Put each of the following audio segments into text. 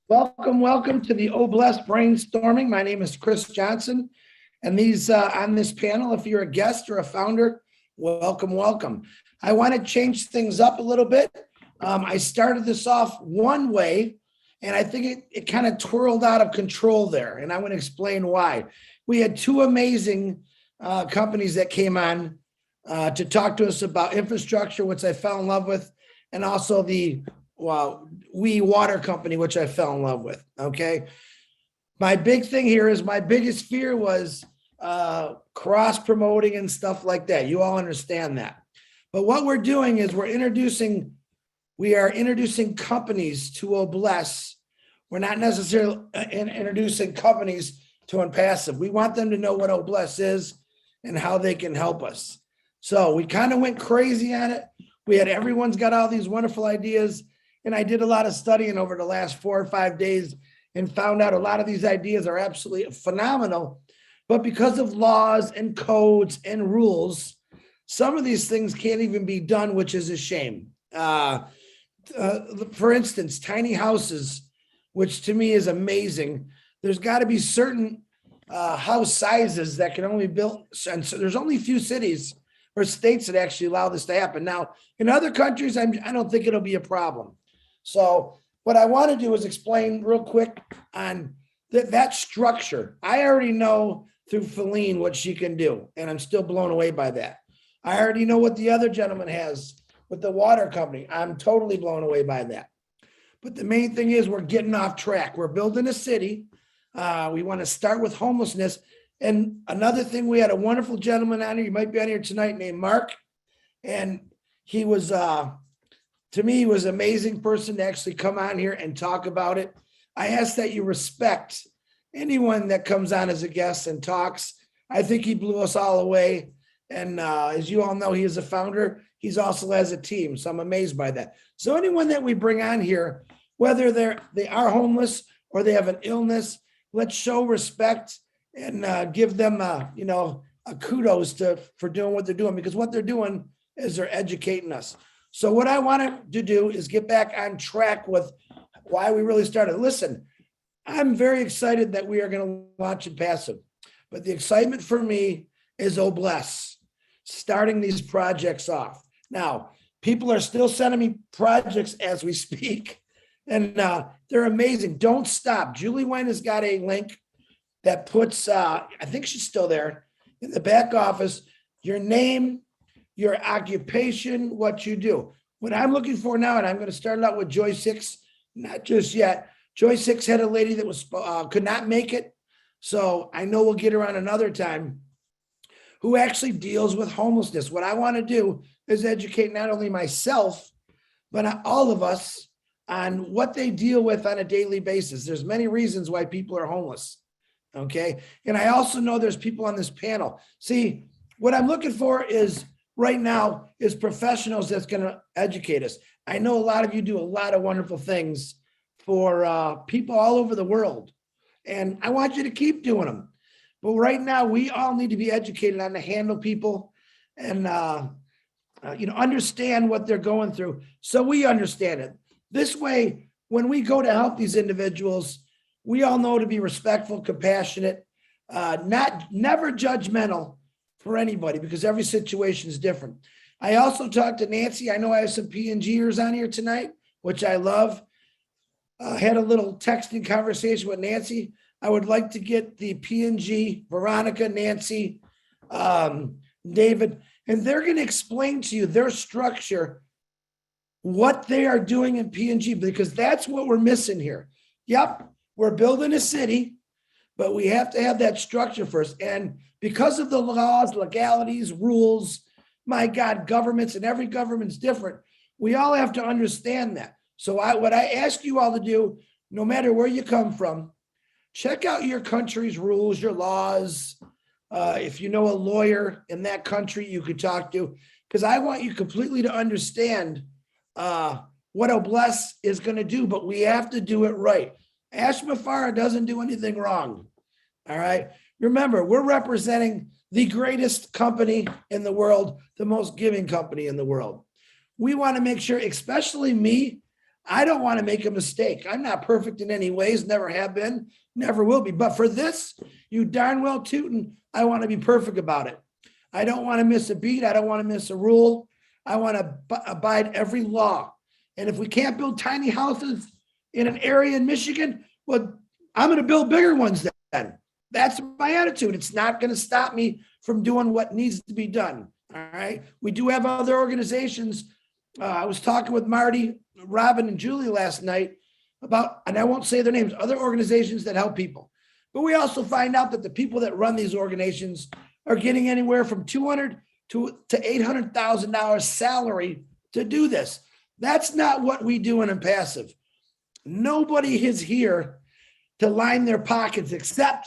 Welcome to the Oh Blessed Brainstorming. My name is Chris Johnson, and these on this panel, if you're a guest or a founder, welcome. I want to change things up a little bit. I started this off one way, and I think it kind of twirled out of control there, and I want to explain why. We had two amazing companies that came on to talk to us about infrastructure, which I fell in love with, and also the We Water Company, which I fell in love with. Okay. My big thing here is my biggest fear was cross promoting and stuff like that. You all understand that. But what we're doing is we are introducing companies to Obless. We're not necessarily introducing companies to Unpassive. We want them to know what Obless is and how they can help us. So we kind of went crazy on it. Everyone's got all these wonderful ideas. And I did a lot of studying over the last 4 or 5 days and found out a lot of these ideas are absolutely phenomenal. But because of laws and codes and rules, some of these things can't even be done, which is a shame. For instance, tiny houses, which to me is amazing. There's got to be certain house sizes that can only be built. And so there's only a few cities or states that actually allow this to happen. Now, in other countries, I don't think it'll be a problem. So what I want to do is explain real quick on that structure. I already know through Feline what she can do, and I'm still blown away by that. I already know what the other gentleman has with the water company. I'm totally blown away by that. But the main thing is we're getting off track. We're building a city. We want to start with homelessness. And another thing, we had a wonderful gentleman on here. You might be on here tonight named Mark. And he was, to me, he was an amazing person to actually come on here and talk about it. I ask that you respect anyone that comes on as a guest and talks. I think he blew us all away. And as you all know, he is a founder. He's also has a team. So I'm amazed by that. So anyone that we bring on here, whether they are homeless or they have an illness, let's show respect and give them a kudos for doing what they're doing, because what they're doing is they're educating us. So what I wanted to do is get back on track with why we really started. Listen, I'm very excited that we are going to launch Unpassive, but the excitement for me is Obless, starting these projects off. Now, people are still sending me projects as we speak, and they're amazing. Don't stop. Julie Wayne has got a link that puts, I think she's still there, in the back office, your name, your occupation, what you do. What I'm looking for now, and I'm going to start out with Joy 6, not just yet. Joy 6 had a lady that was could not make it, so I know we'll get her on another time, who actually deals with homelessness. What I want to do is educate not only myself, but all of us on what they deal with on a daily basis. There's many reasons why people are homeless, okay? And I also know there's people on this panel. See, what I'm looking for is right now is professionals that's going to educate us. I know a lot of you do a lot of wonderful things for people all over the world, and I want you to keep doing them. But right now, we all need to be educated on to handle people and understand what they're going through, so we understand it. This way, when we go to help these individuals, we all know to be respectful, compassionate, never judgmental for anybody, because every situation is different. I also talked to Nancy. I know I have some P&Gers on here tonight, which I love. Had a little texting conversation with Nancy. I would like to get the P&G, Veronica, Nancy, David, and they're going to explain to you their structure, what they are doing in P&G, because that's what we're missing here. Yep, we're building a city, but we have to have that structure first. And because of the laws, legalities, rules, my God, governments, and every government's different, we all have to understand that. So what I ask you all to do, no matter where you come from, check out your country's rules, your laws. If you know a lawyer in that country you could talk to, because I want you completely to understand what Obless is going to do, but we have to do it right. Ash Mafara doesn't do anything wrong. All right. Remember, we're representing the greatest company in the world, the most giving company in the world. We want to make sure, especially me, I don't want to make a mistake. I'm not perfect in any ways, never have been, never will be. But for this, you darn well tootin', I want to be perfect about it. I don't want to miss a beat. I don't want to miss a rule. I want to abide every law. And if we can't build tiny houses in an area in Michigan, well, I'm going to build bigger ones then. That's my attitude. It's not going to stop me from doing what needs to be done. All right. We do have other organizations. I was talking with Marty, Robin, and Julie last night about, and I won't say their names, other organizations that help people. But we also find out that the people that run these organizations are getting anywhere from $200,000 to $800,000 salary to do this. That's not what we do in Impassive. Nobody is here to line their pockets except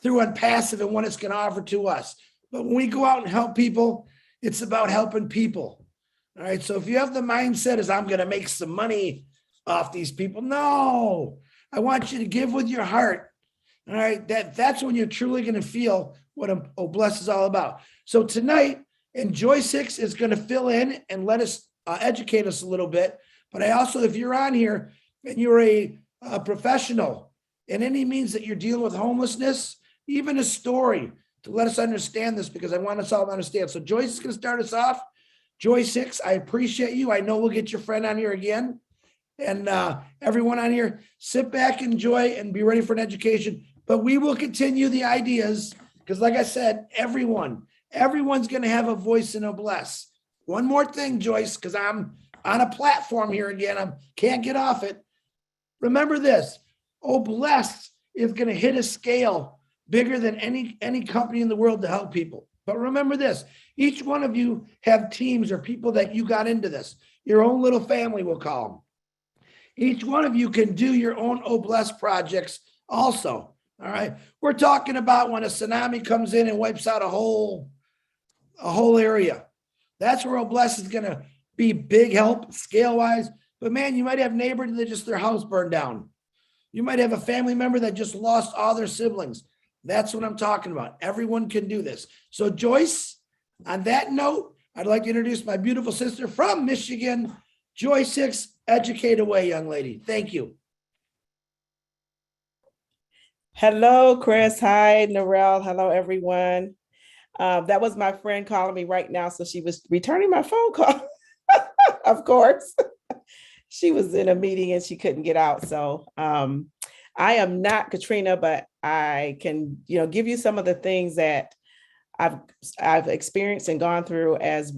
through Impassive and what it's going to offer to us. But when we go out and help people, it's about helping people. All right. So if you have the mindset is I'm going to make some money off these people, no, I want you to give with your heart. All right. That's when you're truly going to feel what Bless is all about. So tonight, and Joy 6 is going to fill in and let us educate us a little bit. But I also, if you're on here and you're a professional in any means that you're dealing with homelessness, even a story to let us understand this, because I want us all to understand. So Joyce is going to start us off. Joy 6, I appreciate you. I know we'll get your friend on here again. And everyone on here, sit back, enjoy, and be ready for an education. But we will continue the ideas because, like I said, everyone's going to have a voice in Bless. One more thing, Joyce, because I'm on a platform here again. I can't get off it. Remember this, Bless is going to hit a scale bigger than any company in the world to help people. But remember this, each one of you have teams or people that you got into this. Your own little family, we'll call them. Each one of you can do your own Bless projects also. All right. We're talking about when a tsunami comes in and wipes out a whole area. That's where Bless is going to be big help scale wise. But man, you might have neighbors that just their house burned down. You might have a family member that just lost all their siblings. That's what I'm talking about. Everyone can do this. So Joyce, on that note, I'd like to introduce my beautiful sister from Michigan, Joy 6, educate away, young lady. Thank you. Hello, Chris. Hi, Narelle. Hello, everyone. That was my friend calling me right now. So she was returning my phone call. Of course. She was in a meeting and she couldn't get out. So I am not Katrina, but I can, give you some of the things that I've experienced and gone through as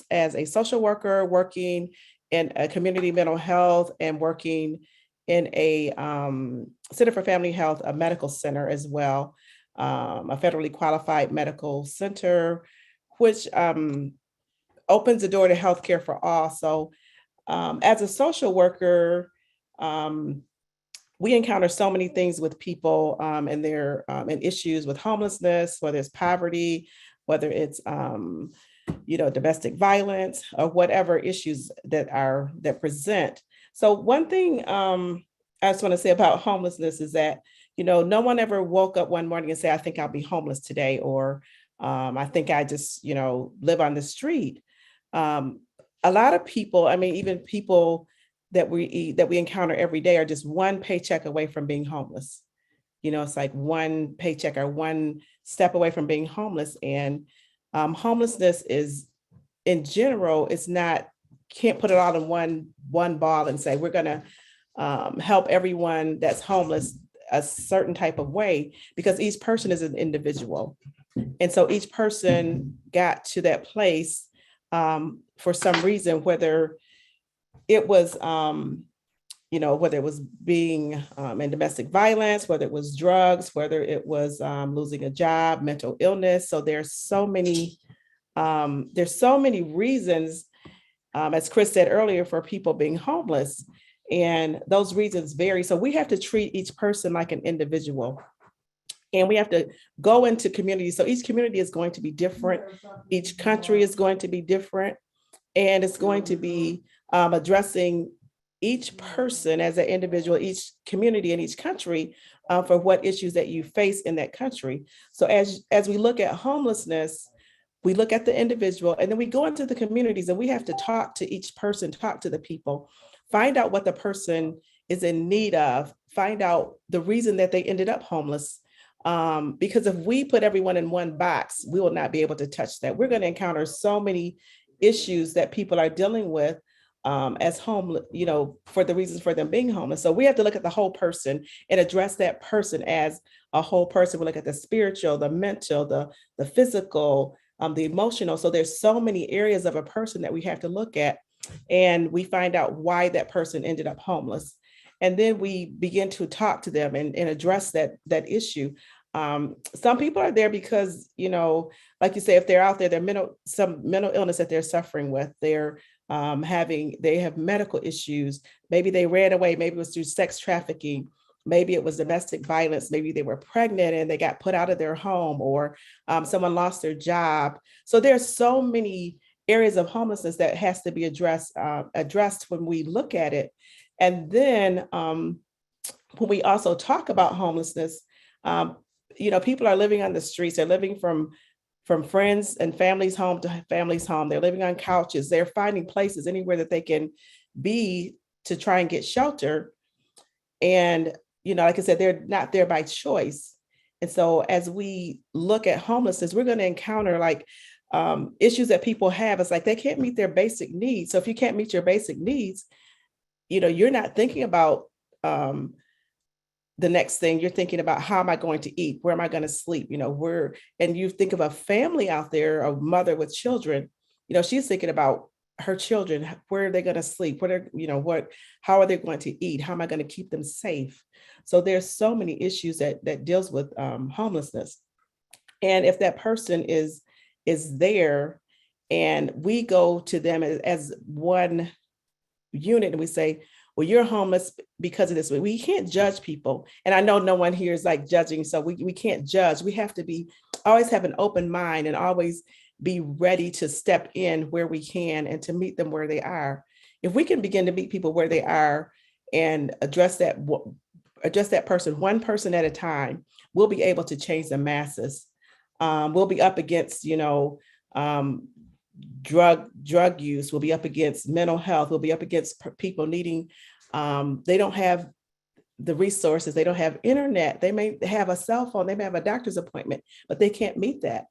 a social worker, working in a community mental health and working in a Center for Family Health, a medical center as well, a federally qualified medical center, which opens the door to healthcare for all. So as a social worker, we encounter so many things with people and their and issues with homelessness, whether it's poverty, whether it's domestic violence, or whatever issues that present. So one thing I just want to say about homelessness is that no one ever woke up one morning and say, I think I'll be homeless today, or I think I just live on the street. A lot of people, even people that we encounter every day are just one paycheck away from being homeless. It's like one paycheck or one step away from being homeless. And homelessness is, in general, can't put it all in one ball and say, we're going to help everyone that's homeless a certain type of way, because each person is an individual. And so each person got to that place for some reason, whether it was, whether it was being in domestic violence, whether it was drugs, whether it was losing a job, mental illness. So there's so many reasons, as Chris said earlier, for people being homeless, and those reasons vary. So we have to treat each person like an individual, and we have to go into communities. So each community is going to be different. Each country is going to be different, and it's going to be addressing each person as an individual, each community in each country for what issues that you face in that country. So as we look at homelessness, we look at the individual, and then we go into the communities, and we have to talk to each person, talk to the people find out what the person is in need of, find out the reason that they ended up homeless. Because if we put everyone in one box, we will not be able to touch that. We're going to encounter so many issues that people are dealing with as homeless, for the reasons for them being homeless. So we have to look at the whole person and address that person as a whole person. We look at the spiritual, the mental, the physical, the emotional. So there's so many areas of a person that we have to look at, and we find out why that person ended up homeless. And then we begin to talk to them and address that issue. Some people are there because, like you say, if they're out there, some mental illness that they're suffering with, they have medical issues. Maybe they ran away. Maybe it was through sex trafficking. Maybe it was domestic violence. Maybe they were pregnant and they got put out of their home, or someone lost their job. So there's so many areas of homelessness that has to be addressed when we look at it. And then when we also talk about homelessness, people are living on the streets. They're living from friends and families' home to families' home. They're living on couches. They're finding places anywhere that they can be to try and get shelter. And, like I said, they're not there by choice. And so as we look at homelessness, we're going to encounter issues that people have. It's like they can't meet their basic needs. So if you can't meet your basic needs, you're not thinking about the next thing. You're thinking about, how am I going to eat? Where am I going to sleep? And you think of a family out there, a mother with children, she's thinking about her children. Where are they going to sleep? How are they going to eat? How am I going to keep them safe? So there's so many issues that deals with homelessness. And if that person is there and we go to them as one unit and we say, well, you're homeless because of this. We can't judge people. And I know no one here is judging. So we can't judge. We have to always have an open mind and always be ready to step in where we can and to meet them where they are. If we can begin to meet people where they are and address that person, one person at a time, we'll be able to change the masses. We'll be up against, drug use. We'll be up against mental health. We'll be up against people needing, they don't have the resources. They don't have internet. They may have a cell phone. They may have a doctor's appointment, but they can't meet that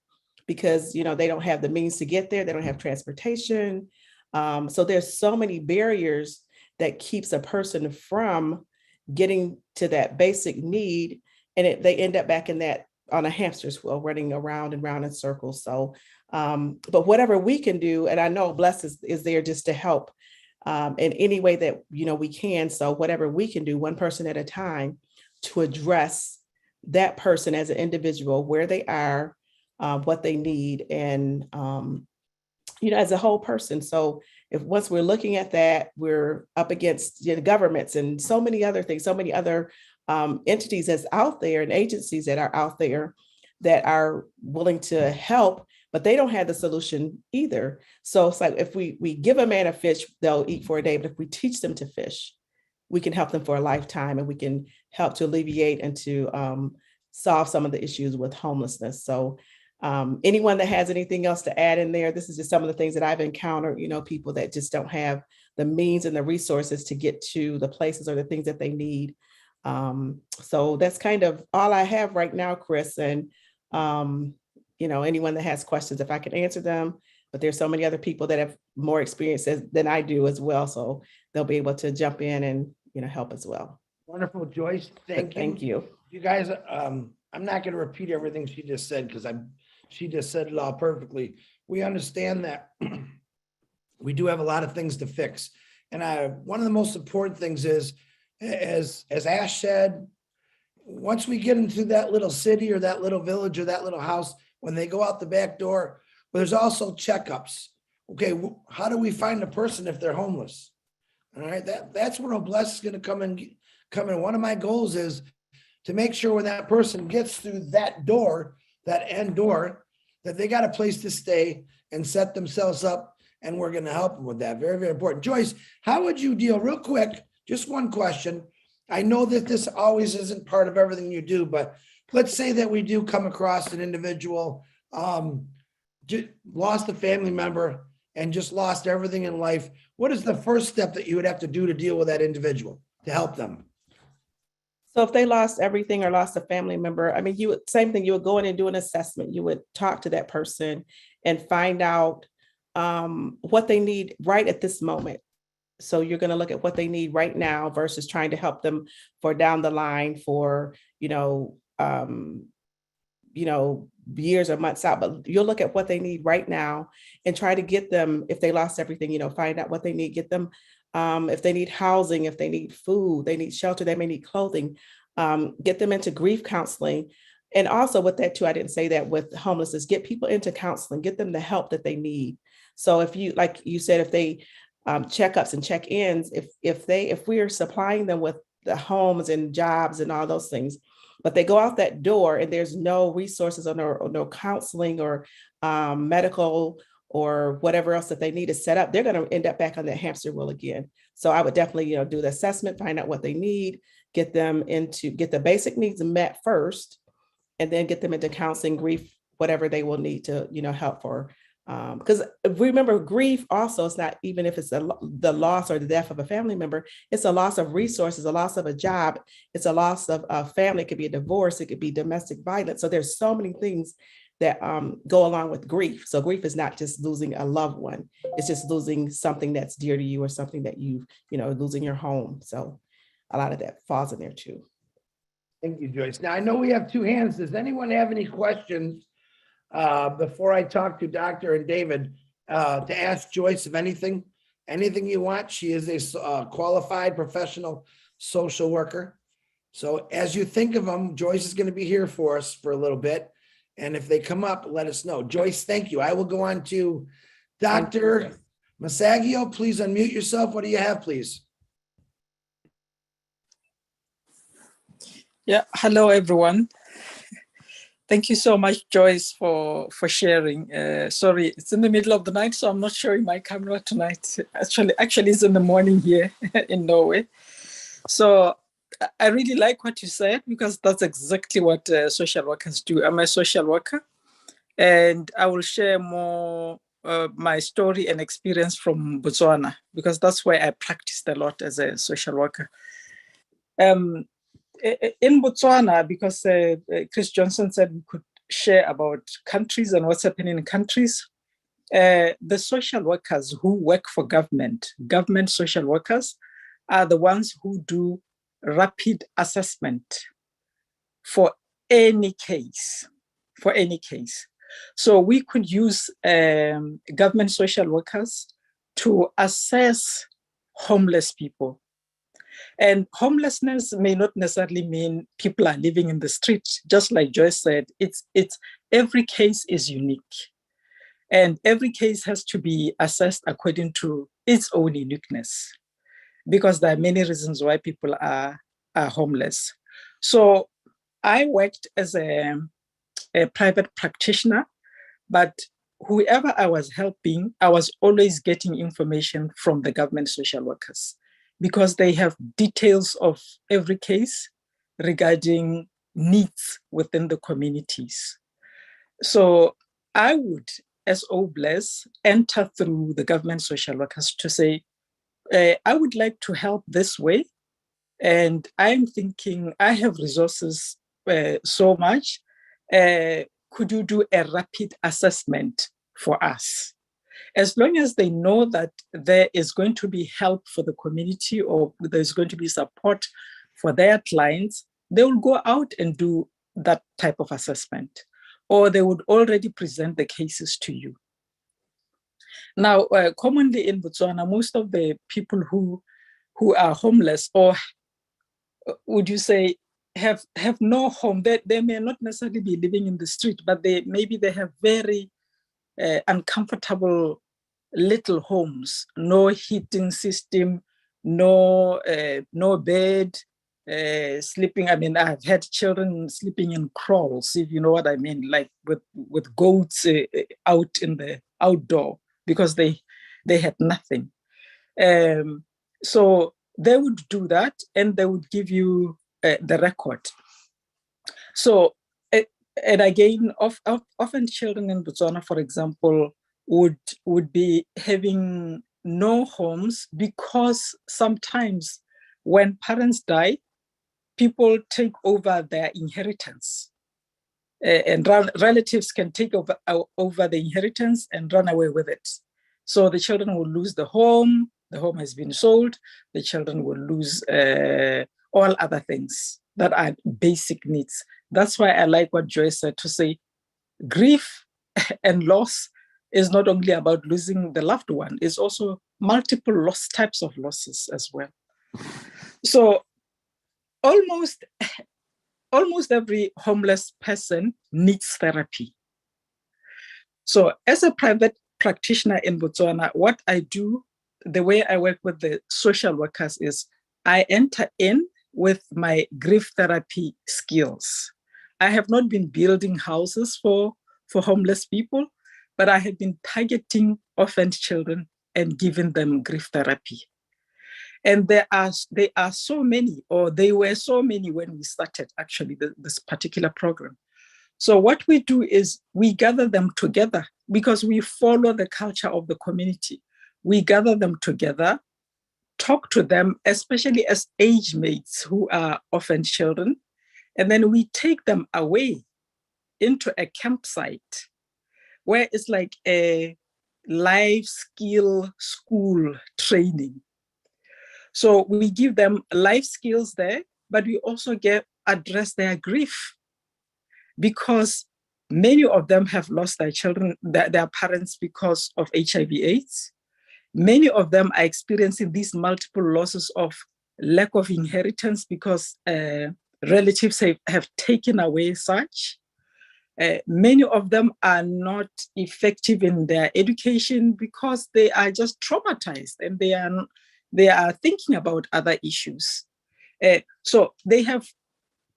because, they don't have the means to get there. They don't have transportation. So there's so many barriers that keeps a person from getting to that basic need. And they end up back in that on a hamster's wheel, running around and round in circles. So, but whatever we can do, and I know Bless is there just to help in any way that, we can. So whatever we can do, one person at a time, to address that person as an individual, where they are, what they need, and, as a whole person. So if once we're looking at that, we're up against governments and so many other things, so many other entities that's out there and agencies that are out there that are willing to help, but they don't have the solution either. So it's like, if we give a man a fish, they'll eat for a day. But if we teach them to fish, we can help them for a lifetime, and we can help to alleviate and to solve some of the issues with homelessness. So anyone that has anything else to add in there, this is just some of the things that I've encountered, people that just don't have the means and the resources to get to the places or the things that they need. So that's kind of all I have right now, Chris. And, anyone that has questions, if I can answer them, but there's so many other people that have more experience than I do as well. So they'll be able to jump in and, help as well. Wonderful, Joyce. Thank you. You guys, I'm not going to repeat everything she just said because she just said it all perfectly. We understand that we do have a lot of things to fix. And one of the most important things is, as Ash said, once we get into that little city or that little village or that little house, when they go out the back door, but there's also checkups. Okay, how do we find a person if they're homeless? All right, that's where Bless is going to come in. One of my goals is to make sure when that person gets through that door, that end door, that they got a place to stay and set themselves up, and we're going to help them with that. Very, very important. Joyce, how would you deal, real quick, just one question. I know that this always isn't part of everything you do, but let's say that we do come across an individual, lost a family member, and just lost everything in life, what is the first step that you would have to do to deal with that individual to help them? So if they lost everything or lost a family member, I mean, you would, same thing, you would go in and do an assessment. You would talk to that person and find out what they need right at this moment. So you're going to look at what they need right now versus trying to help them for down the line for, years or months out, but you'll look at what they need right now and try to get them, if they lost everything, find out what they need, get them, if they need housing, if they need food, they need shelter, they may need clothing, get them into grief counseling. And also with that too, I didn't say that with homelessness, get people into counseling, get them the help that they need. So if you, like you said, if they checkups and check-ins, if we are supplying them with the homes and jobs and all those things, but they go out that door and there's no resources or no counseling or medical or whatever else that they need to set up, they're going to end up back on that hamster wheel again. So I would definitely, do the assessment, find out what they need, get the basic needs met first, and then get them into counseling, grief, whatever they will need to, help for. Because remember, grief also is not, even if it's the loss or the death of a family member, it's a loss of resources, a loss of a job, it's a loss of a family, it could be a divorce, it could be domestic violence. So there's so many things that go along with grief. So grief is not just losing a loved one, it's just losing something that's dear to you or something that losing your home. So a lot of that falls in there too. Thank you, Joyce. Now I know we have two hands. Does anyone have any questions before I talk to Dr. and David to ask Joyce of anything you want? She is a qualified professional social worker. So as you think of them, Joyce is going to be here for us for a little bit. And if they come up, let us know. Joyce, thank you. I will go on to Dr. Masagio. Please unmute yourself. What do you have, please? Yeah, hello, everyone. Thank you so much, Joyce, for sharing. Sorry, it's in the middle of the night, so I'm not showing my camera tonight. Actually, it's in the morning here in Norway. So I really like what you said, because that's exactly what social workers do. I'm a social worker, and I will share more my story and experience from Botswana, because that's where I practiced a lot as a social worker. In Botswana, because Chris Johnson said we could share about countries and what's happening in countries, the social workers who work for government social workers are the ones who do rapid assessment for any case. So we could use government social workers to assess homeless people. And homelessness may not necessarily mean people are living in the street. Just like Joyce said, it's every case is unique. And every case has to be assessed according to its own uniqueness, because there are many reasons why people are homeless. So I worked as a private practitioner, but whoever I was helping, I was always getting information from the government social workers, because they have details of every case regarding needs within the communities. So I would, as OBLES, enter through the government social workers to say, I would like to help this way. And I'm thinking I have resources so much. Could you do a rapid assessment for us? As long as they know that there is going to be help for the community, or there's going to be support for their clients, they will go out and do that type of assessment, or they would already present the cases to you. Now, commonly in Botswana, most of the people who are homeless, or would you say have no home, they may not necessarily be living in the street, but maybe they have very uncomfortable little homes, no heating system, no bed, sleeping. I mean, I've had children sleeping in crawls, if you know what I mean, like with goats out in the outdoor, because they had nothing. So they would do that, and they would give you the record. So, and again, often children in Botswana, for example, would be having no homes, because sometimes when parents die, people take over their inheritance. And relatives can take over the inheritance and run away with it. So the children will lose the home has been sold, the children will lose all other things that are basic needs. That's why I like what Joy said, to say grief and loss is not only about losing the loved one, it's also multiple types of losses as well. So almost every homeless person needs therapy. So as a private practitioner in Botswana, what I do, the way I work with the social workers, is I enter in with my grief therapy skills. I have not been building houses for homeless people, but I have been targeting orphaned children and giving them grief therapy. And they are so many, or they were so many when we started actually this particular program. So what we do is we gather them together, because we follow the culture of the community. We gather them together, talk to them, especially as age mates who are orphaned children, and then we take them away into a campsite where it's like a life skill school training. So we give them life skills there, but we also address their grief, because many of them have lost their children, their parents, because of HIV/AIDS. Many of them are experiencing these multiple losses of lack of inheritance, because relatives have taken away such. Many of them are not effective in their education because they are just traumatized, and they are thinking about other issues. So they have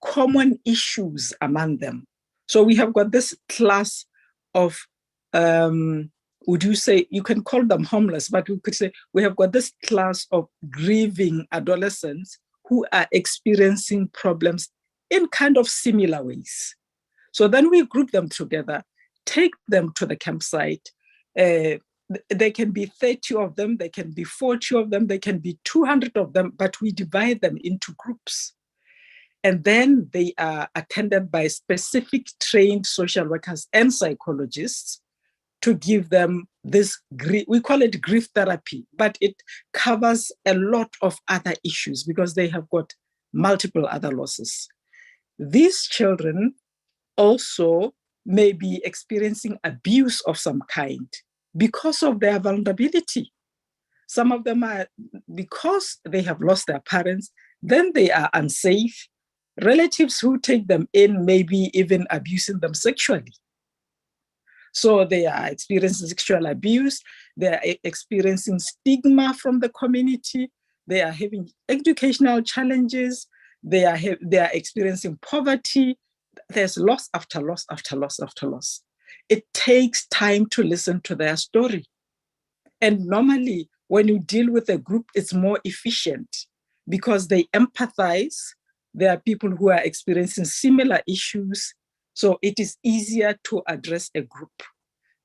common issues among them. So we have got this class of, would you say, you can call them homeless, but we could say we have got this class of grieving adolescents who are experiencing problems in kind of similar ways. So then we group them together, take them to the campsite. There can be 30 of them, there can be 40 of them, there can be 200 of them, but we divide them into groups. And then they are attended by specific trained social workers and psychologists to give them this grief. We call it grief therapy, but it covers a lot of other issues because they have got multiple other losses. These children also may be experiencing abuse of some kind because of their vulnerability. Some of them are, because they have lost their parents, then they are unsafe. Relatives who take them in may be even abusing them sexually. So they are experiencing sexual abuse, they are experiencing stigma from the community, they are having educational challenges, they are experiencing poverty. There's loss after loss after loss after loss. It takes time to listen to their story. And normally, when you deal with a group, it's more efficient because they empathize. There are people who are experiencing similar issues. So it is easier to address a group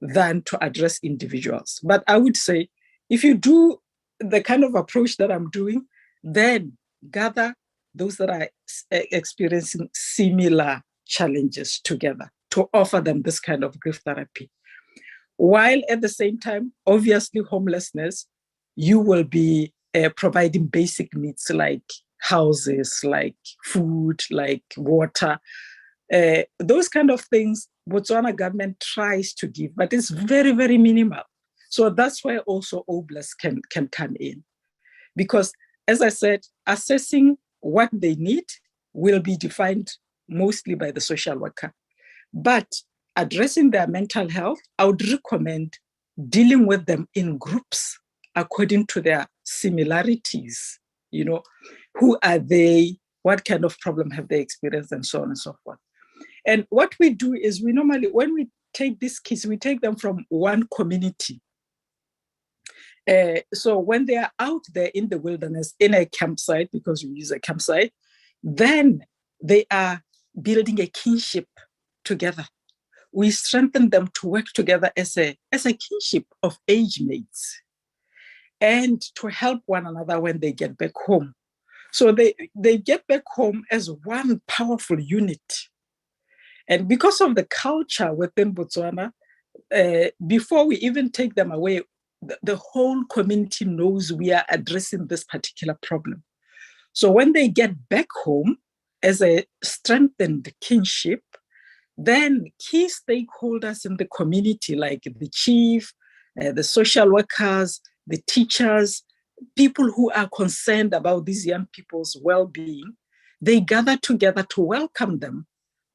than to address individuals. But I would say, if you do the kind of approach that I'm doing, then gather those that are experiencing similar challenges together to offer them this kind of grief therapy. While at the same time, obviously homelessness, you will be providing basic needs like houses, like food, like water. Those kind of things Botswana government tries to give, but it's very, very minimal. So that's where also OBLAS can come in. Because as I said, assessing what they need will be defined mostly by the social worker. But addressing their mental health, I would recommend dealing with them in groups according to their similarities. You know, who are they? What kind of problem have they experienced, and so on and so forth. And what we do is we normally, when we take these kids, we take them from one community. So when they are out there in the wilderness, in a campsite, because we use a campsite, then they are building a kinship together. we strengthen them to work together as a kinship of age mates and to help one another when they get back home. So they get back home as one powerful unit. And because of the culture within Botswana, before we even take them away, the whole community knows we are addressing this particular problem. So when they get back home as a strengthened kinship, then key stakeholders in the community, like the chief, the social workers, the teachers, people who are concerned about these young people's well-being, they gather together to welcome them,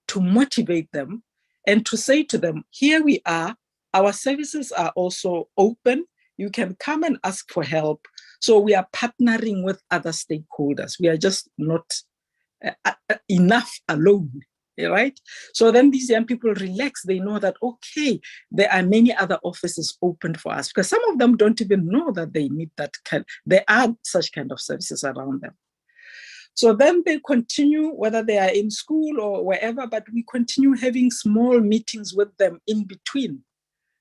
to motivate them, and to say to them, here we are, our services are also open, you can come and ask for help. So we are partnering with other stakeholders. We are just not enough alone, right? So then these young people relax. They know that, okay, there are many other offices open for us, because some of them don't even know that they need that kind. There are such kind of services around them. So then they continue, whether they are in school or wherever, but we continue having small meetings with them in between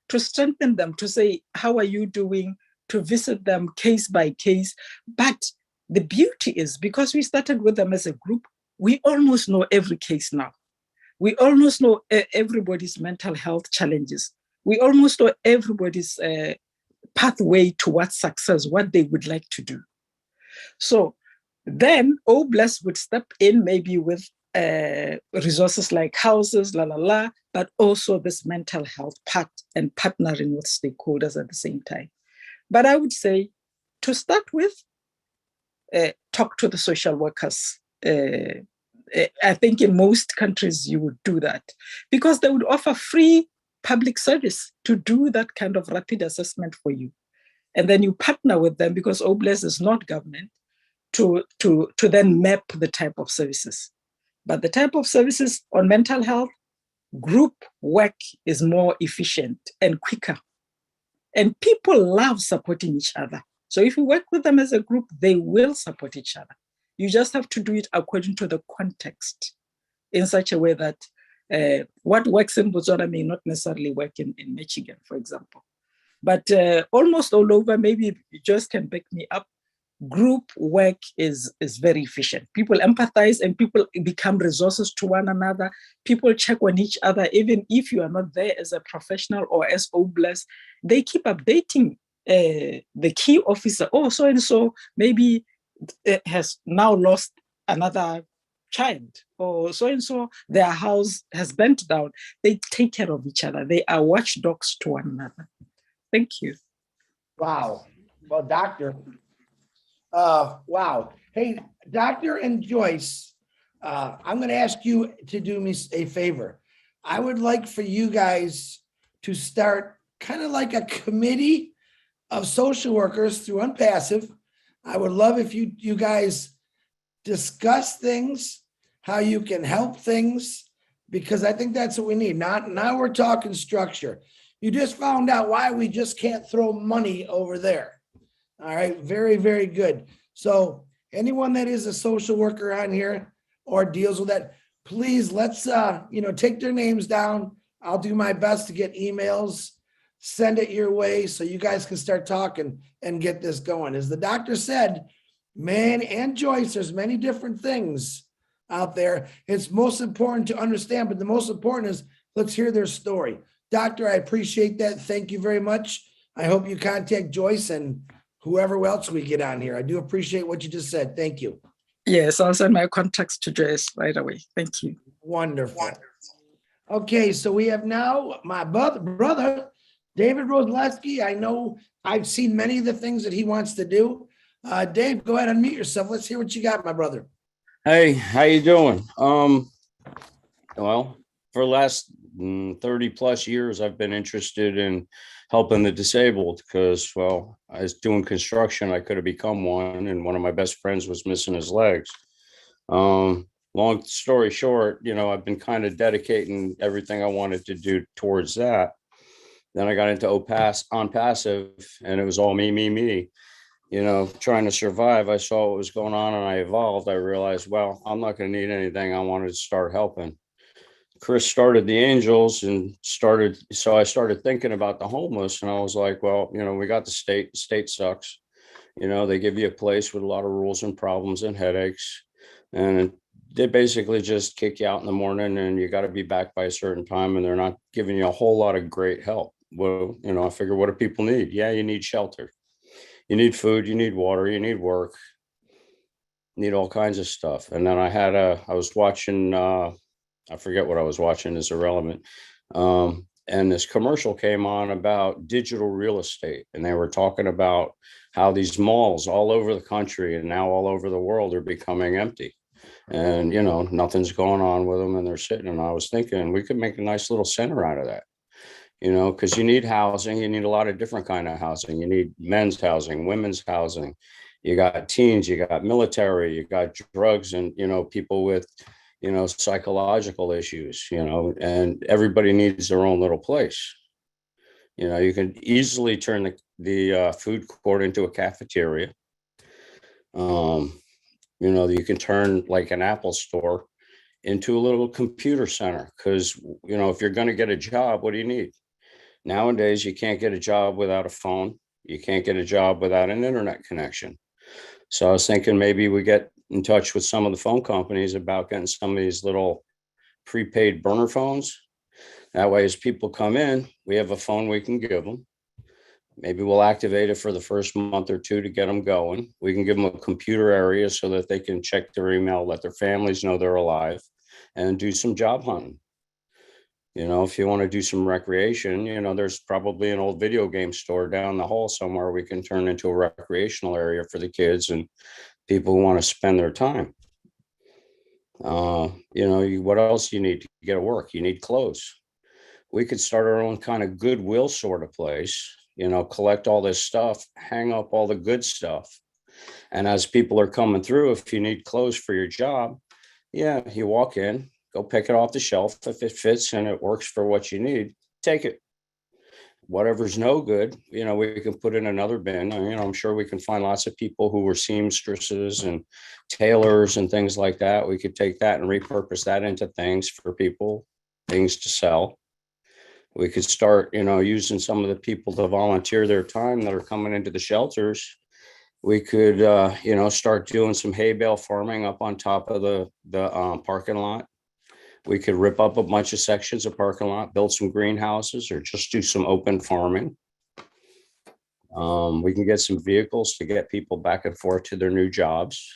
to strengthen them, to say, how are you doing? To visit them case by case. But the beauty is, because we started with them as a group, we almost know every case now. We almost know everybody's mental health challenges. We almost know everybody's pathway towards success, what they would like to do. So then Oblast would step in maybe with resources like houses, but also this mental health part and partnering with stakeholders at the same time. But I would say, to start with, talk to the social workers. I think in most countries you would do that, because they would offer free public service to do that kind of rapid assessment for you. And then you partner with them, because Oblast is not government, to then map the type of services. But the type of services on mental health, group work is more efficient and quicker. And people love supporting each other. So if you work with them as a group, they will support each other. You just have to do it according to the context, in such a way that what works in Botswana may not necessarily work in Michigan, for example. But almost all over, maybe you just can back me up, group work is very efficient. People empathize and people become resources to one another. People check on each other, even if you are not there as a professional or as Oblast. They keep updating the key officer. Oh, so and so maybe has now lost another child, or so and so their house has burnt down. They take care of each other. They are watchdogs to one another. Thank you. Wow. Well, doctor. Wow. Hey, Doctor and Joyce, I'm going to ask you to do me a favor. I would like for you guys to start kind of like a committee of social workers through Unpassive. I would love if you guys discuss things, how you can help things, because I think that's what we need. Now we're talking structure. You just found out why we just can't throw money over there. All right, very, very good. So anyone that is a social worker on here or deals with that, please let's take their names down. I'll do my best to get emails, send it your way so you guys can start talking and get this going. As the doctor said, man and Joyce, there's many different things out there. It's most important to understand, but the most important is let's hear their story. Doctor, I appreciate that. Thank you very much. I hope you contact Joyce and whoever else we get on here. I do appreciate what you just said. Thank you. Yes, I'll send my contacts to Joyce right away. Thank you. Wonderful. Okay, so we have now my brother, David Roslewski. I know I've seen many of the things that he wants to do. Dave, go ahead and unmute yourself. Let's hear what you got, my brother. Hey, how you doing? Well, for the last 30 plus years, I've been interested in helping the disabled because, well, I was doing construction. I could have become one, and one of my best friends was missing his legs. Long story short, I've been kind of dedicating everything I wanted to do towards that. Then I got into on passive, and it was all me, trying to survive. I saw what was going on and I evolved. I realized, well, I'm not going to need anything. I wanted to start helping. Chris started the Angels and so I started thinking about the homeless, and I was like, well, we got the state sucks. They give you a place with a lot of rules and problems and headaches, and they basically just kick you out in the morning and you got to be back by a certain time, and they're not giving you a whole lot of great help. Well, I figure, what do people need? Yeah, you need shelter, you need food, you need water, you need work, you need all kinds of stuff. And then I was watching, I forget what I was watching, is irrelevant. And this commercial came on about digital real estate. And they were talking about how these malls all over the country and now all over the world are becoming empty. And, nothing's going on with them, and they're sitting. And I was thinking we could make a nice little center out of that, because you need housing. You need a lot of different kind of housing. You need men's housing, women's housing. You got teens, you got military, you got drugs, and, people with, psychological issues, and everybody needs their own little place. You can easily turn the food court into a cafeteria. You can turn like an Apple store into a little computer center, because, if you're going to get a job, what do you need? Nowadays, you can't get a job without a phone. You can't get a job without an internet connection. So I was thinking maybe we get in touch with some of the phone companies about getting some of these little prepaid burner phones. That way, as people come in, we have a phone we can give them. Maybe we'll activate it for the first month or two to get them going. We can give them a computer area so that they can check their email, let their families know they're alive, and do some job hunting. If you want to do some recreation, there's probably an old video game store down the hall somewhere we can turn into a recreational area for the kids and people who want to spend their time. What else you need to get to work? You need clothes. We could start our own kind of Goodwill sort of place, collect all this stuff, hang up all the good stuff. And as people are coming through, if you need clothes for your job, yeah, you walk in, go pick it off the shelf. If it fits and it works for what you need, take it. Whatever's no good, we can put in another bin. I'm sure we can find lots of people who were seamstresses and tailors and things like that. We could take that and repurpose that into things for people, things to sell. We could start, using some of the people to volunteer their time that are coming into the shelters. We could, start doing some hay bale farming up on top of the parking lot. We could rip up a bunch of sections of parking lot, build some greenhouses, or just do some open farming. We can get some vehicles to get people back and forth to their new jobs.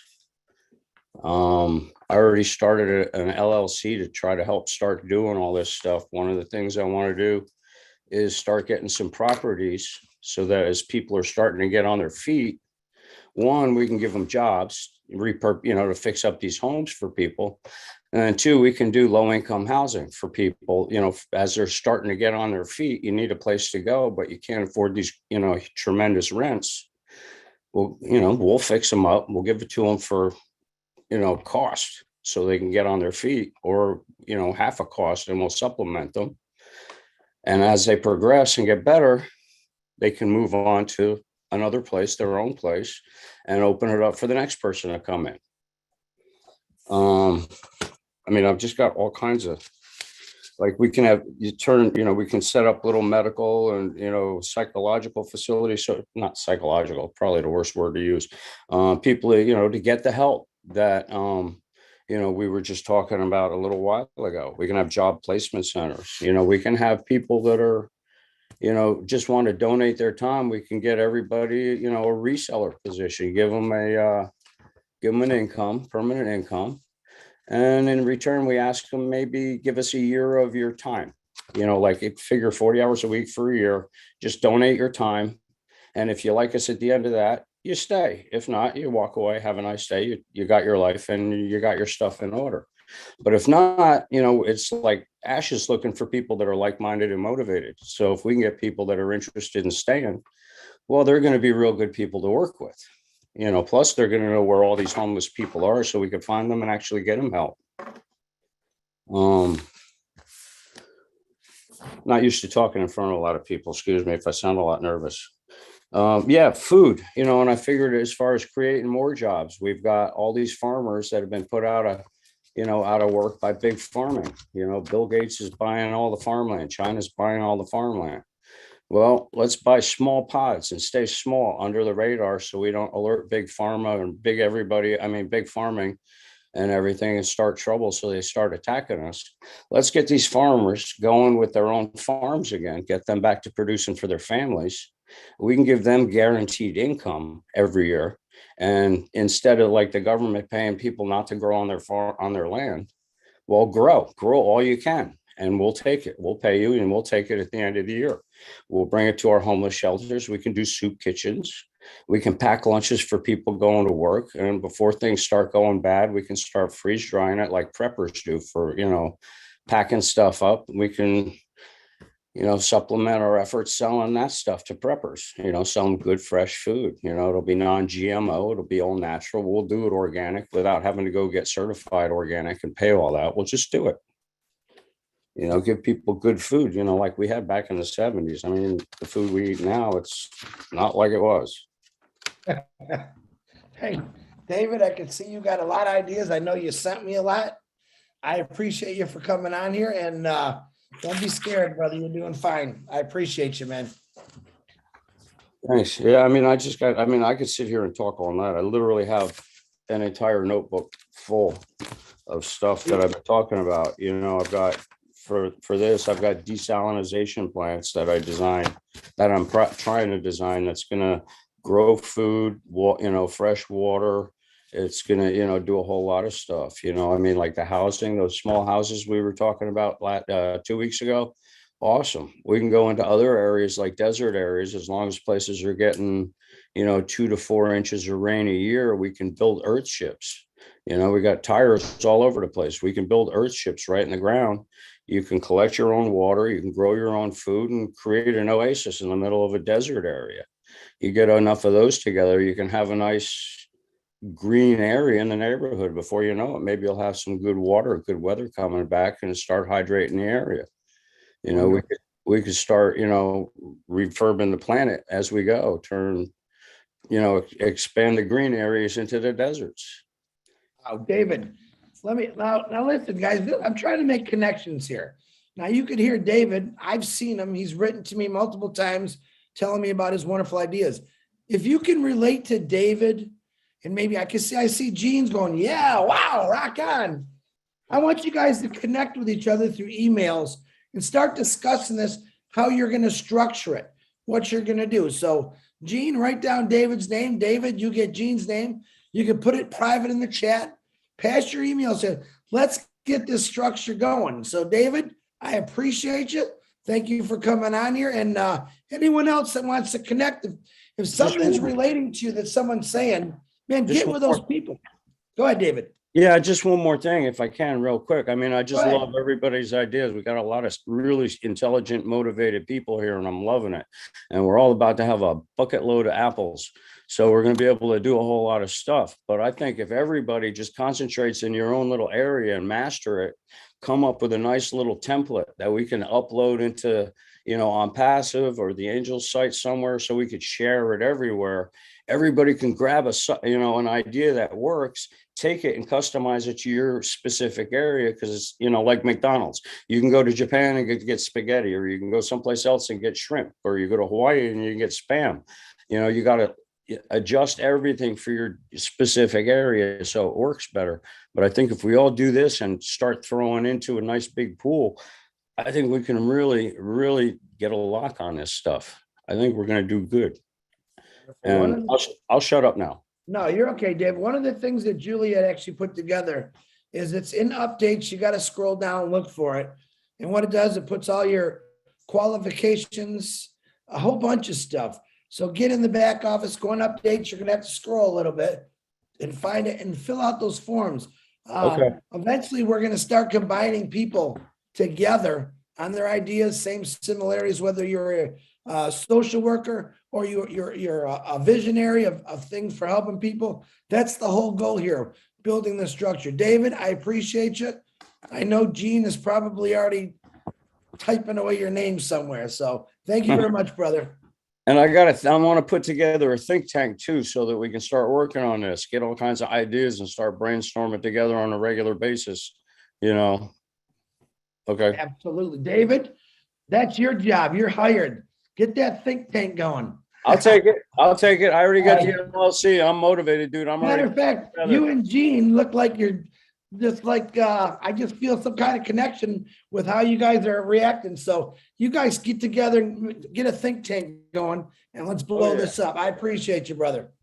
I already started an LLC to try to help start doing all this stuff. One of the things I want to do is start getting some properties so that as people are starting to get on their feet, one, we can give them jobs, to fix up these homes for people. And then two, we can do low income housing for people, as they're starting to get on their feet. You need a place to go, but you can't afford these, tremendous rents. Well, we'll fix them up. We'll give it to them for, cost so they can get on their feet, or, half a cost, and we'll supplement them. And as they progress and get better, they can move on to another place, their own place, and open it up for the next person to come in. I've just got all kinds of, like, we can we can set up little medical and, psychological facilities. So not psychological, probably the worst word to use. People, to get the help that, we were just talking about a little while ago. We can have job placement centers. We can have people that are, just want to donate their time. We can get everybody, a reseller position, give them an income, permanent income. And in return, we ask them, maybe give us a year of your time, like figure 40 hours a week for a year, just donate your time. And if you like us at the end of that, you stay. If not, you walk away, have a nice day. You got your life and you got your stuff in order. But if not, it's like Ash is looking for people that are like-minded and motivated. So if we can get people that are interested in staying, well, they're going to be real good people to work with. Plus they're going to know where all these homeless people are, so we can find them and actually get them help. Not used to talking in front of a lot of people. Excuse me if I sound a lot nervous. Food, and I figured as far as creating more jobs, we've got all these farmers that have been put out of, out of work by big farming. Bill Gates is buying all the farmland. China's buying all the farmland. Well, let's buy small pods and stay small under the radar so we don't alert big pharma and big farming and everything and start trouble so they start attacking us. Let's get these farmers going with their own farms again, get them back to producing for their families. We can give them guaranteed income every year. And instead of like the government paying people not to grow on their farm, on their land, well, grow all you can. And we'll take it. We'll pay you and we'll take it at the end of the year. We'll bring it to our homeless shelters. We can do soup kitchens. We can pack lunches for people going to work. And before things start going bad, we can start freeze drying it like preppers do for, packing stuff up. We can, supplement our efforts selling that stuff to preppers, selling good, fresh food. It'll be non-GMO. It'll be all natural. We'll do it organic without having to go get certified organic and pay all that. We'll just do it. Give people good food, like we had back in the 70s. I mean, the food we eat now, it's not like it was. Hey, David, I can see you got a lot of ideas. I know you sent me a lot. I appreciate you for coming on here, and don't be scared, brother. You're doing fine. I appreciate you, man. Thanks. Yeah, I could sit here and talk all night. I literally have an entire notebook full of stuff that I've been talking about. I've got for this, I've got desalinization plants that I designed, that I'm trying to design, that's going to grow food, fresh water. It's going to, do a whole lot of stuff, like the housing, those small houses we were talking about 2 weeks ago. Awesome. We can go into other areas like desert areas, as long as places are getting, 2 to 4 inches of rain a year. We can build earth ships. We got tires all over the place. We can build earth ships right in the ground. You can collect your own water, you can grow your own food and create an oasis in the middle of a desert area. You get enough of those together, you can have a nice green area in the neighborhood. Before you know it, maybe you'll have some good water, good weather coming back and start hydrating the area. We could start, refurbing the planet as we go, expand the green areas into the deserts. Oh, David, now listen, guys, I'm trying to make connections here. Now you could hear David. I've seen him. He's written to me multiple times telling me about his wonderful ideas. If you can relate to David, and maybe I see Gene's going, yeah, wow, rock on. I want you guys to connect with each other through emails and start discussing this, how you're going to structure it, what you're going to do. So Gene, write down David's name. David, you get Gene's name. You can put it private in the chat. Pass your emails in. Let's get this structure going. So David, I appreciate you. Thank you for coming on here. And anyone else that wants to connect, if something's relating to you that someone's saying, man, get with those people. Go ahead, David. Yeah, just one more thing, if I can, real quick. I just love everybody's ideas. We got a lot of really intelligent, motivated people here, and I'm loving it. And we're all about to have a bucket load of apples. So we're going to be able to do a whole lot of stuff. But I think if everybody just concentrates in your own little area and master it, come up with a nice little template that we can upload into, on Passive or the Angels site somewhere, so we could share it everywhere. Everybody can grab an idea that works, take it and customize it to your specific area. Because it's, like McDonald's, you can go to Japan and get spaghetti, or you can go someplace else and get shrimp, or you go to Hawaii and you can get Spam. You got to adjust everything for your specific area so it works better. But I think if we all do this and start throwing into a nice big pool, I think we can really, really get a lock on this stuff. I think we're going to do good. And I'll shut up now. No, you're okay, Dave. One of the things that Juliet actually put together is it's in updates. You got to scroll down and look for it. And what it does, it puts all your qualifications, a whole bunch of stuff. So get in the back office, go on updates. You're going to have to scroll a little bit and find it and fill out those forms. Okay. Eventually, we're going to start combining people together on their ideas, same similarities, whether you're a social worker or you're a visionary of things for helping people. That's the whole goal here, building the structure. David, I appreciate you. I know Gene is probably already typing away your name somewhere. So thank you very much, brother. And I want to put together a think tank too, so that we can start working on this, get all kinds of ideas and start brainstorming together on a regular basis, you know? Okay. Absolutely. David, that's your job. You're hired. Get that think tank going. I'll take it. I'll take it. I already got the LLC. I'm motivated, dude. I'm Matter already. of fact, you and Gene look like you're just like, I just feel some kind of connection with how you guys are reacting. So you guys get together and get a think tank going and let's blow yeah. this up. I appreciate you, brother.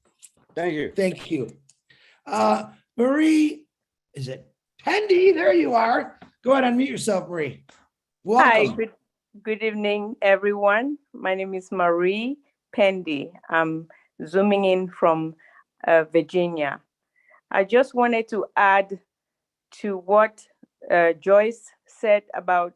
Thank you. Thank you. Marie, is it Pendy? There you are. Go ahead, unmute yourself, Marie. Welcome. Hi, good evening, everyone. My name is Marie Pendy. I'm zooming in from Virginia. I just wanted to add to what Joyce said about,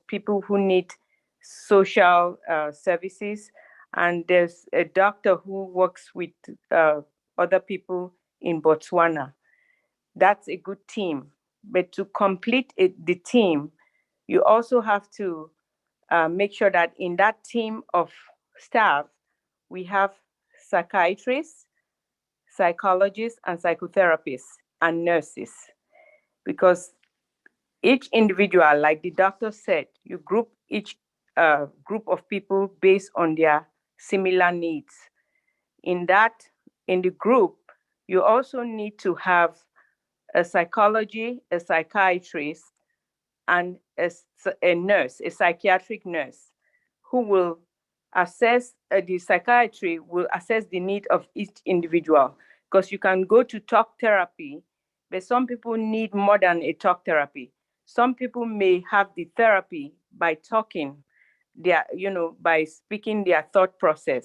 people who need social services. And there's a doctor who works with other people in Botswana. That's a good team. But to complete the team, you also have to make sure that in that team of staff, we have psychiatrists, psychologists, and psychotherapists, and nurses. Because each individual, like the doctor said, you group each group of people based on their similar needs. In the group, you also need to have a psychology, a psychiatrist, and a nurse, a psychiatric nurse, who will assess, the psychiatry will assess the need of each individual. Because you can go to talk therapy, but some people need more than a talk therapy. Some people may have the therapy by talking, by speaking their thought process.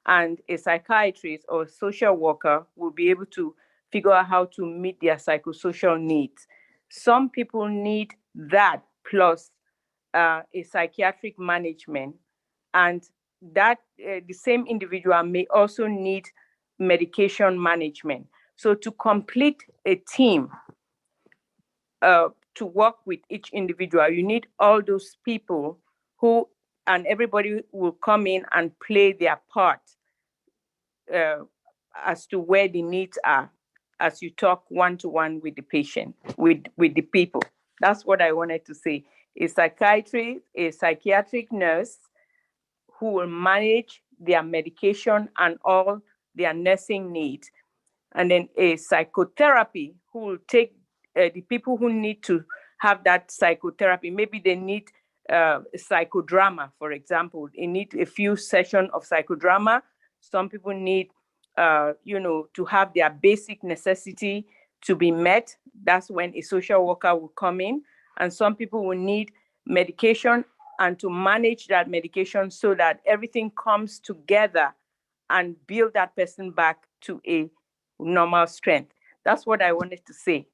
And a psychiatrist or social worker will be able to figure out how to meet their psychosocial needs. Some people need that plus a psychiatric management, and that the same individual may also need medication management. So to complete a team to work with each individual, you need all those people and everybody will come in and play their part as to where the needs are, as you talk one-to-one with the patient, with the people. That's what I wanted to say. A psychiatric nurse who will manage their medication and all their nursing needs. And then a psychotherapy who will take the people who need to have that psychotherapy. Maybe they need psychodrama, for example. They need a few sessions of psychodrama. Some people need to have their basic necessity to be met. That's when a social worker will come in. And some people will need medication and to manage that medication so that everything comes together and build that person back to a normal strength. That's what I wanted to say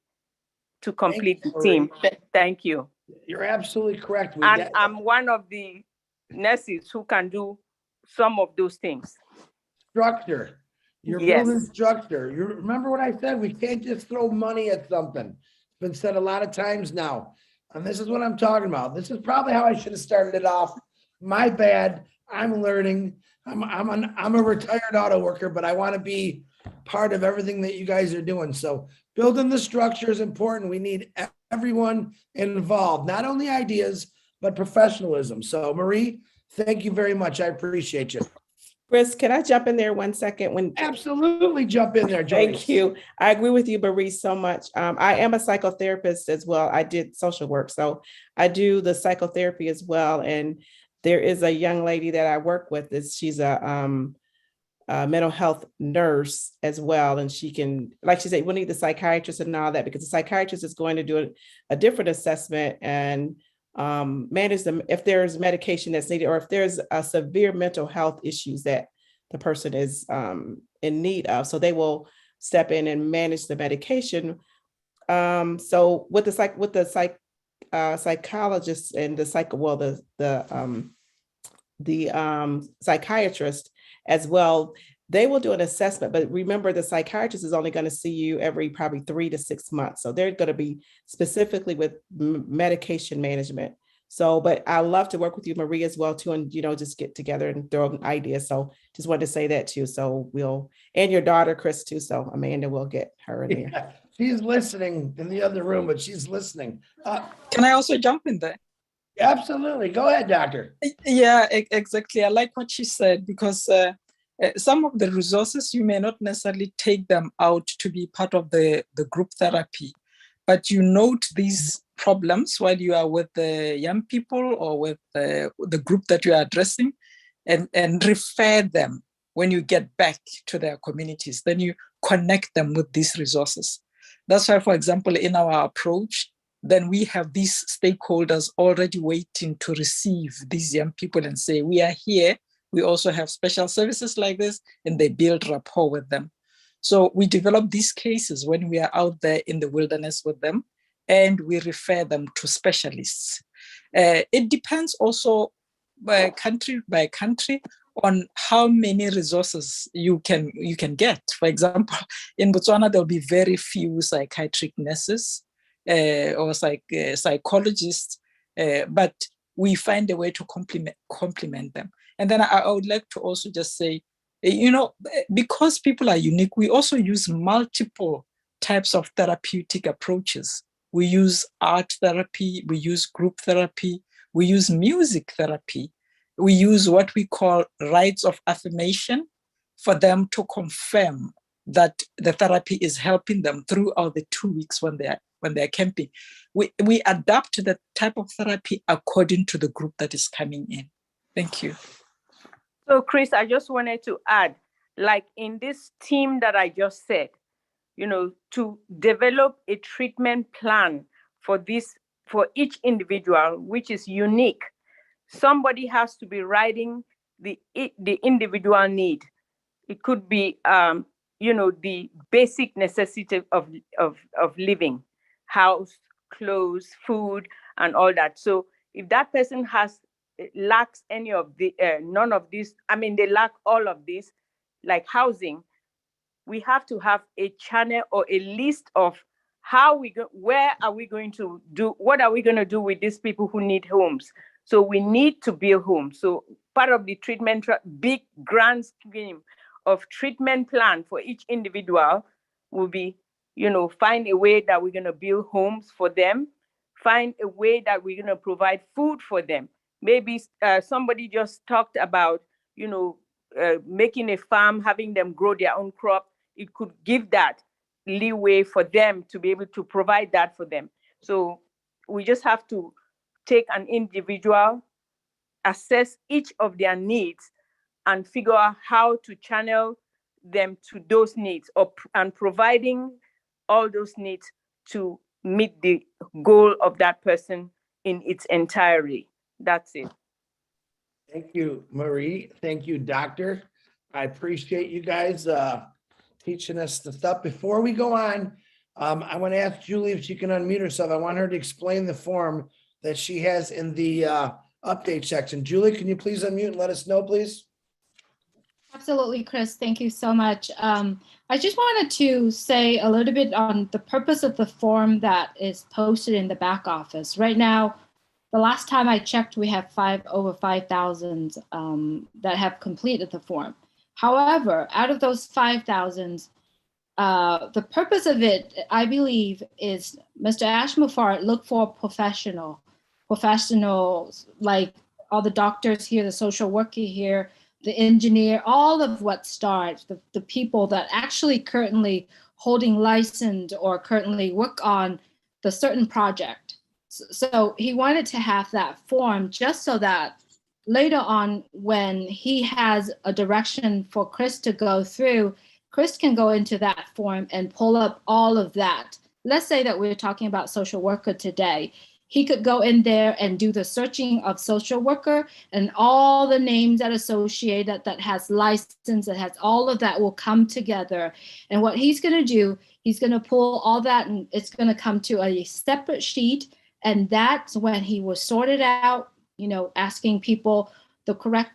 to complete the team. Thank you. You're absolutely correct. And I'm one of the nurses who can do some of those things. Structure. You're building structure. You remember what I said? We can't just throw money at something. It's been said a lot of times now. And this is what I'm talking about. This is probably how I should have started it off. My bad. I'm learning. I'm a retired auto worker, but I want to be part of everything that you guys are doing. So building the structure is important. We need everyone involved, not only ideas, but professionalism. So Marie, thank you very much. I appreciate you. Chris, can I jump in there 1 second? Absolutely jump in there, Joyce. Thank you. I agree with you, Marie, so much. I am a psychotherapist as well. I did social work, so I do the psychotherapy as well. And there is a young lady that I work with. She's a mental health nurse as well. And she can, like she said, we'll need the psychiatrist and all that, because the psychiatrist is going to do a different assessment and manage them if there's medication that's needed, or if there's a severe mental health issues that the person is in need of. So they will step in and manage the medication. So with the psychologist and the psychiatrist as well, they will do an assessment. But remember, the psychiatrist is only going to see you every probably 3 to 6 months. So they're going to be specifically with medication management. So, but I love to work with you, Marie, as well, too, and, just get together and throw an idea. So just wanted to say that too. So and your daughter, Chris, too. So Amanda will get her in there. Yeah, she's listening in the other room, but she's listening. Can I also jump in there? Absolutely. Go ahead, doctor. Yeah, exactly. I like what she said, because some of the resources, you may not necessarily take them out to be part of the group therapy, but you note these problems while you are with the young people or with the group that you are addressing, and refer them when you get back to their communities. Then you connect them with these resources. That's why, for example, in our approach, then we have these stakeholders already waiting to receive these young people and say, we are here. We also have special services like this, and they build rapport with them. So we develop these cases when we are out there in the wilderness with them, and we refer them to specialists. It depends also by country on how many resources you can get. For example, in Botswana, there'll be very few psychiatric nurses or psychologists, but we find a way to complement them. And then I would like to also just say, because people are unique, we also use multiple types of therapeutic approaches. We use art therapy, we use group therapy, we use music therapy, we use what we call rites of affirmation for them to confirm that the therapy is helping them throughout the 2 weeks when they're camping. We adapt the type of therapy according to the group that is coming in. Thank you. So, Chris, I just wanted to add, like in this team that I just said, to develop a treatment plan for each individual, which is unique. Somebody has to be writing the individual need. It could be, the basic necessity of living, house, clothes, food, and all that. So if that person lacks any of none of these, they lack all of this, like housing, we have to have a channel or a list of where are we going to do, what are we going to do with these people who need homes? So we need to build homes. So part of the treatment, big grand scheme of treatment plan for each individual will be, find a way that we're going to build homes for them, find a way that we're going to provide food for them. Maybe somebody just talked about, making a farm, having them grow their own crop. It could give that leeway for them to be able to provide that for them. So we just have to take an individual, assess each of their needs, and figure out how to channel them to those needs, and providing all those needs to meet the goal of that person in its entirety. That's it. Thank you, Marie. Thank you, doctor. I appreciate you guys teaching us the stuff. Before we go on, I want to ask Julie if she can unmute herself. I want her to explain the form that she has in the update section. Julie, can you please unmute and let us know, please? Absolutely, Chris. Thank you so much. I just wanted to say a little bit on the purpose of the form that is posted in the back office. Right now, the last time I checked, we have over 5,000 that have completed the form. However, out of those 5,000, the purpose of it, I believe, is Mr. Ashmufar look for professionals like all the doctors here, the social worker here, the engineer, all of what starts, the people that actually currently holding license or currently work on the certain project. So he wanted to have that form just so that later on, when he has a direction for Chris to go through, Chris can go into that form and pull up all of that. Let's say that we're talking about social worker today. He could go in there and do the searching of social worker, and all the names that associate that has license, that has all of that will come together. And what he's going to do, he's going to pull all that, and it's going to come to a separate sheet. And that's when he will sort it out, asking people the correct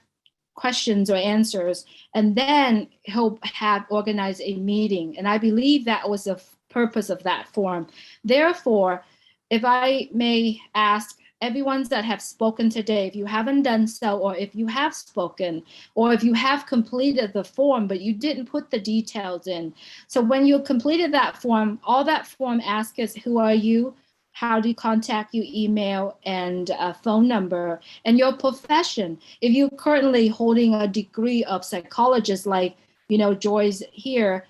questions or answers. And then he'll have organized a meeting. And I believe that was the purpose of that form. Therefore, if I may ask everyone's that have spoken today, if you haven't done so, or if you have spoken, or if you have completed the form, but you didn't put the details in. So when you completed that form, all that form asks is, who are you? How do you contact you, email and a phone number, and your profession. If you're currently holding a degree of psychologist, like, you know, Joyce here,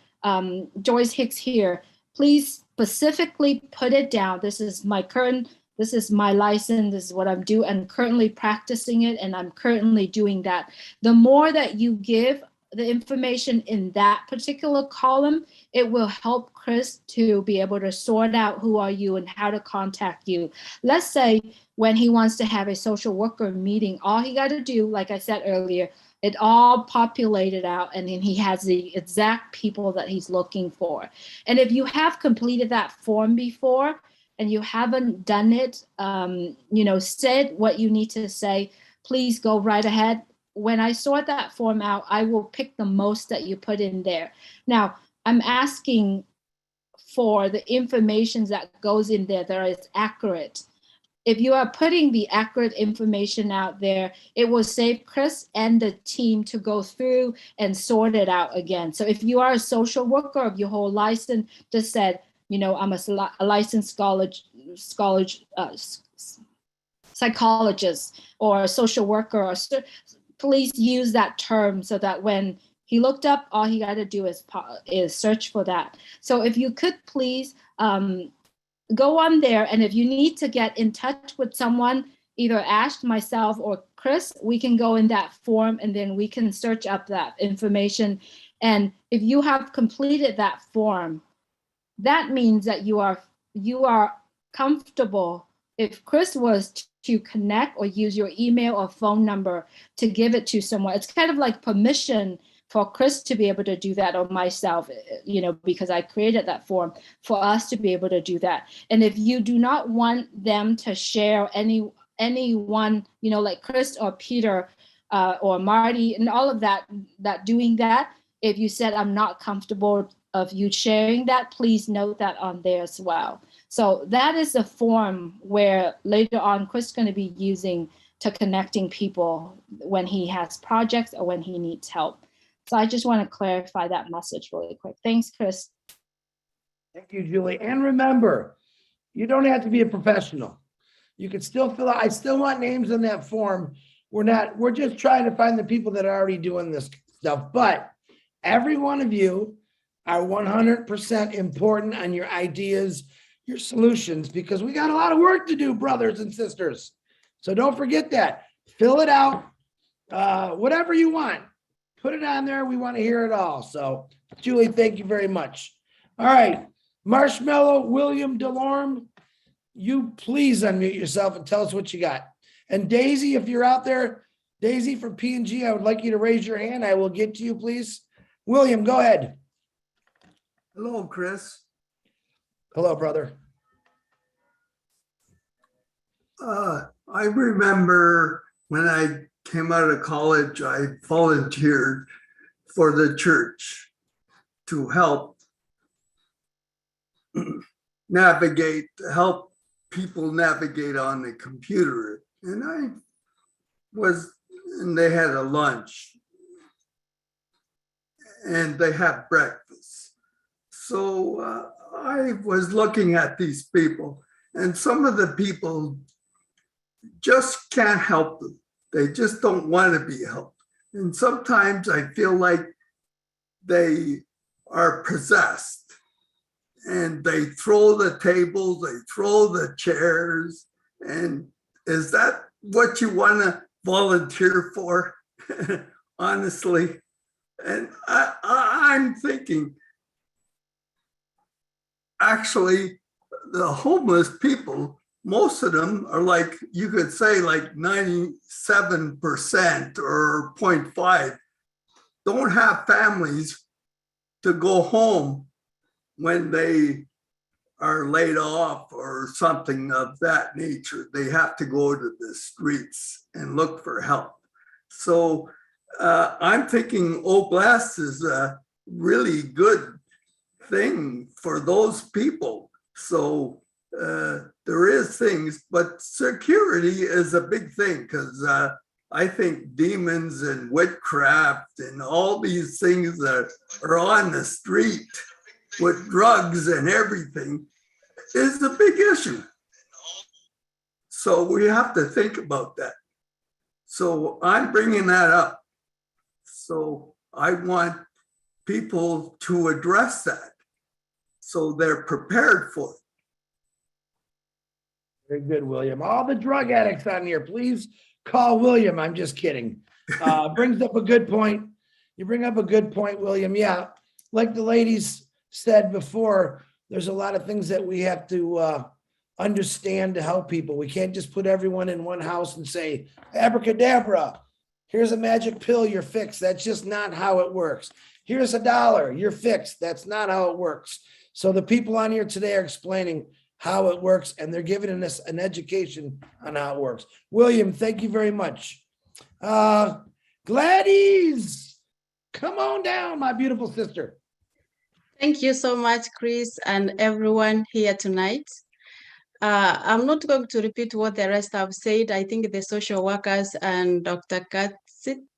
Joyce Hicks here, please specifically put it down. This is my license, this is what I'm doing. I'm currently practicing it, and I'm currently doing that. The more that you give the information in that particular column, it will help Chris to be able to sort out who are you and how to contact you. Let's say when he wants to have a social worker meeting, all he got to do, like I said earlier, it all populated out, and then he has the exact people that he's looking for. And if you have completed that form before and you haven't done it, you know, said what you need to say, please go right ahead. When I sort that form out, I will pick the most that you put in there. Now, I'm asking for the information that goes in there that is accurate. If you are putting the accurate information out there, it will save Chris and the team to go through and sort it out again. So if you are a social worker, if your whole license just said, you know, I'm a licensed psychologist or a social worker, or please use that term so that when he looked up, all he got to do is search for that. So if you could please go on there, and if you need to get in touch with someone, either Ash, myself, or Chris, we can go in that form and then we can search up that information. And if you have completed that form, that means that you are comfortable. If Chris was to connect or use your email or phone number to give it to someone, it's kind of like permission for Chris to be able to do that, or myself, you know, because I created that form, for us to be able to do that. And if you do not want them to share anyone, you know, like Chris or Peter or Marty and all of that doing that, if you said, I'm not comfortable of you sharing that, please note that on there as well. So that is a form where later on Chris is going to be using to connecting people when he has projects or when he needs help. So I just want to clarify that message really quick. Thanks, Chris. Thank you, Julie. And remember, you don't have to be a professional. You can still fill out. I still want names on that form. We're just trying to find the people that are already doing this stuff. But every one of you are 100% important on your ideas, your solutions, because we got a lot of work to do, brothers and sisters. So don't forget that. Fill it out. Whatever you want. Put it on there. We want to hear it all. So, Julie, thank you very much. All right. Marshmallow, William Delorme, you please unmute yourself and tell us what you got. And Daisy, if you're out there, Daisy from P&G, I would like you to raise your hand. I will get to you, please. William, go ahead. Hello, Chris. Hello, brother. I remember when I came out of college, I volunteered for the church to help help people navigate on the computer. And they had a lunch and they had breakfast. So I was looking at these people, and some of the people just can't help them. They just don't want to be helped. And sometimes I feel like they are possessed, and they throw the tables, they throw the chairs. And is that what you want to volunteer for? Honestly. And I'm thinking, actually, the homeless people, most of them are like, you could say like 97% or 0.5 don't have families to go home when they are laid off or something of that nature. They have to go to the streets and look for help. So I'm thinking Oblast is a really good thing for those people. So there is things, but security is a big thing because I think demons and witchcraft and all these things that are on the street with drugs and everything is a big issue. So we have to think about that. So I'm bringing that up. So I want people to address that so they're prepared for it. Very good, William. All the drug addicts on here, please call William. I'm just kidding. Brings up a good point. You bring up a good point, William. Yeah, like the ladies said before, there's a lot of things that we have to understand to help people. We can't just put everyone in one house and say, abracadabra, here's a magic pill, you're fixed. That's just not how it works. Here's $1, you're fixed. That's not how it works. So the people on here today are explaining how it works, and they're giving us an education on how it works. William, thank you very much. Gladys, come on down, my beautiful sister. Thank you so much, Chris, and everyone here tonight. I'm not going to repeat what the rest have said. I think the social workers and Dr.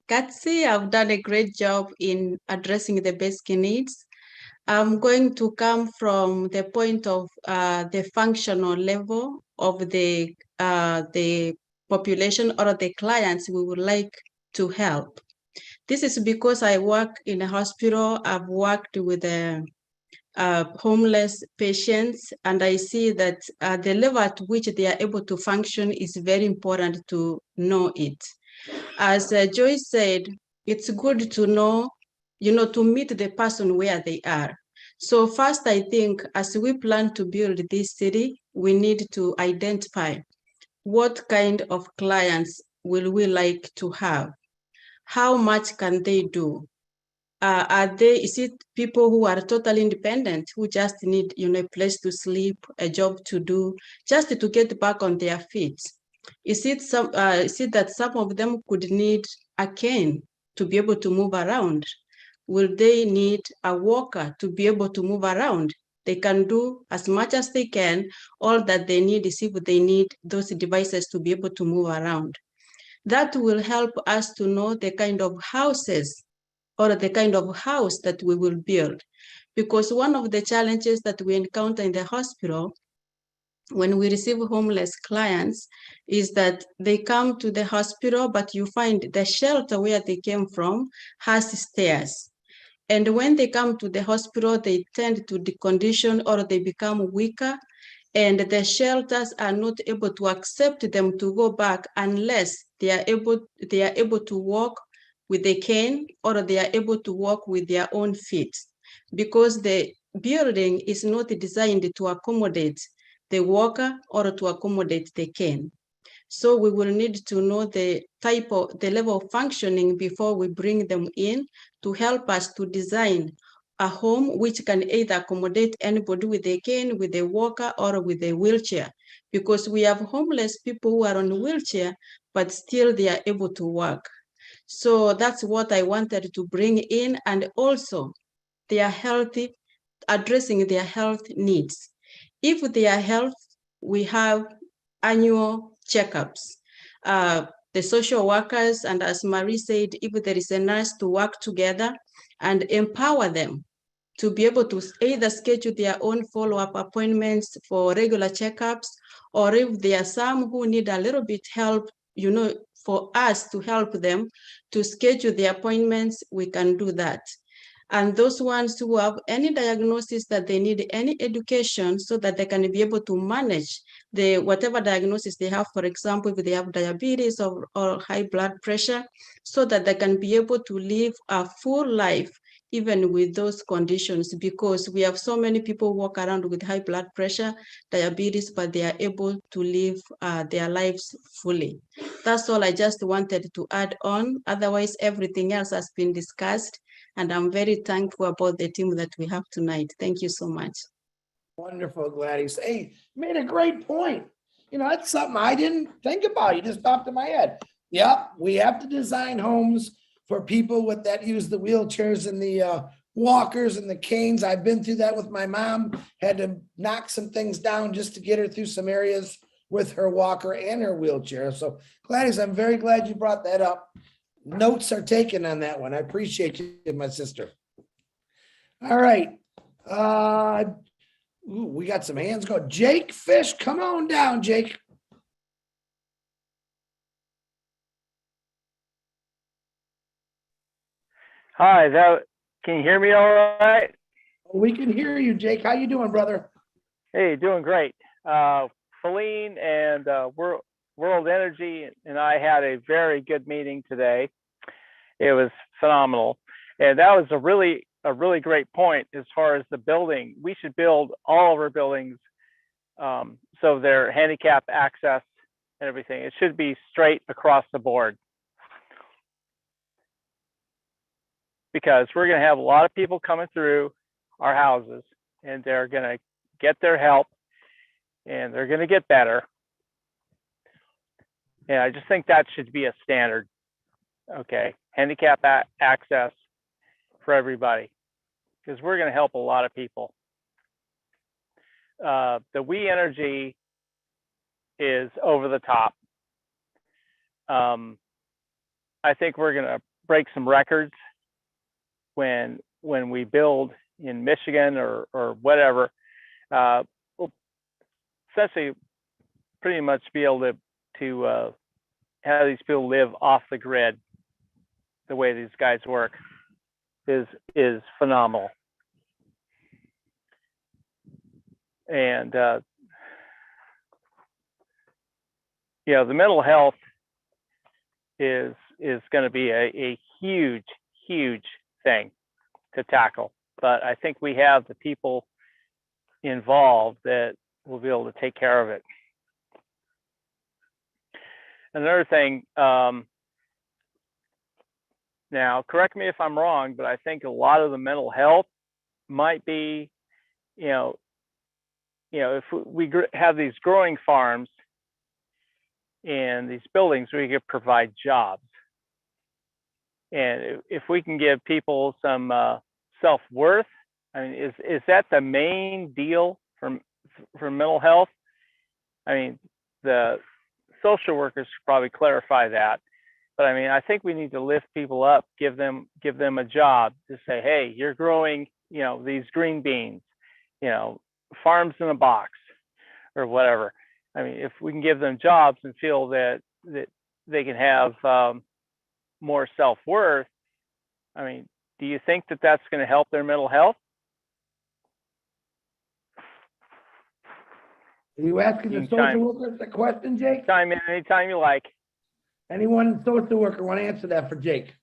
Katsi have done a great job in addressing the basic needs. I'm going to come from the point of the functional level of the population or the clients we would like to help. This is because I work in a hospital. I've worked with homeless patients, and I see that the level at which they are able to function is very important to know it. As Joyce said, it's good to know, to meet the person where they are. So first, I think as we plan to build this city, we need to identify what kind of clients will we like to have? How much can they do? Is it people who are totally independent, who just need, a place to sleep, a job to do, just to get back on their feet? Is it that some of them could need a cane to be able to move around? Will they need a walker to be able to move around? They can do as much as they can. All that they need is if they need those devices to be able to move around. That will help us to know the kind of houses or the kind of house that we will build. Because one of the challenges that we encounter in the hospital when we receive homeless clients is that they come to the hospital, but you find the shelter where they came from has stairs. And when they come to the hospital, they tend to decondition or they become weaker, and the shelters are not able to accept them to go back unless they are able to walk with a cane or they are able to walk with their own feet, because the building is not designed to accommodate the walker or to accommodate the cane. So we will need to know the level of functioning before we bring them in to help us to design a home which can either accommodate anybody with a cane, with a walker, or with a wheelchair. Because we have homeless people who are on a wheelchair, but still they are able to work. So that's what I wanted to bring in, and also they are healthy, addressing their health needs. If they are healthy, we have annual checkups. The social workers, and as Marie said, if there is a nurse, to work together and empower them to be able to either schedule their own follow-up appointments for regular checkups, or if there are some who need a little bit help, for us to help them to schedule the appointments, we can do that. And those ones who have any diagnosis that they need any education so that they can be able to manage whatever diagnosis they have, for example, if they have diabetes or high blood pressure, so that they can be able to live a full life even with those conditions, because we have so many people walk around with high blood pressure, diabetes, but they are able to live their lives fully. That's all I just wanted to add on. Otherwise, everything else has been discussed, and I'm very thankful about the team that we have tonight. Thank you so much. Wonderful, Gladys. Hey, you made a great point. That's something I didn't think about. You just popped in my head. Yep, we have to design homes for people that use the wheelchairs and the walkers and the canes. I've been through that with my mom, had to knock some things down just to get her through some areas with her walker and her wheelchair. So Gladys, I'm very glad you brought that up. Notes are taken on that one. I appreciate you, my sister. All right. We got some hands going. Jake Fish, come on down, Jake. Hi, can you hear me all right? We can hear you, Jake. How you doing, brother? Hey, doing great. Feline and World Energy and I had a very good meeting today. It was phenomenal. And that was a really great point as far as the building. We should build all of our buildings so they're handicap access and everything. It should be straight across the board. Because we're going to have a lot of people coming through our houses and they're going to get their help and they're going to get better. And I just think that should be a standard. Okay, handicap access for everybody, because we're going to help a lot of people. The We Energy is over the top. I think we're going to break some records when we build in Michigan or whatever. We'll essentially pretty much be able to have these people live off the grid. The way these guys work is phenomenal. And you know, the mental health is going to be a huge thing to tackle, but I think we have the people involved that will be able to take care of it. Another thing, now correct me if I'm wrong, but I think a lot of the mental health might be, you know, if we have these growing farms and these buildings, we could provide jobs. And if we can give people some self-worth, I mean, is that the main deal for mental health? I mean, the social workers should probably clarify that. But I mean, I think we need to lift people up, give them a job to say, hey, you're growing, you know, these green beans, you know, farms in a box or whatever. I mean, if we can give them jobs and feel that they can have more self-worth, I mean, do you think that that's going to help their mental health? Are you asking the social worker the question, Jake? Chime in anytime you like. Anyone social worker want to answer that for Jake?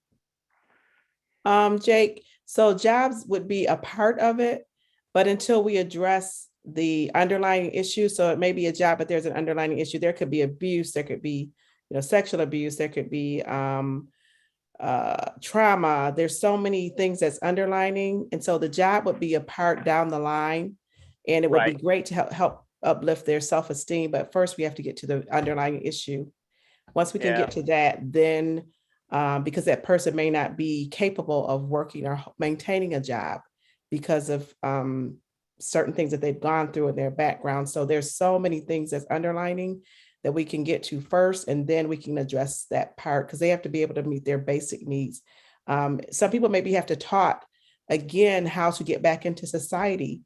Jake, so jobs would be a part of it, but until we address the underlying issue, so it may be a job, but there's an underlying issue. There could be abuse, there could be, you know, sexual abuse, there could be trauma. There's so many things that's underlining, and so the job would be a part down the line, and it would be great to help uplift their self-esteem. But first, we have to get to the underlying issue. Once we can get to that, then because that person may not be capable of working or maintaining a job because of certain things that they've gone through in their background. So there's so many things that's underlining that we can get to first, and then we can address that part because they have to be able to meet their basic needs. Some people maybe have to taught again how to get back into society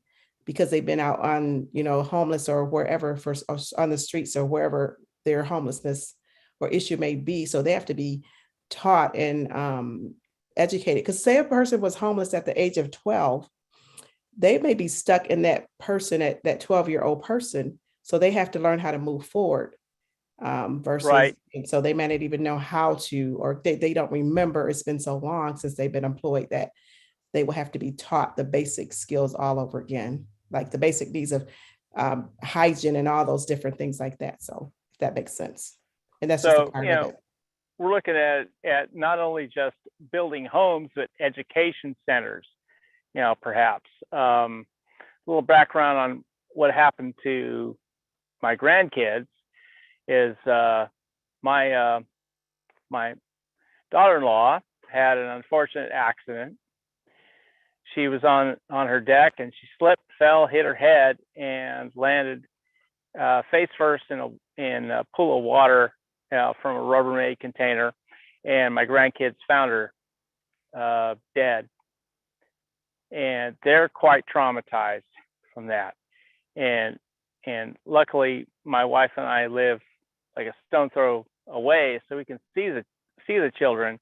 because they've been out on, you know, homeless or wherever or on the streets or wherever their homelessness or issue may be. So they have to be taught and educated. Because say a person was homeless at the age of 12, they may be stuck in that person, at that 12-year-old person. So they have to learn how to move forward versus, and so they may not even know how to, or they don't remember, it's been so long since they've been employed that they will have to be taught the basic skills all over again, like the basic needs of hygiene and all those different things like that. So if that makes sense. And that's just a part of it. We're looking at not only just building homes, but education centers, you know, perhaps. A little background on what happened to my grandkids is my daughter-in-law had an unfortunate accident. she was on her deck and she slipped, fell, hit her head, and landed face first in a pool of water from a Rubbermaid container. And my grandkids found her dead. And they're quite traumatized from that. And luckily, my wife and I live like a stone throw away, so we can see the children,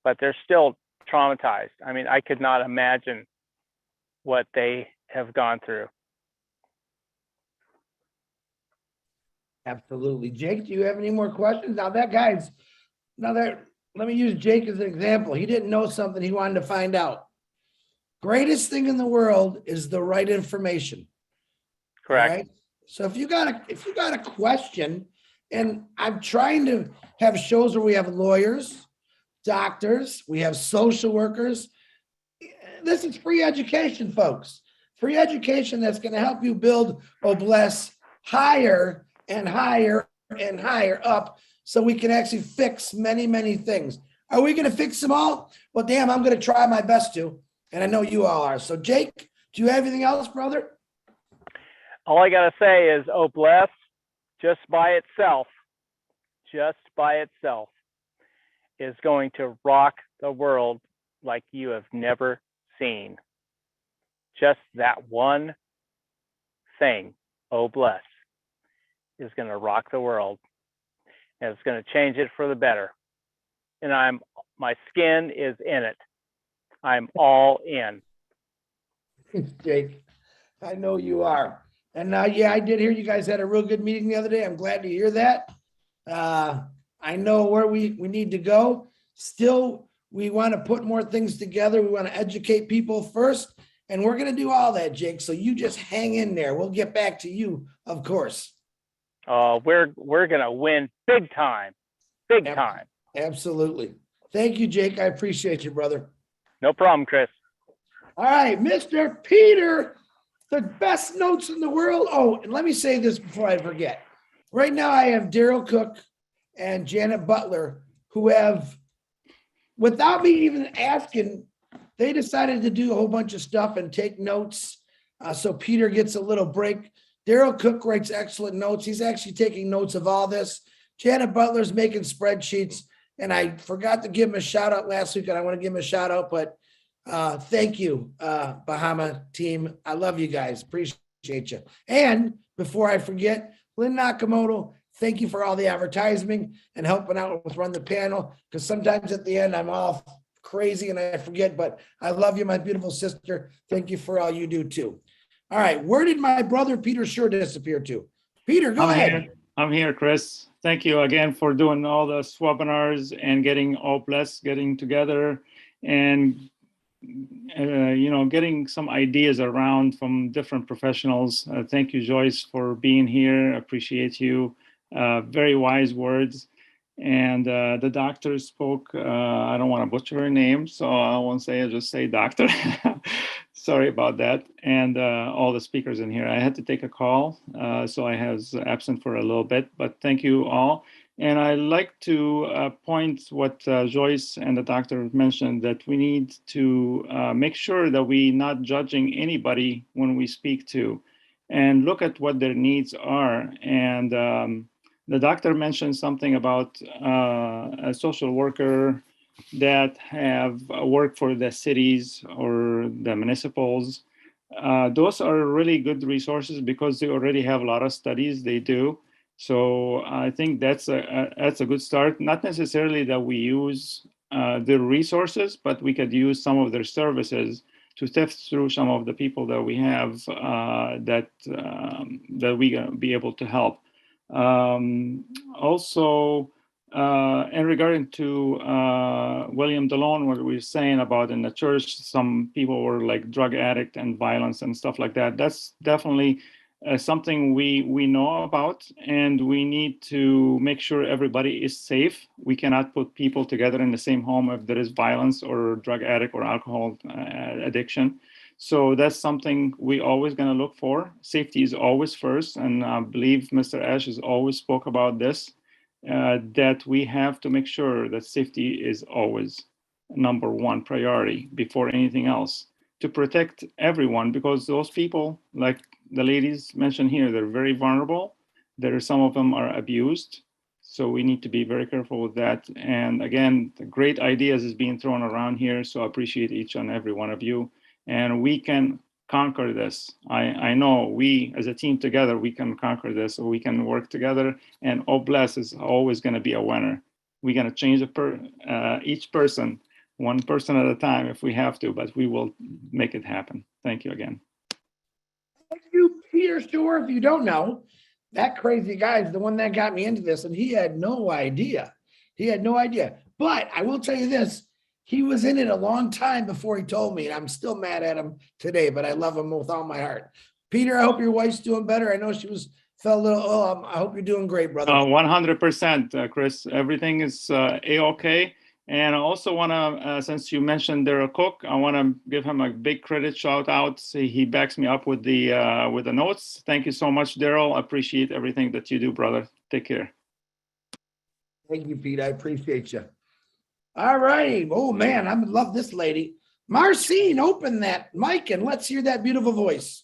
but they're still traumatized. I mean, I could not imagine what they have gone through. Absolutely. Jake, do you have any more questions? Let me use Jake as an example. He didn't know something he wanted to find out. Greatest thing in the world is the right information. Correct. All right? So if you got a question, and I'm trying to have shows where we have lawyers, doctors, we have social workers. This is free education, folks. Free education that's going to help you build Obless higher and higher and higher up, so we can actually fix many, many things. Are we going to fix them all? Well, damn, I'm going to try my best to, and I know you all are. So Jake, do you have anything else, brother? All I got to say is, Obless, just by itself, is going to rock the world like you have never seen. Just that one thing, Obless, is going to rock the world, and it's going to change it for the better. And my skin is in it. I'm all in. Jake, I know you are. And yeah, I did hear you guys had a real good meeting the other day. I'm glad to hear that. I know where we need to go. Still, we want to put more things together. We want to educate people first, and we're going to do all that, Jake. So you just hang in there. We'll get back to you, of course. We're going to win big time. Big time. Absolutely. Thank you, Jake. I appreciate you, brother. No problem, Chris. All right, Mr. Peter, the best notes in the world. Oh, and let me say this before I forget. Right now, I have Daryl Cook and Janet Butler, who have, without me even asking, they decided to do a whole bunch of stuff and take notes. So Peter gets a little break. Daryl Cook writes excellent notes. He's actually taking notes of all this. Janet Butler's making spreadsheets. And I forgot to give him a shout out last week, and I want to give him a shout out, but thank you, Bahama team. I love you guys. Appreciate you. And before I forget, Lynn Nakamoto, thank you for all the advertising and helping out with Run the Panel, because sometimes at the end I'm all crazy and I forget, but I love you, my beautiful sister. Thank you for all you do too. All right, where did my brother Peter Sure disappear to? Peter, go ahead. I'm here, Chris. Thank you again for doing all the webinars and getting Obless getting together and getting some ideas around from different professionals. Thank you, Joyce, for being here. Appreciate you. Very wise words. And the doctor spoke, I don't want to butcher her name, so I won't say it, just say doctor. Sorry about that. And all the speakers in here. I had to take a call, so I was absent for a little bit, but thank you all. And I'd like to point what Joyce and the doctor mentioned, that we need to make sure that we're not judging anybody when we speak to, and look at what their needs are. And the doctor mentioned something about a social worker that have worked for the cities or the municipals. Those are really good resources because they already have a lot of studies they do. So I think that's a good start. Not necessarily that we use their resources, but we could use some of their services to sift through some of the people that we have that we gonna be able to help. Also, in regarding to William DeLone, what we were saying about in the church, some people were like drug addict and violence and stuff like that. That's definitely something we know about, and we need to make sure everybody is safe. We cannot put people together in the same home if there is violence or drug addict or alcohol addiction. So that's something we always going to look for. Safety is always first, and I believe Mr. Ash has always spoke about this, that we have to make sure that safety is always number one priority before anything else. to protect everyone, because those people, like the ladies mentioned here, they're very vulnerable. Some of them are abused. So we need to be very careful with that. And again, the great ideas is being thrown around here. So I appreciate each and every one of you. And we can conquer this. I know we as a team together, we can conquer this, or we can work together. And Bless is always going to be a winner. We're going to change each person, one person at a time if we have to, but we will make it happen. Thank you again. Thank you, Peter Shore. If you don't know, that crazy guy is the one that got me into this, and he had no idea. He had no idea. But I will tell you this, he was in it a long time before he told me, and I'm still mad at him today, but I love him with all my heart. Peter, I hope your wife's doing better. I know she felt a little, I hope you're doing great, brother. 100%, Chris. Everything is A-okay. And I also want to, since you mentioned Daryl Cook, I want to give him a big credit shout out. He backs me up with the notes. Thank you so much, Daryl. I appreciate everything that you do, brother. Take care. Thank you, Pete. I appreciate you. All right. Oh man, I love this lady. Marcine, open that mic and let's hear that beautiful voice.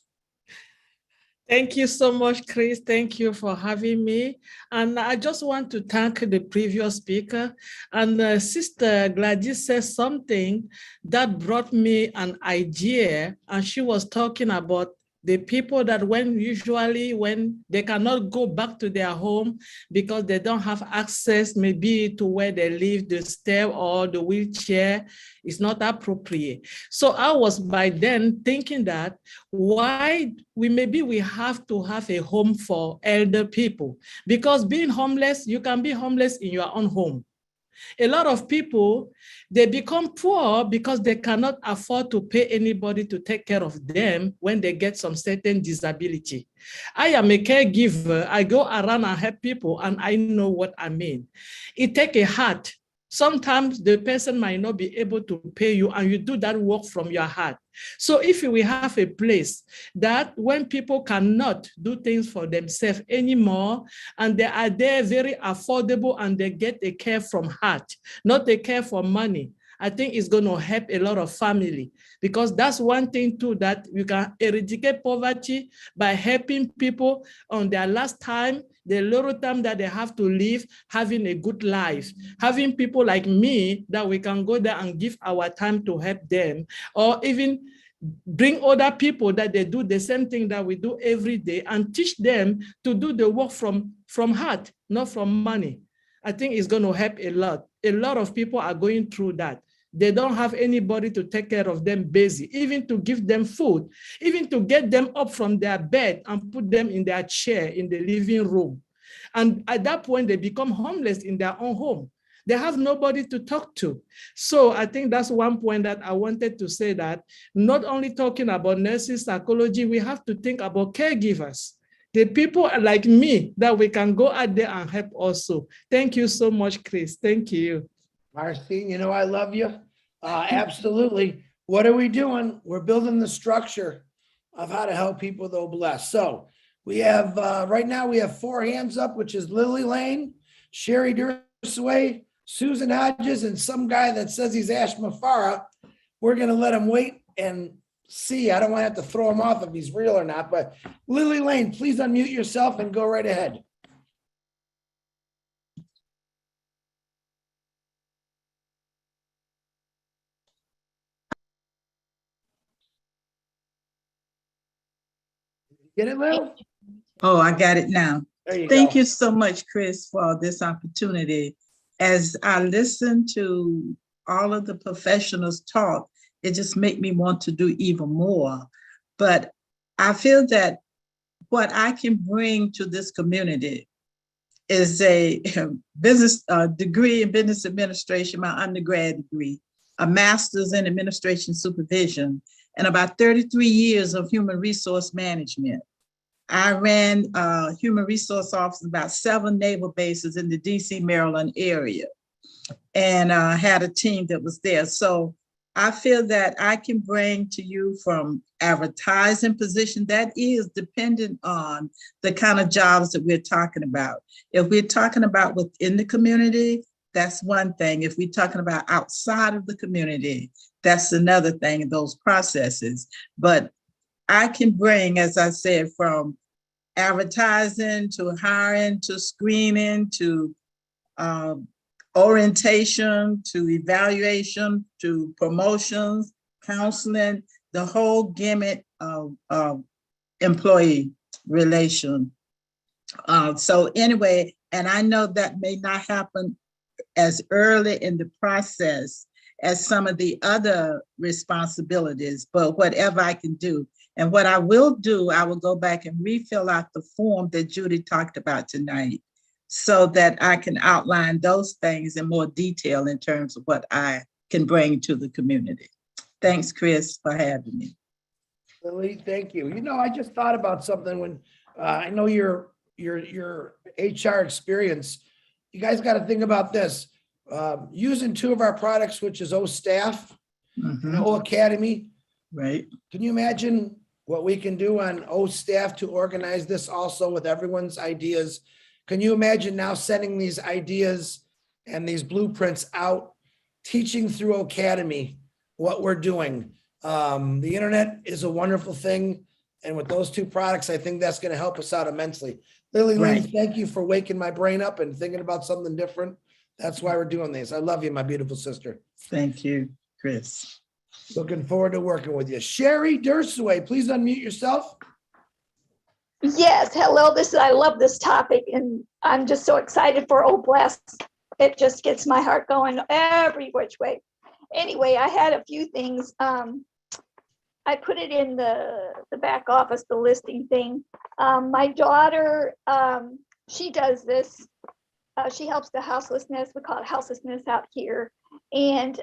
Thank you so much, Chris. Thank you for having me. And I just want to thank the previous speaker. And Sister Gladys said something that brought me an idea. And she was talking about the people that usually when they cannot go back to their home because they don't have access maybe to where they live, the stair or the wheelchair is not appropriate. So I was by then thinking that why we have to have a home for elder people, because being homeless, you can be homeless in your own home. A lot of people, they become poor because they cannot afford to pay anybody to take care of them when they get some certain disability. I am a caregiver. I go around and help people, and I know what I mean. It takes a heart. Sometimes the person might not be able to pay you, and you do that work from your heart. So if we have a place that when people cannot do things for themselves anymore, and they are there very affordable and they get a care from heart, not a care for money, I think it's going to help a lot of family, because that's one thing too, that you can eradicate poverty by helping people on their last time, the little time that they have to live, having a good life, having people like me that we can go there and give our time to help them, or even bring other people that they do the same thing that we do every day and teach them to do the work from heart, not from money. I think it's going to help a lot. A lot of people are going through that. They don't have anybody to take care of them busy, even to give them food, even to get them up from their bed and put them in their chair in the living room. And at that point, they become homeless in their own home. They have nobody to talk to. So I think that's one point that I wanted to say, that not only talking about nurses, psychology, we have to think about caregivers, the people like me that we can go out there and help also. Thank you so much, Chris. Thank you. Marcine, you know, I love you. Absolutely. What are we doing? We're building the structure of how to help people though blessed. So we have, right now we have 4 hands up, which is Lily Lane, Sherry Dursway, Susan Hodges, and some guy that says he's Ash Mafara. We're going to let him wait and see. I don't want to have to throw him off if he's real or not, but Lily Lane, please unmute yourself and go right ahead. Get it, Lil? Oh, I got it now. Thank you so much, Chris, for this opportunity. As I listen to all of the professionals talk, it just made me want to do even more. But I feel that what I can bring to this community is a business degree in business administration, my undergrad degree, a master's in administration supervision, and about 33 years of human resource management. I ran human resource office about 7 naval bases in the DC, Maryland area, and had a team that was there. So I feel that I can bring to you from advertising position that is dependent on the kind of jobs that we're talking about. If we're talking about within the community, That's one thing. If we're talking about outside of the community, that's another thing, those processes. But I can bring, as I said, from advertising to hiring to screening to orientation to evaluation to promotions, counseling, the whole gamut of employee relation. So anyway, and I know that may not happen as early in the process as some of the other responsibilities, but whatever I can do. And what I will do, I will go back and refill out the form that Judy talked about tonight so that I can outline those things in more detail in terms of what I can bring to the community. Thanks, Chris, for having me. Lily, thank you. You know, I just thought about something when I know your HR experience. You guys got to think about this. Using two of our products, which is O Staff and O Academy. Right. Can you imagine what we can do on O Staff to organize this also with everyone's ideas? Can you imagine now sending these ideas and these blueprints out, teaching through Academy what we're doing? The internet is a wonderful thing. And with those two products, I think that's going to help us out immensely. Lily, Right. thank you for waking my brain up and thinking about something different. That's why we're doing this. I love you, my beautiful sister. Thank you, Chris. Looking forward to working with you. Sherry Dursway, please unmute yourself. Yes, hello. I love this topic, and I'm just so excited for Oblast. It just gets my heart going every which way. Anyway, I had a few things. I put it in the back office, the listing thing. My daughter, she does this. She helps the houselessness. We call it houselessness out here. And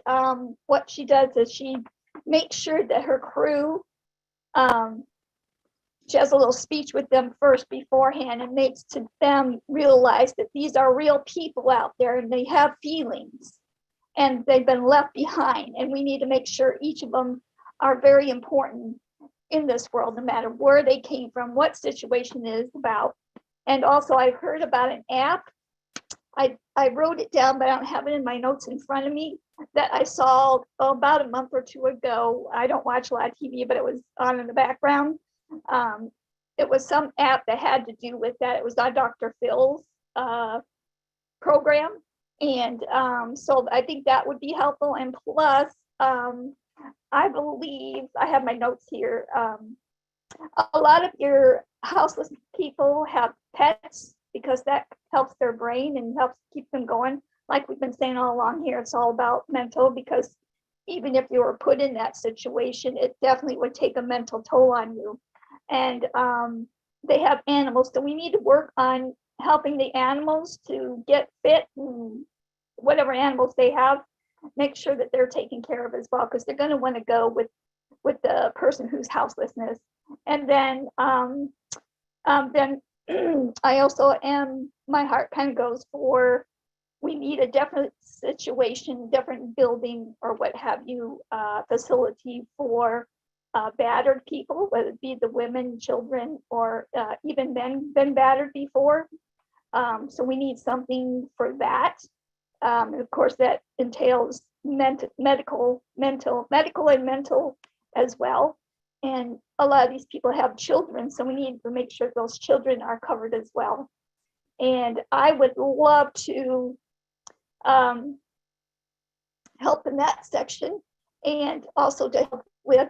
what she does is she makes sure that her crew, she has a little speech with them first beforehand and makes to them realize that these are real people out there and they have feelings and they've been left behind. And we need to make sure each of them are very important in this world, no matter where they came from, what situation it is about. And also I heard about an app. I wrote it down, but I don't have it in my notes in front of me, that I saw about a month or two ago. I don't watch a lot of TV, but it was on in the background. It was some app that had to do with that. It was on Dr. Phil's program. And so I think that would be helpful. And plus, I believe, I have my notes here, a lot of your houseless people have pets because that helps their brain and helps keep them going. Like we've been saying all along here, it's all about mental, because even if you were put in that situation, it definitely would take a mental toll on you. And they have animals, so we need to work on helping the animals to get fit, and whatever animals they have, make sure that they're taken care of as well, because they're going to want to go with the person who's houselessness. And then I also my heart kind of goes for, we need a different situation, different building or what have you, facility for battered people, whether it be the women, children, or even men been battered before. So we need something for that. And of course, that entails medical and mental as well. And a lot of these people have children, so we need to make sure those children are covered as well. And I would love to help in that section, and also to help with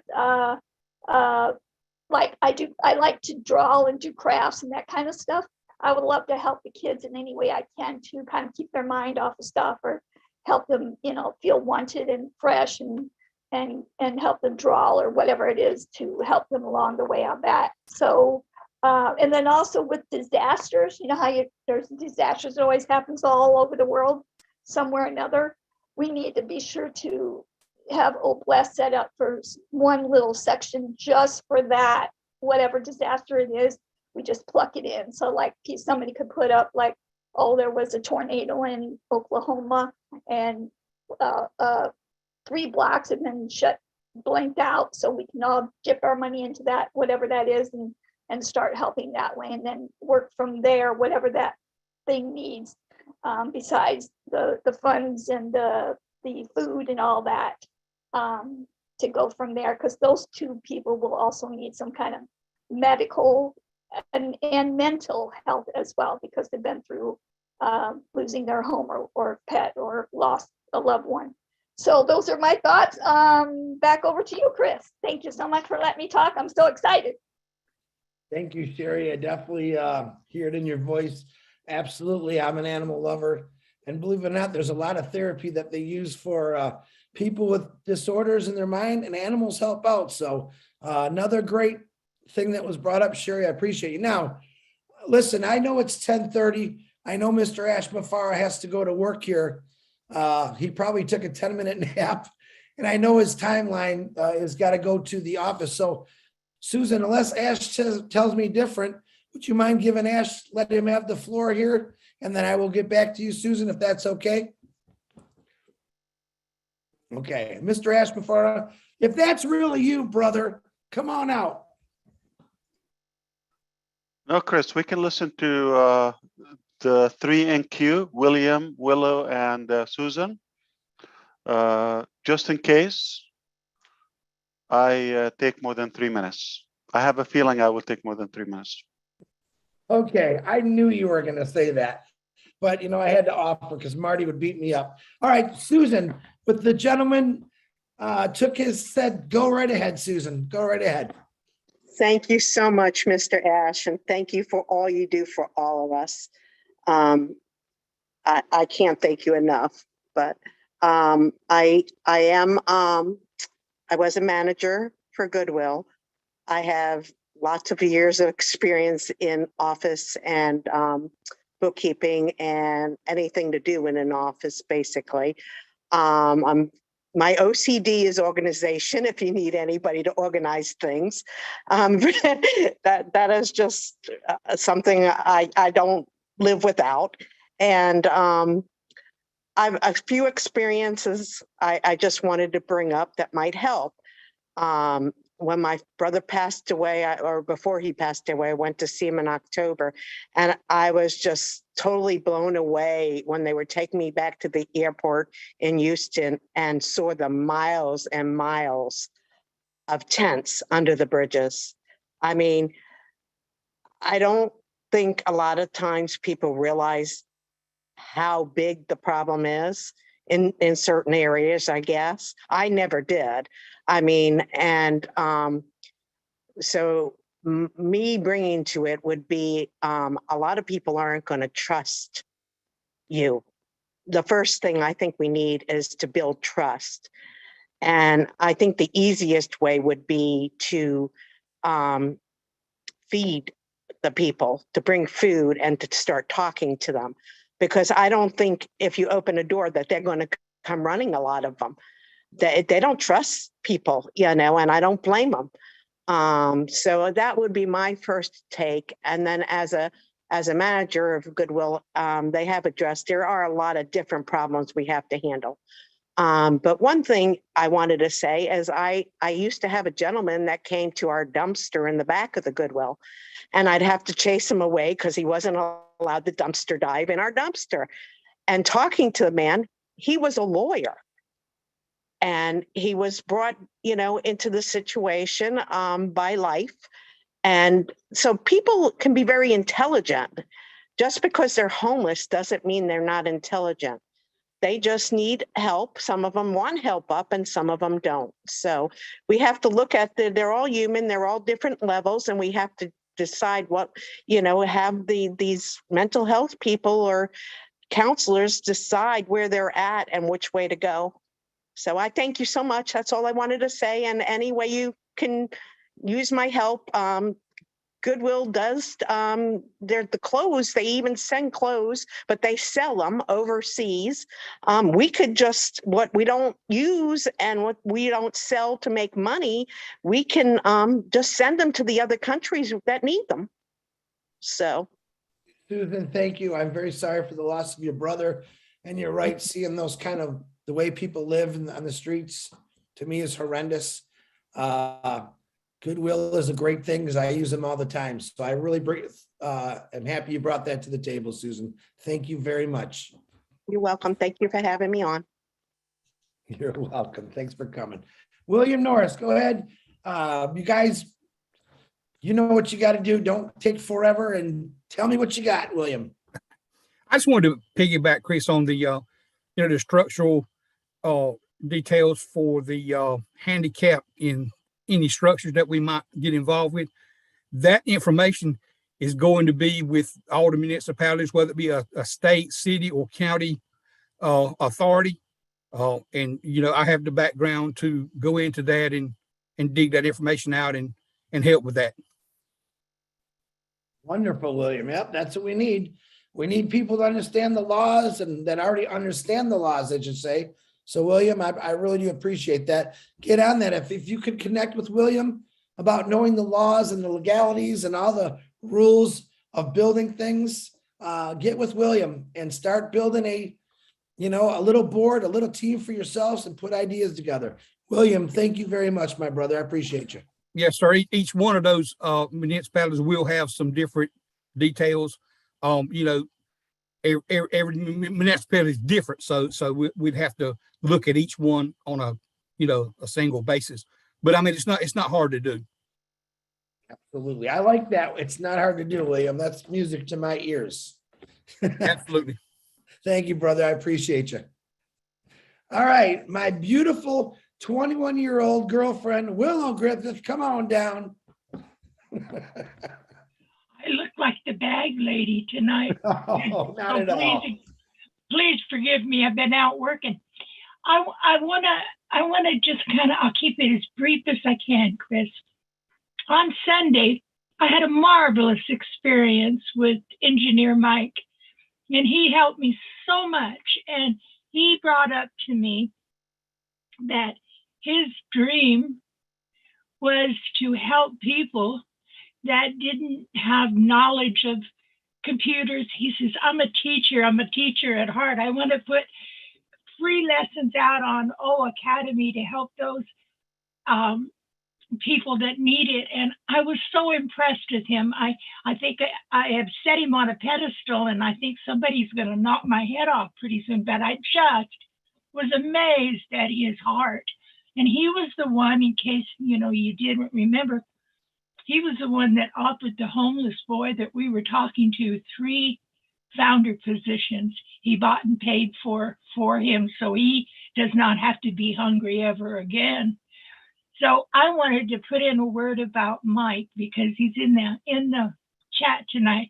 like I like to draw and do crafts and that kind of stuff. I would love to help the kids in any way I can to kind of keep their mind off of stuff, or help them, feel wanted and fresh, and help them draw or whatever it is to help them along the way on that. So, and then also with disasters, how there's disasters that always happens all over the world, somewhere or another. We need to be sure to have Oblast set up for one little section just for that, whatever disaster it is. We just pluck it in. So like somebody could put up like, oh, there was a tornado in Oklahoma and 3 blocks have been blanked out. So we can all dip our money into that, whatever that is, and start helping that way, and then work from there, whatever that thing needs. besides the funds and the food and all that, to go from there, because those two people will also need some kind of medical and mental health as well, because they've been through losing their home or pet or lost a loved one. So those are my thoughts. Back over to you, Chris. Thank you so much for letting me talk. I'm so excited. Thank you, Sherry. I definitely hear it in your voice. Absolutely. I'm an animal lover. And believe it or not, there's a lot of therapy that they use for people with disorders in their mind, and animals help out. So another great thing that was brought up, Sherry, I appreciate you. Now, listen, I know it's 10:30. I know Mr. Ashmafara has to go to work here. He probably took a 10-minute nap, and I know his timeline has got to go to the office. So Susan, unless Ash tells me different, would you mind giving Ash, let him have the floor here, and then I will get back to you, Susan, if that's okay? Okay, Mr. Ashmafara, if that's really you, brother, come on out. No, Chris, we can listen to the 3 in queue, William, Willow, and Susan. Just in case I take more than 3 minutes. I have a feeling I will take more than 3 minutes. Okay, I knew you were going to say that, but you know, I had to offer because Marty would beat me up. All right, Susan, but the gentleman said, go right ahead, Susan, go right ahead. Thank you so much, Mr. Ash, and thank you for all you do for all of us. I can't thank you enough, but I was a manager for Goodwill. I have lots of years of experience in office and bookkeeping and anything to do in an office, basically. My OCD is organization, if you need anybody to organize things. That is just something I don't live without. And I've a few experiences I just wanted to bring up that might help. When my brother passed away, or before he passed away, I went to see him in October, and I was just totally blown away when they were taking me back to the airport in Houston and saw the miles and miles of tents under the bridges. I mean, I don't think a lot of times people realize how big the problem is in certain areas, I guess. I never did. I mean, and so me bringing to it would be a lot of people aren't going to trust you. The first thing I think we need is to build trust. And I think the easiest way would be to feed the people, to bring food and to start talking to them. Because I don't think if you open a door that they're going to come running, a lot of them. They don't trust people, you know, and I don't blame them. So that would be my first take. And then as a manager of Goodwill, they have addressed, there are a lot of different problems we have to handle. But one thing I wanted to say is I used to have a gentleman that came to our dumpster in the back of the Goodwill, and I'd have to chase him away because he wasn't allowed to dumpster dive in our dumpster. And talking to the man, he was a lawyer. And he was brought, you know, into the situation by life. And so people can be very intelligent. Just because they're homeless doesn't mean they're not intelligent. They just need help. Some of them want help up and some of them don't. So we have to look at they're all human, they're all different levels, and we have to decide what, you know, have these mental health people or counselors decide where they're at and which way to go. So I thank you so much. That's all I wanted to say. And any way you can use my help, Goodwill does, they're the clothes, they even send clothes, but they sell them overseas. We could just, what we don't use and what we don't sell to make money, we can just send them to the other countries that need them. So. Susan, thank you. I'm very sorry for the loss of your brother. And you're right, seeing those kind of, the way people live on the streets, to me is horrendous. Goodwill is a great thing because I use them all the time. So I really I'm happy you brought that to the table, Susan. Thank you very much. You're welcome. Thank you for having me on. You're welcome. Thanks for coming. William Norris, go ahead. You guys, you know what you got to do. Don't take forever and tell me what you got, William. I just wanted to piggyback, Chris, on the the structural details for the handicap in any structures that we might get involved with. That information is going to be with all the municipalities, whether it be a state, city, or county authority. And I have the background to go into that and dig that information out and help with that. Wonderful, William. Yep, that's what we need. We need people to understand the laws and that already understand the laws, I should say. So, William, I really do appreciate that. Get on that. If you could connect with William about knowing the laws and the legalities and all the rules of building things, get with William and start building a little board, a little team for yourselves and put ideas together. William, thank you very much, my brother. I appreciate you. Yes, sir. Each one of those municipalities will have some different details. Every municipality is different, so we'd have to look at each one on a single basis. But I mean, it's not hard to do. Absolutely, I like that. It's not hard to do, William. That's music to my ears. Absolutely. Thank you, brother. I appreciate you. All right, my beautiful 21-year-old girlfriend, Willow Griffith, come on down. I look like the bag lady tonight. Oh, not at all. Please forgive me. I've been out working. I wanna just I'll keep it as brief as I can, Chris. On Sunday, I had a marvelous experience with engineer Mike, and he helped me so much. And he brought up to me that his dream was to help people that didn't have knowledge of computers. He says, I'm a teacher at heart. I want to put free lessons out on Academy to help those people that need it. And I was so impressed with him. I think I have set him on a pedestal, and I think somebody's going to knock my head off pretty soon, but I just was amazed at his heart. And he was the one, in case you didn't remember, he was the one that offered the homeless boy that we were talking to 3 founder positions. He bought and paid for him, so he does not have to be hungry ever again. So I wanted to put in a word about Mike because he's in the chat tonight,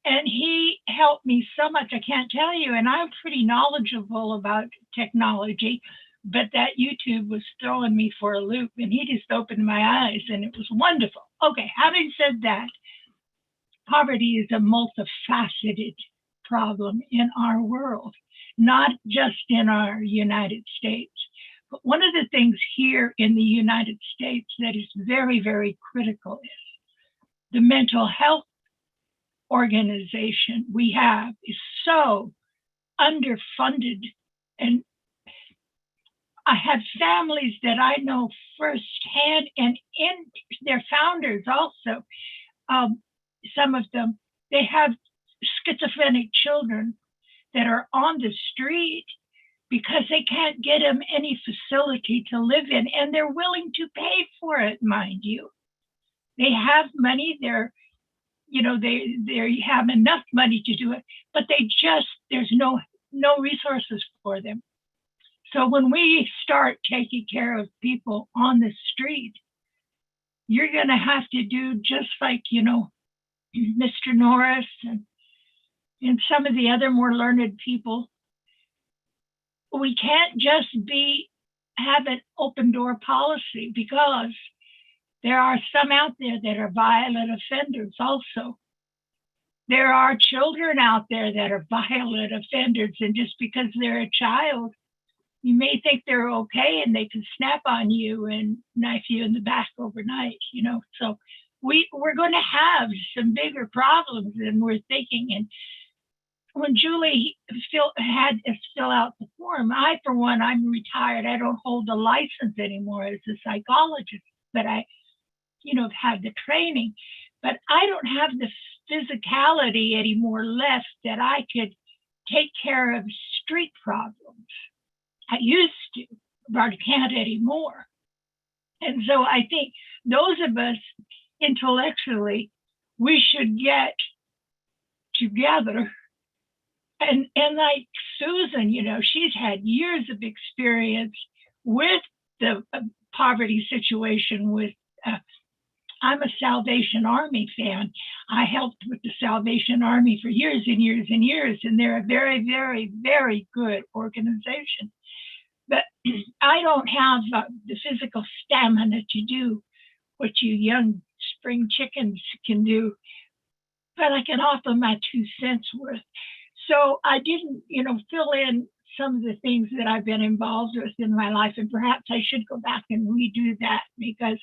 and he helped me so much. I can't tell you, and I'm pretty knowledgeable about technology, but that YouTube was throwing me for a loop, and he just opened my eyes, and it was wonderful. Okay, having said that, poverty is a multifaceted problem in our world, not just in our United States. But one of the things here in the United States that is very, very critical is the mental health organization we have is so underfunded. And I have families that I know firsthand, and in their founders also, some of them, they have schizophrenic children that are on the street because they can't get them any facility to live in, and they're willing to pay for it, mind you. They have money, they have enough money to do it, but there's no resources for them. So when we start taking care of people on the street, you're going to have to do just like, Mr. Norris and some of the other more learned people. We can't just have an open door policy, because there are some out there that are violent offenders also. There are children out there that are violent offenders, and just because they're a child, you may think they're okay and they can snap on you and knife you in the back overnight, So we're going to have some bigger problems than we're thinking. And when Julie had us fill out the form, for one, I'm retired. I don't hold a license anymore as a psychologist, but have had the training, but I don't have the physicality anymore left that I could take care of street problems. I used to, but I can't anymore. And so I think those of us intellectually, we should get together. And like Susan, she's had years of experience with the poverty situation with, I'm a Salvation Army fan. I helped with the Salvation Army for years and years and years, and they're a very, very, very good organization. But I don't have the physical stamina to do what you young spring chickens can do, but I can offer my 2 cents worth. So I didn't, fill in some of the things that I've been involved with in my life, and perhaps I should go back and redo that, because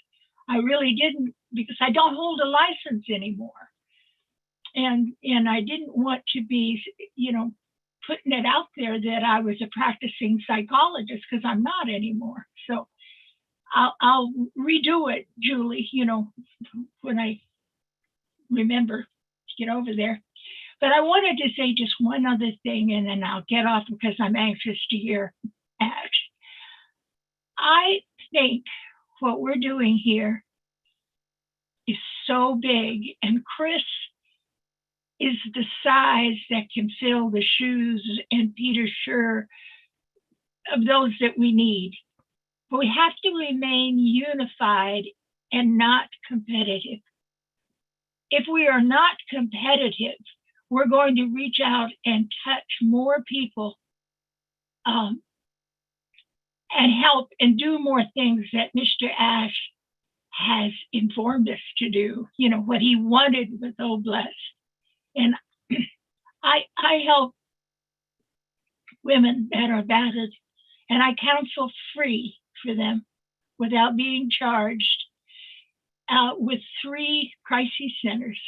I really didn't, because I don't hold a license anymore. And I didn't want to be, putting it out there that I was a practicing psychologist, because I'm not anymore. So I'll redo it, Julie, when I remember to get over there. But I wanted to say just one other thing, and then I'll get off because I'm anxious to hear Ash. I think what we're doing here is so big, and Chris is the size that can fill the shoes, and Peter Scher, of those that we need. But we have to remain unified and not competitive. If we are not competitive, we're going to reach out and touch more people and help and do more things that Mr. Ash has informed us to do, what he wanted with Oh Blessed. And I help women that are battered, and I counsel free for them without being charged with 3 crisis centers.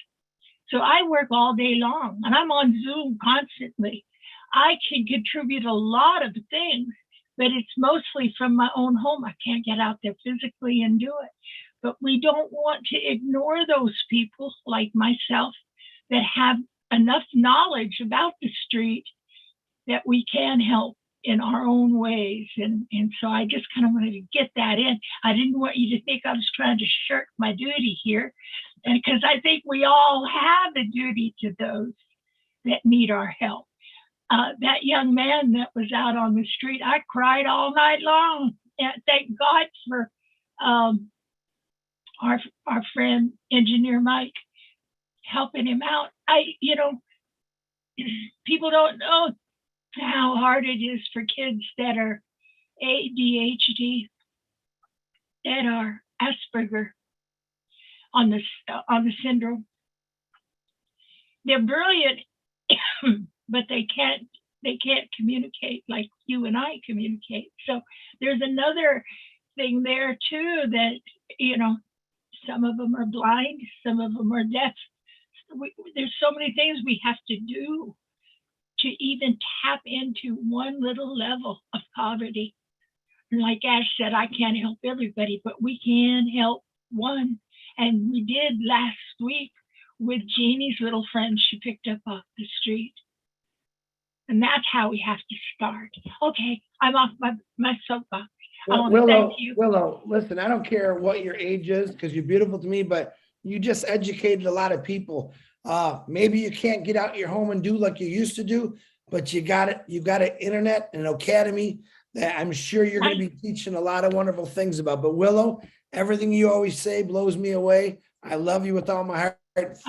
So I work all day long, and I'm on Zoom constantly. I can contribute a lot of things, but it's mostly from my own home. I can't get out there physically and do it. But we don't want to ignore those people like myself that have enough knowledge about the street that we can help in our own ways. And so I just kind of wanted to get that in. I didn't want you to think I was trying to shirk my duty here, and because I think we all have a duty to those that need our help. That young man that was out on the street, I cried all night long. And thank God for our friend, Engineer Mike, helping him out. People don't know how hard it is for kids that are ADHD, that are Asperger on the syndrome. They're brilliant, but they can't communicate like you and I communicate. So there's another thing there too, that some of them are blind, some of them are deaf. There's so many things we have to do to even tap into one little level of poverty. And like Ash said, I can't help everybody, but we can help one. And we did last week with Jeannie's little friend she picked up off the street. And that's how we have to start. Okay, I'm off my soapbox. I want to thank you. Willow, listen, I don't care what your age is, because you're beautiful to me, but you just educated a lot of people. Maybe you can't get out your home and do like you used to do, but you got it. You've got an internet and an academy that I'm sure you're going to be teaching a lot of wonderful things about. But Willow, everything you always say blows me away. I love you with all my heart.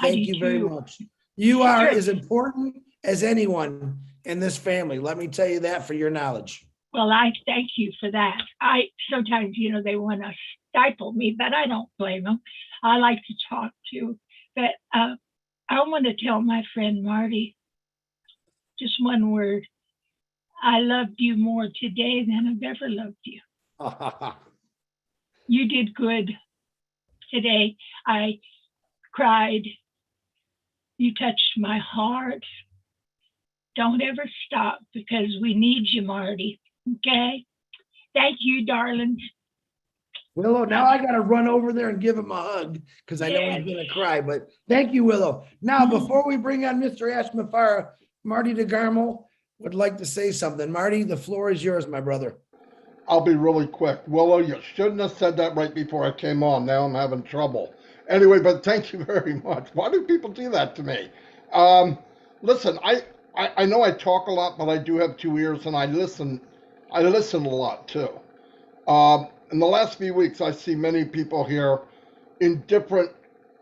Thank you very much. You are as important as anyone in this family. Let me tell you that for your knowledge. Well, I thank you for that. Sometimes, they want to stifle me, but I don't blame them. I like to talk too. But I want to tell my friend Marty just one word. I loved you more today than I've ever loved you. You did good today. I cried. You touched my heart. Don't ever stop, because we need you, Marty. Okay? Thank you, darling. Willow, now I gotta run over there and give him a hug because I know he's gonna cry, but thank you, Willow. Now, before we bring on Mr. Ash Mafara, Marty DeGarmo would like to say something. Marty, the floor is yours, my brother. I'll be really quick. Willow, you shouldn't have said that right before I came on. Now I'm having trouble. Anyway, but thank you very much. Why do people do that to me? Listen, I know I talk a lot, but I do have 2 ears and I listen a lot too. In the last few weeks, I see many people here in different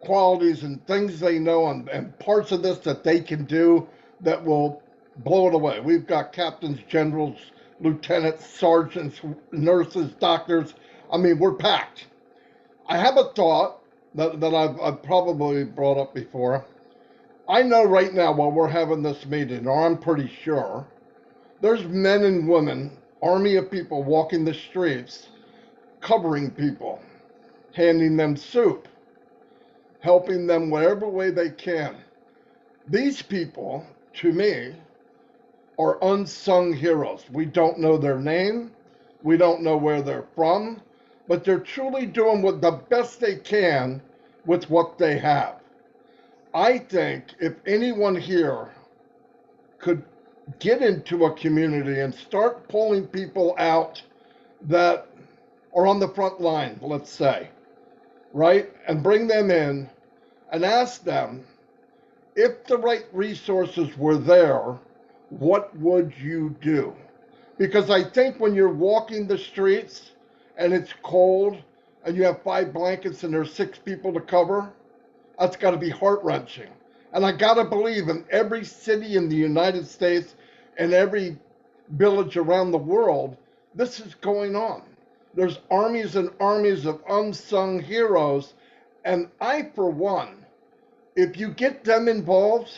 qualities and things they know and parts of this that they can do that will blow it away. We've got captains, generals, lieutenants, sergeants, nurses, doctors. I mean, we're packed. I have a thought that I've probably brought up before. I know right now while we're having this meeting, or I'm pretty sure, there's men and women, army of people walking the streets, covering people, handing them soup, helping them whatever way they can. These people, to me, are unsung heroes. We don't know their name. We don't know where they're from, but they're truly doing what the best they can with what they have. I think if anyone here could get into a community and start pulling people out that are on the front line, let's say, right? And bring them in and ask them, if the right resources were there, what would you do? Because I think when you're walking the streets and it's cold and you have 5 blankets and there's 6 people to cover, that's got to be heart-wrenching. And I got to believe in every city in the United States and every village around the world, this is going on. There's armies and armies of unsung heroes. And I, for one, if you get them involved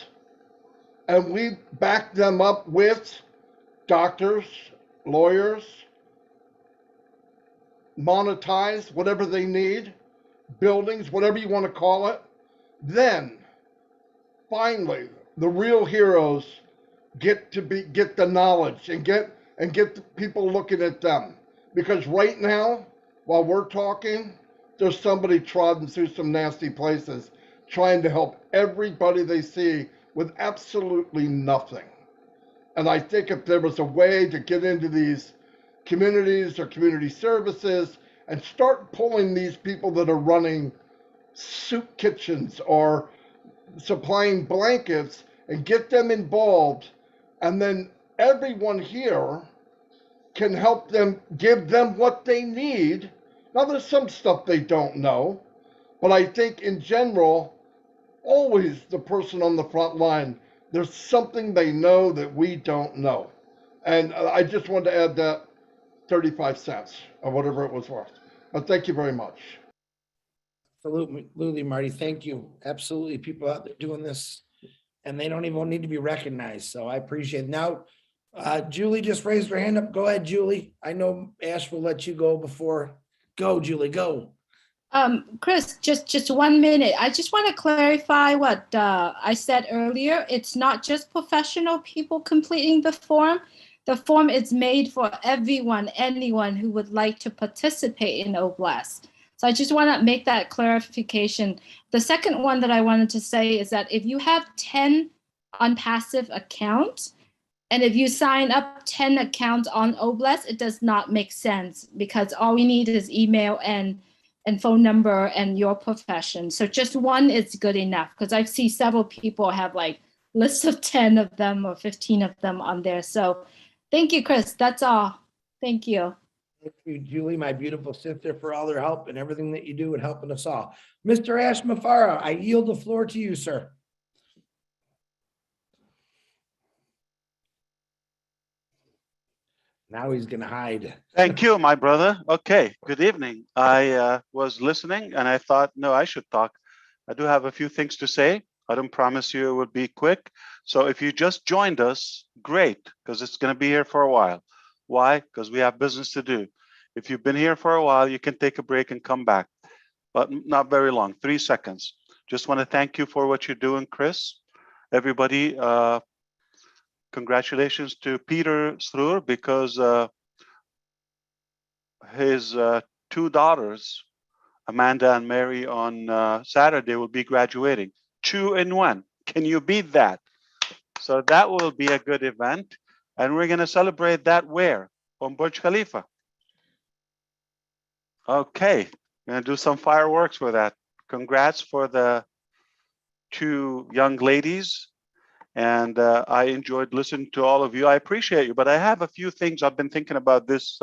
and we back them up with doctors, lawyers, monetize whatever they need, buildings, whatever you want to call it, then finally the real heroes get the knowledge and get the people looking at them. Because right now, while we're talking, there's somebody trodden through some nasty places trying to help everybody they see with absolutely nothing. And I think if there was a way to get into these communities or community services and start pulling these people that are running soup kitchens or supplying blankets and get them involved, and then everyone here can help them, give them what they need. Now, there's some stuff they don't know, but I think in general, always the person on the front line, there's something they know that we don't know. And I just wanted to add that 35 cents or whatever it was worth. But thank you very much. Absolutely, Marty. Thank you. Absolutely. People out there doing this and they don't even need to be recognized. So I appreciate it. Now, Julie just raised her hand up. Go ahead, Julie. I know Ash will let you go before. Go, Julie, go. Chris, just 1 minute. I just want to clarify what I said earlier. It's not just professional people completing the form. The form is made for everyone, anyone who would like to participate in OBLAST. So I just want to make that clarification. The second one that I wanted to say is that if you have 10 on passive accounts, and if you sign up 10 accounts on OBLAST, it does not make sense because all we need is email and phone number and your profession. So just one is good enough because I see several people have like lists of 10 of them or 15 of them on there. So thank you, Chris. That's all. Thank you. Thank you, Julie, my beautiful sister, for all their help and everything that you do in helping us all. Mr. Ash Mafara, I yield the floor to you, sir. Now he's going to hide. Thank you, my brother. Okay, good evening. I was listening and I thought, no, I should talk. I do have a few things to say. I don't promise you it would be quick. So if you just joined us, great, because it's going to be here for a while. Why? Because we have business to do. If you've been here for a while, you can take a break and come back, but not very long, 3 seconds. Just want to thank you for what you're doing, Chris. Everybody, congratulations to Peter Struer because his two daughters, Amanda and Mary, on Saturday will be graduating. 2 in 1. Can you beat that? So that will be a good event. And we're going to celebrate that where? On Burj Khalifa. Okay, going to do some fireworks for that. Congrats for the 2 young ladies. And I enjoyed listening to all of you. I appreciate you, but I have a few things I've been thinking about this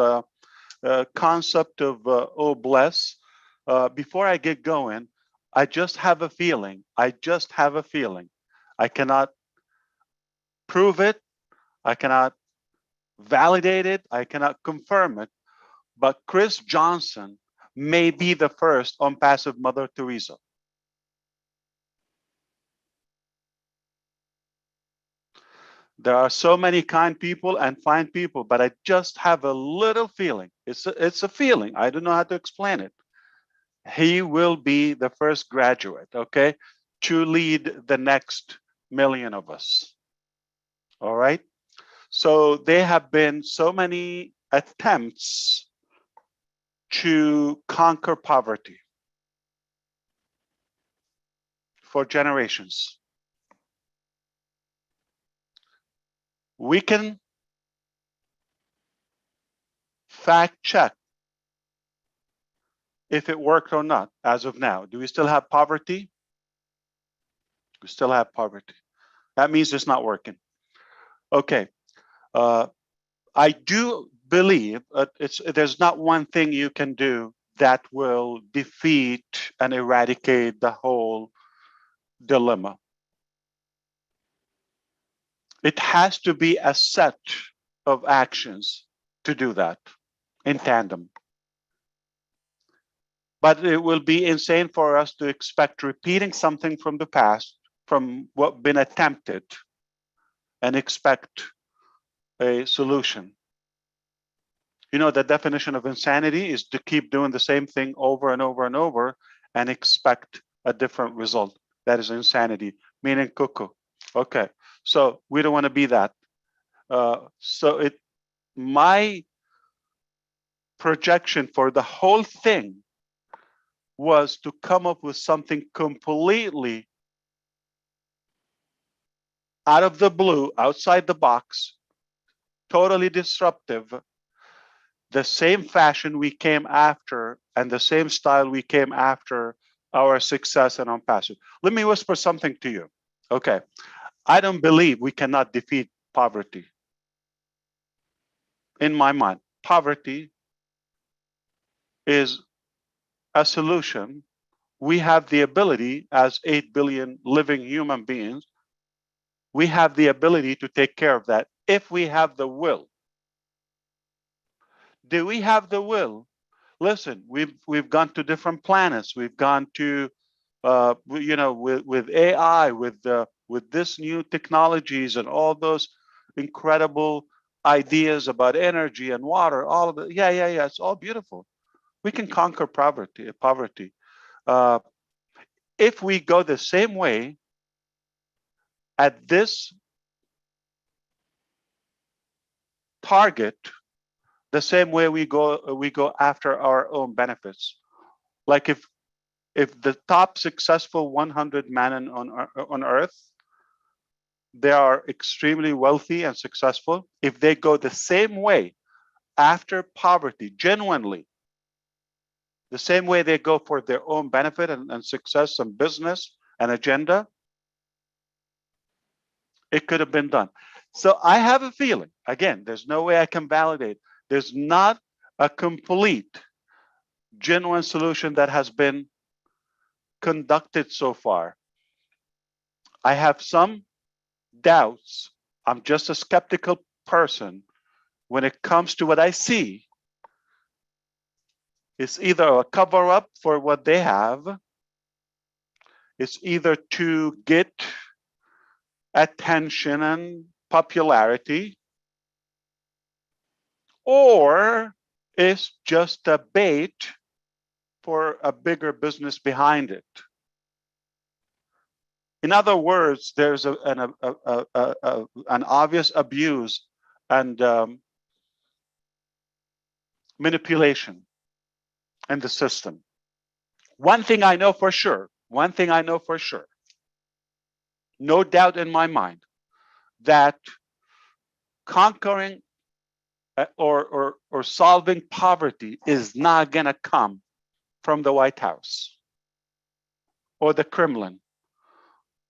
concept of oh bless. Before I get going, I just have a feeling. I cannot prove it. I cannot validate it. I cannot confirm it. But Chris Johnson may be the first unpassive Mother Teresa. There are so many kind people and fine people, but I just have a little feeling. It's a feeling. I don't know how to explain it. He will be the first graduate, okay, to lead the next million of us. All right. So there have been so many attempts to conquer poverty for generations. We can fact check if it worked or not as of now. Do we still have poverty? We still have poverty. That means it's not working. Okay. I do believe there's not one thing you can do that will defeat and eradicate the whole dilemma. It has to be a set of actions to do that in tandem. But it will be insane for us to expect repeating something from the past, from what been attempted, and expect a solution. You know, the definition of insanity is to keep doing the same thing over and over and over and expect a different result. That is insanity, meaning cuckoo. Okay, so we don't want to be that. My projection for the whole thing was to come up with something completely out of the blue, outside the box, totally disruptive, the same fashion we came after and the same style we came after our success and unpassive. Let me whisper something to you. Okay, I don't believe we cannot defeat poverty. In my mind, poverty is a solution. We have the ability, as 8 billion living human beings, we have the ability to take care of that if we have the will. Do we have the will? Listen, we've gone to different planets. We've gone to, you know, with AI, with this new technologies and all those incredible ideas about energy and water. All of it. Yeah. It's all beautiful. We can conquer poverty. If we go the same way at this target, the same way we go after our own benefits. Like if the top successful 100 men on earth, they are extremely wealthy and successful. If they go the same way after poverty, genuinely, the same way they go for their own benefit and success and business and agenda, it could have been done. So I have a feeling, again, there's no way I can validate. There's not a complete, genuine solution that has been conducted so far. I have some doubts. I'm just a skeptical person when it comes to what I see. It's either a cover up for what they have. It's either to get attention and popularity, or it's just a bait for a bigger business behind it. In other words, there's an obvious abuse and manipulation. in the system. One thing I know for sure, no doubt in my mind, that conquering or solving poverty is not going to come from the White House or the Kremlin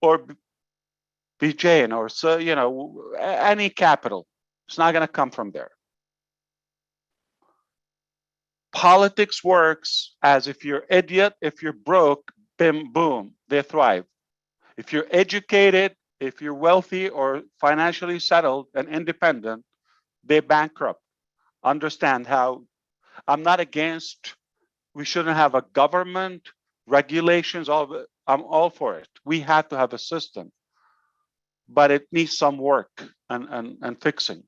or Beijing or any capital. It's not going to come from there. Politics works as if you're idiot, if you're broke, bim, boom, they thrive. If you're educated, if you're wealthy or financially settled and independent, they bankrupt. Understand how I'm not against, we shouldn't have a government, regulations, all of it. I'm all for it. We have to have a system, but it needs some work and fixing.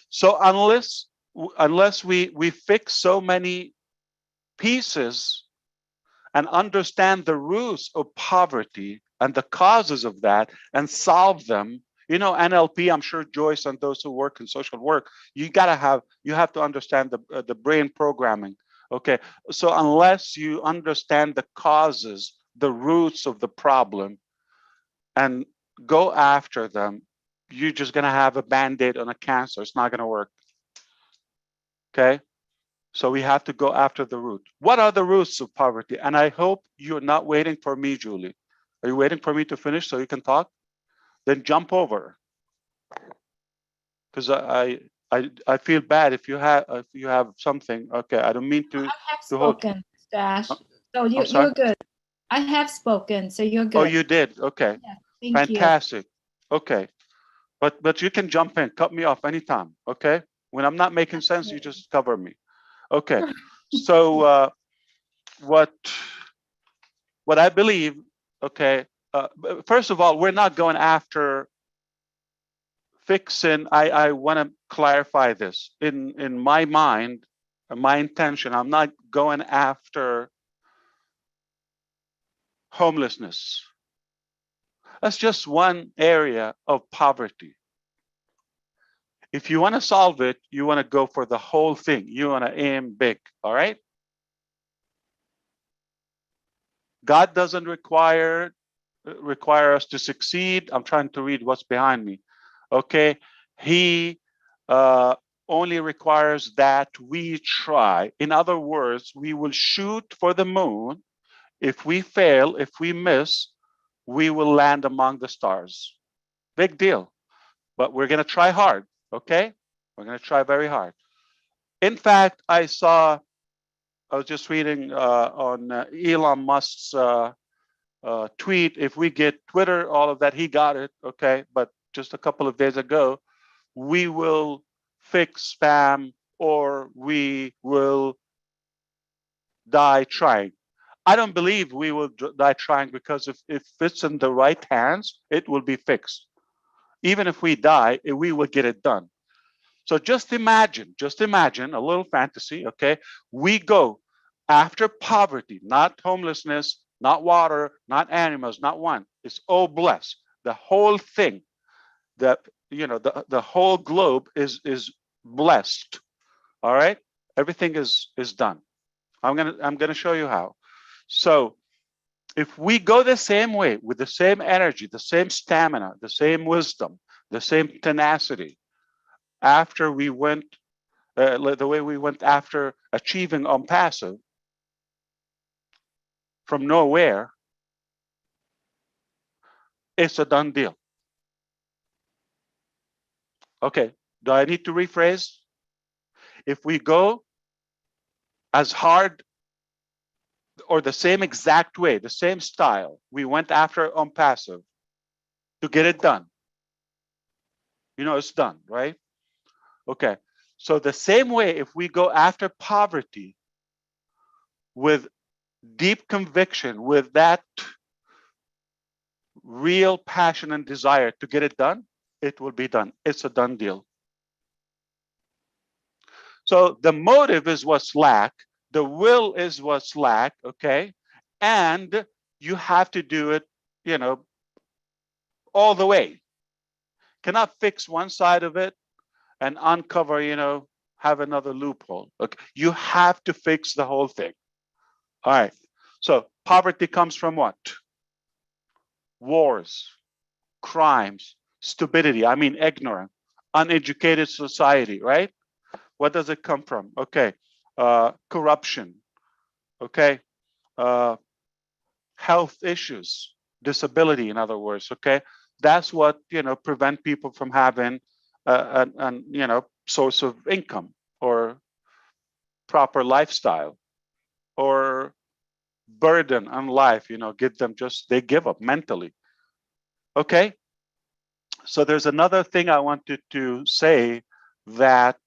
So unless we fix so many pieces and understand the roots of poverty and the causes of that and solve them, NLP, I'm sure Joyce and those who work in social work, you have to understand the brain programming. Okay, so unless you understand the causes, the roots of the problem, and go after them, you're just going to have a band-aid on a cancer. It's not going to work. Okay, so we have to go after the root. What are the roots of poverty? And I hope you're not waiting for me, Julie. Are you waiting for me to finish so you can talk? Then jump over, because I feel bad if you have something. Okay, I don't mean to. I have hold. spoken, Dash. So I'm sorry? you're good. I have spoken, so you're good. Oh, you did. Okay, Yeah, thank you. fantastic. Okay, but you can jump in, cut me off anytime. Okay, when I'm not making sense, you just cover me. Okay, so what I believe. Okay, first of all, we're not going after fixing. I want to clarify this. In my mind, my intention, I'm not going after homelessness. That's just one area of poverty. If you want to solve it, you want to go for the whole thing. You want to aim big, all right? God doesn't require us to succeed. I'm trying to read what's behind me. Okay, He only requires that we try. In other words, we will shoot for the moon. If we fail, if we miss, we will land among the stars. Big deal. But we're going to try hard, okay? We're going to try very hard. In fact, I was just reading on Elon Musk's tweet. If we get Twitter, all of that, he got it, okay? But just a couple of days ago, we will fix spam or we will die trying. I don't believe we will die trying, because if it's in the right hands, it will be fixed. Even if we die, we will get it done. So just imagine a little fantasy, okay? We go after poverty, not homelessness, not water, not animals, not one. It's all blessed. The whole thing, that the whole globe is blessed. All right, everything is done. I'm gonna show you how. So if we go the same way, with the same energy, the same stamina, the same wisdom, the same tenacity, after we went the way we went after achieving on passive from nowhere, it's a done deal. Okay, do I need to rephrase? If we go as hard or the same exact way, the same style we went after on passive to get it done, it's done, right? Okay, so the same way, if we go after poverty with deep conviction, with that real passion and desire to get it done, it will be done. It's a done deal. So the motive is what's lack, the will is what's lack, okay? And you have to do it, all the way. Cannot fix one side of it and uncover, have another loophole. Okay, you have to fix the whole thing. All right. So poverty comes from what? Wars, crimes, stupidity. I mean, ignorant, uneducated society, right? What does it come from? Okay, corruption. Okay, health issues, disability, in other words. Okay, that's what prevent people from having an source of income or proper lifestyle or burden on life. Get them they give up mentally. Okay, so there's another thing I wanted to say that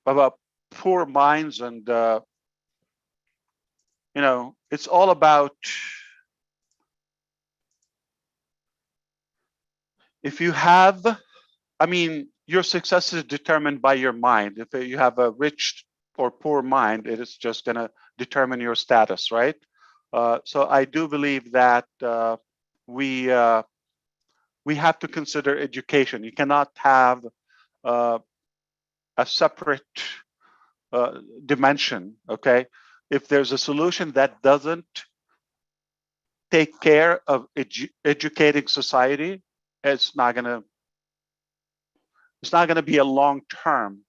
about poor minds and it's all about if you have, I mean, your success is determined by your mind. If you have a rich or poor mind, it is just going to determine your status, right? So I do believe that we have to consider education. You cannot have a separate dimension, okay? If there's a solution that doesn't take care of educating society, it's not gonna be a long term.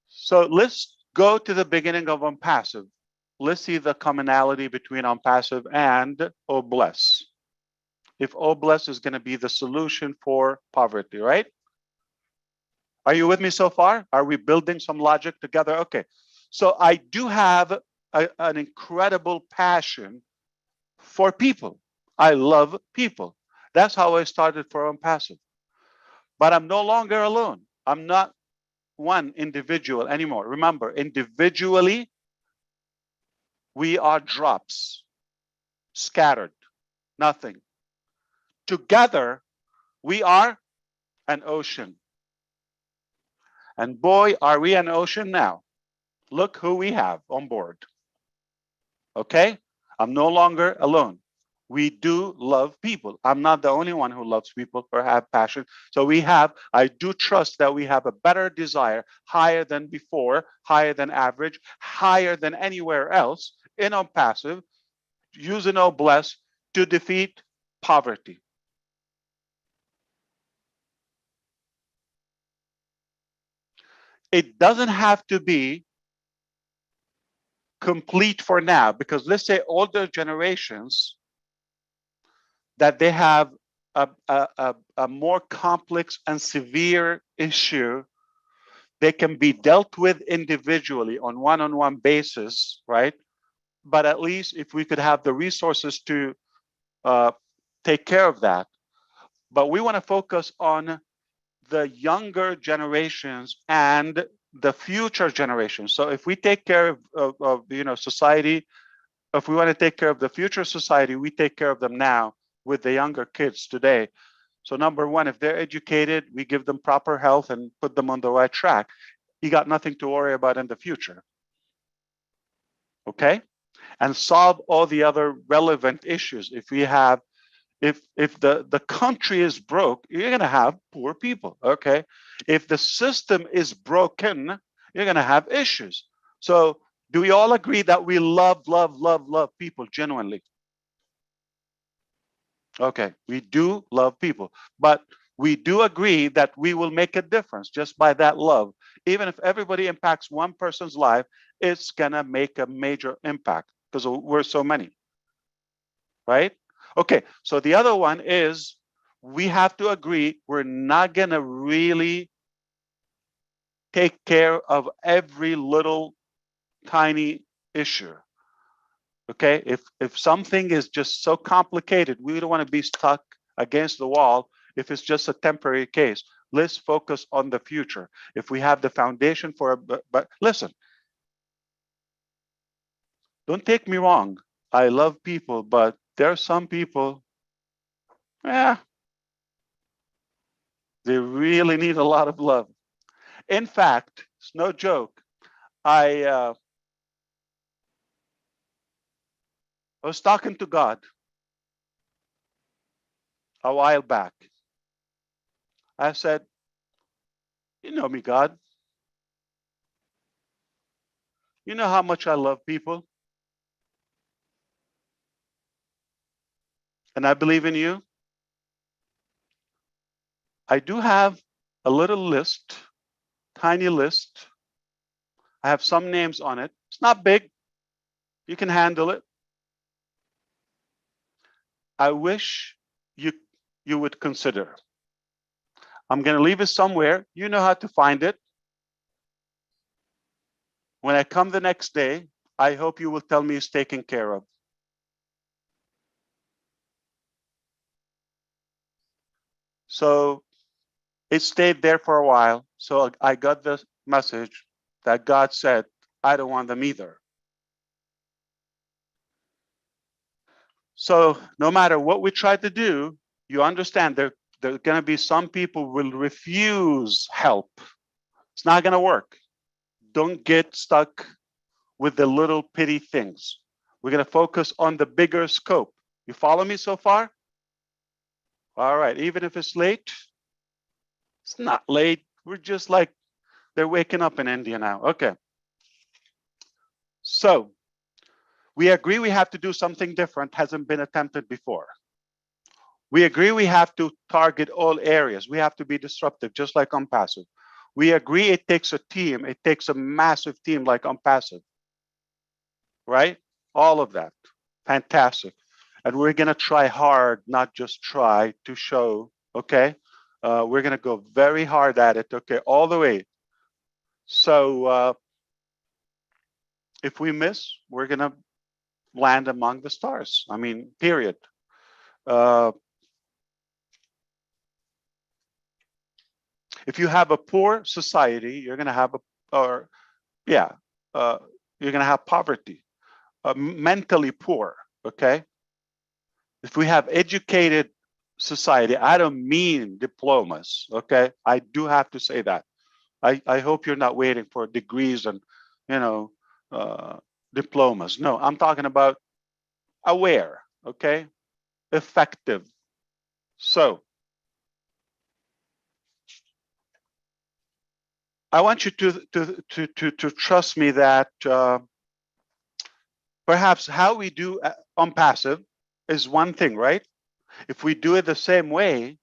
So let's go to the beginning of Unpassive. Let's see the commonality between Unpassive and Obless. If Obless is going to be the solution for poverty, right? Are you with me so far? Are we building some logic together? Okay. So I do have an incredible passion for people. I love people. That's how I started for Unpassive. But I'm no longer alone. I'm not one individual anymore. Remember, individually, we are drops, scattered, nothing. Together, we are an ocean. And boy, are we an ocean now. Look who we have on board. Okay? I'm no longer alone. We do love people. I'm not the only one who loves people or have passion. So I do trust that we have a better desire, higher than before, higher than average, higher than anywhere else in Unpassive, using Obless to defeat poverty. It doesn't have to be complete for now, because let's say older generations that they have a more complex and severe issue, they can be dealt with individually on one-on-one basis, right? But at least if we could have the resources to take care of that. But we want to focus on the younger generations and the future generations. So if we take care of society, if we want to take care of the future society, we take care of them now with the younger kids today. So number one, if they're educated, we give them proper health and put them on the right track. You got nothing to worry about in the future. Okay? And solve all the other relevant issues. If we have, if the country is broke, you're gonna have poor people. Okay? If the system is broken, you're gonna have issues. So do we all agree that we love people genuinely? Okay, we do love people, but we do agree that we will make a difference just by that love. Even if everybody impacts one person's life, it's gonna make a major impact because we're so many, right? Okay, so the other one is we have to agree we're not gonna really take care of every little tiny issue. Okay, if something is just so complicated, we don't want to be stuck against the wall if it's just a temporary case. Let's focus on the future. If we have the foundation for but listen, don't take me wrong. I love people, but there are some people, they really need a lot of love. In fact, it's no joke. I was talking to God a while back. I said, you know me, God. You know how much I love people. And I believe in you. I do have a little list, tiny list. I have some names on it. It's not big. You can handle it. I wish you would consider. I'm going to leave it somewhere. You know how to find it. When I come the next day, I hope you will tell me it's taken care of. So it stayed there for a while. So I got the message that God said, I don't want them either. So no matter what we try to do, you understand there are going to be some people who will refuse help. It's not going to work. Don't get stuck with the little bitty things. We're going to focus on the bigger scope. You follow me so far? All right. Even if it's late, it's not late. We're just like they're waking up in India now. Okay. So we agree we have to do something different, hasn't been attempted before. We agree we have to target all areas. We have to be disruptive, just like Unpassive. We agree it takes a team. It takes a massive team like Unpassive, right? All of that. Fantastic. And we're going to try hard, not just try to show, okay? We're going to go very hard at it, okay, all the way. So if we miss, we're going to land among the stars. I mean, period. If you have a poor society, you're going to have you're going to have poverty, mentally poor, okay? If we have educated society, I don't mean diplomas, okay? I do have to say that. I hope you're not waiting for degrees and, diplomas. No, I'm talking about aware, okay? Effective. So I want you to trust me that perhaps how we do Unpassive is one thing, right? If we do it the same way,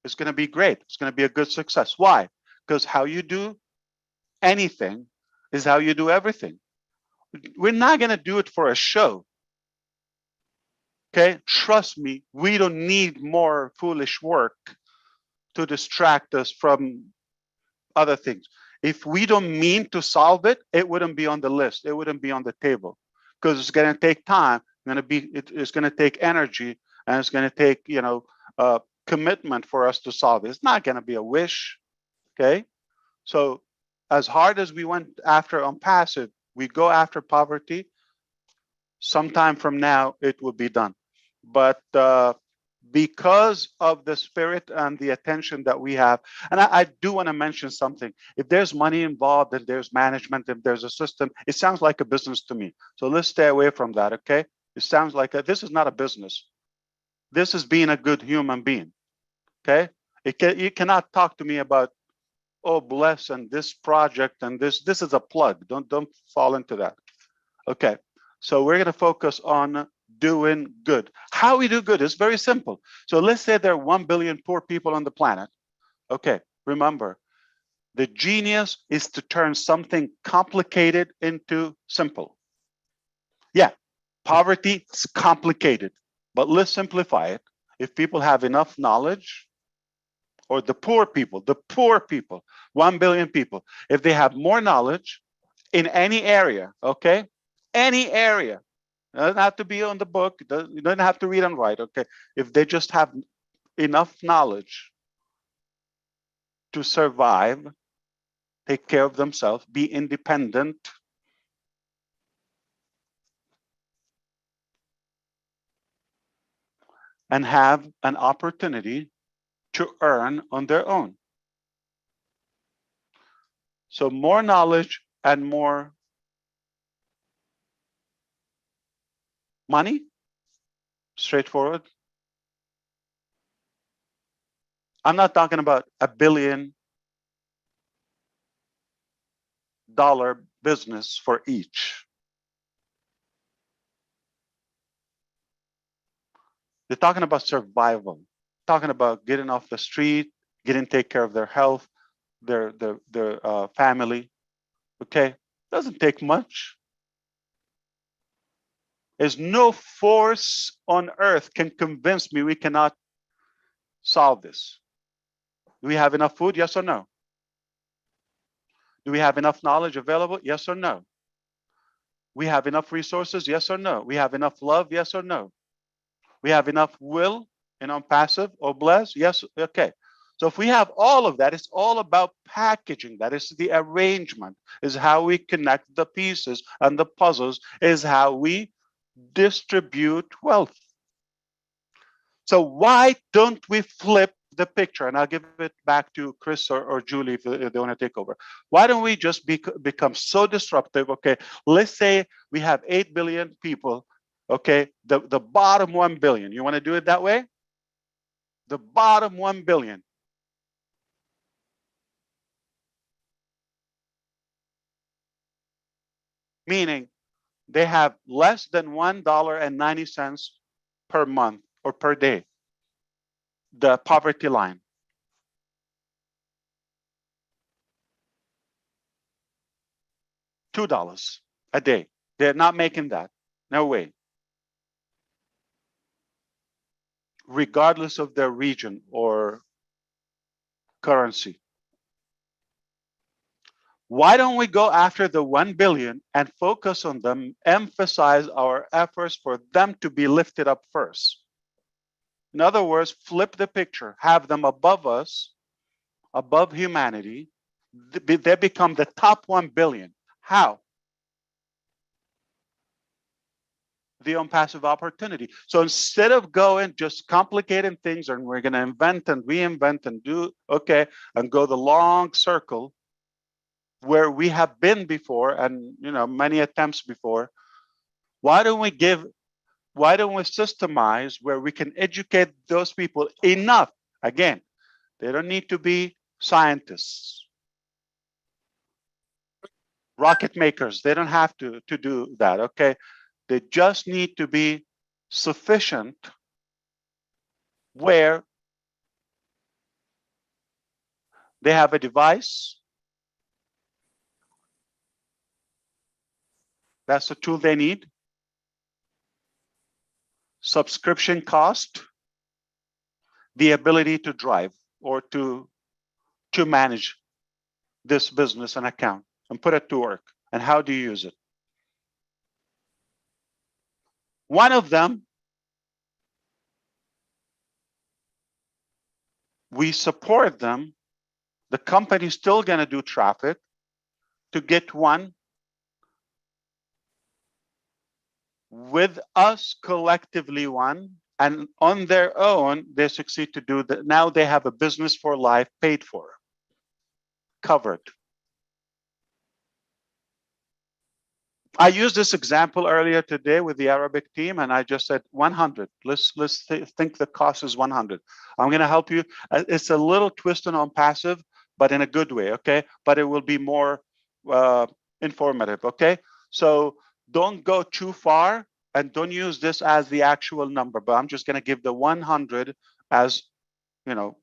it's going to be great. It's going to be a good success. Why? Because how you do anything is how you do everything. We're not going to do it for a show. Okay? Trust me, we don't need more foolish work to distract us from other things. If we don't mean to solve it, it wouldn't be on the list. It wouldn't be on the table because it's going to take time. It's going to take energy, and it's going to take commitment for us to solve it. It's not going to be a wish. Okay, so as hard as we went after Unpassive, we go after poverty. Sometime from now, it will be done. But because of the spirit and the attention that we have, and I do want to mention something. If there's money involved, and there's management, if there's a system, it sounds like a business to me. So let's stay away from that, okay? It sounds like this is not a business. This is being a good human being, okay? You cannot talk to me about, oh, bless, and this project, and this is a plug. Don't fall into that. Okay, so we're gonna focus on doing good. How we do good is very simple. So let's say there are 1 billion poor people on the planet. Okay, remember, the genius is to turn something complicated into simple. Yeah, poverty is complicated, but let's simplify it. If people have enough knowledge, or the poor people, 1 billion people, if they have more knowledge in any area, okay, any area, it doesn't have to be on the book, you don't have to read and write, okay, if they just have enough knowledge to survive, take care of themselves, be independent, and have an opportunity to earn on their own. So more knowledge and more money Straightforward. I'm not talking about $1 billion business for each. They're talking about survival, talking about getting off the street, getting take care of their health, their family. Okay, doesn't take much. There's no force on earth can convince me we cannot solve this. Do we have enough food? Yes or no? Do we have enough knowledge available? Yes or no? We have enough resources? Yes or no? We have enough love? Yes or no? We have enough will, passive or blessed? Yes. Okay. So if we have all of that, it's all about packaging. That is the arrangement, is how we connect the pieces, and the puzzles is how we distribute wealth. So why don't we flip the picture? And I'll give it back to Chris or Julie if they want to take over. Why don't we just become so disruptive? Okay, let's say we have 8 billion people. Okay, the bottom 1 billion. You want to do it that way? The bottom 1 billion. Meaning they have less than $1.90 per month or per day. The poverty line. $2 a day. They're not making that. No way. Regardless of their region or currency. Why don't we go after the 1 billion and focus on them, emphasize our efforts for them to be lifted up first? In other words, flip the picture, have them above us, above humanity. They become the top 1 billion. How? The unpassive opportunity. So instead of going just complicating things and we're going to invent and reinvent and do, okay, and go the long circle where we have been before and, many attempts before, why don't we systemize where we can educate those people enough? Again, they don't need to be scientists, rocket makers. They don't have to do that, okay? They just need to be sufficient where they have a device. That's the tool they need. Subscription cost, the ability to drive or to manage this business and account and put it to work. And how do you use it? One of them, we support them. The company's still going to do traffic to get one. With us collectively one, and on their own, they succeed to do that. Now they have a business for life paid for, covered. I used this example earlier today with the Arabic team, and I just said 100. Let's think the cost is 100. I'm going to help you. It's a little twisted on passive, but in a good way, okay? But it will be more informative, okay? So don't go too far and don't use this as the actual number, but I'm just going to give the 100 as,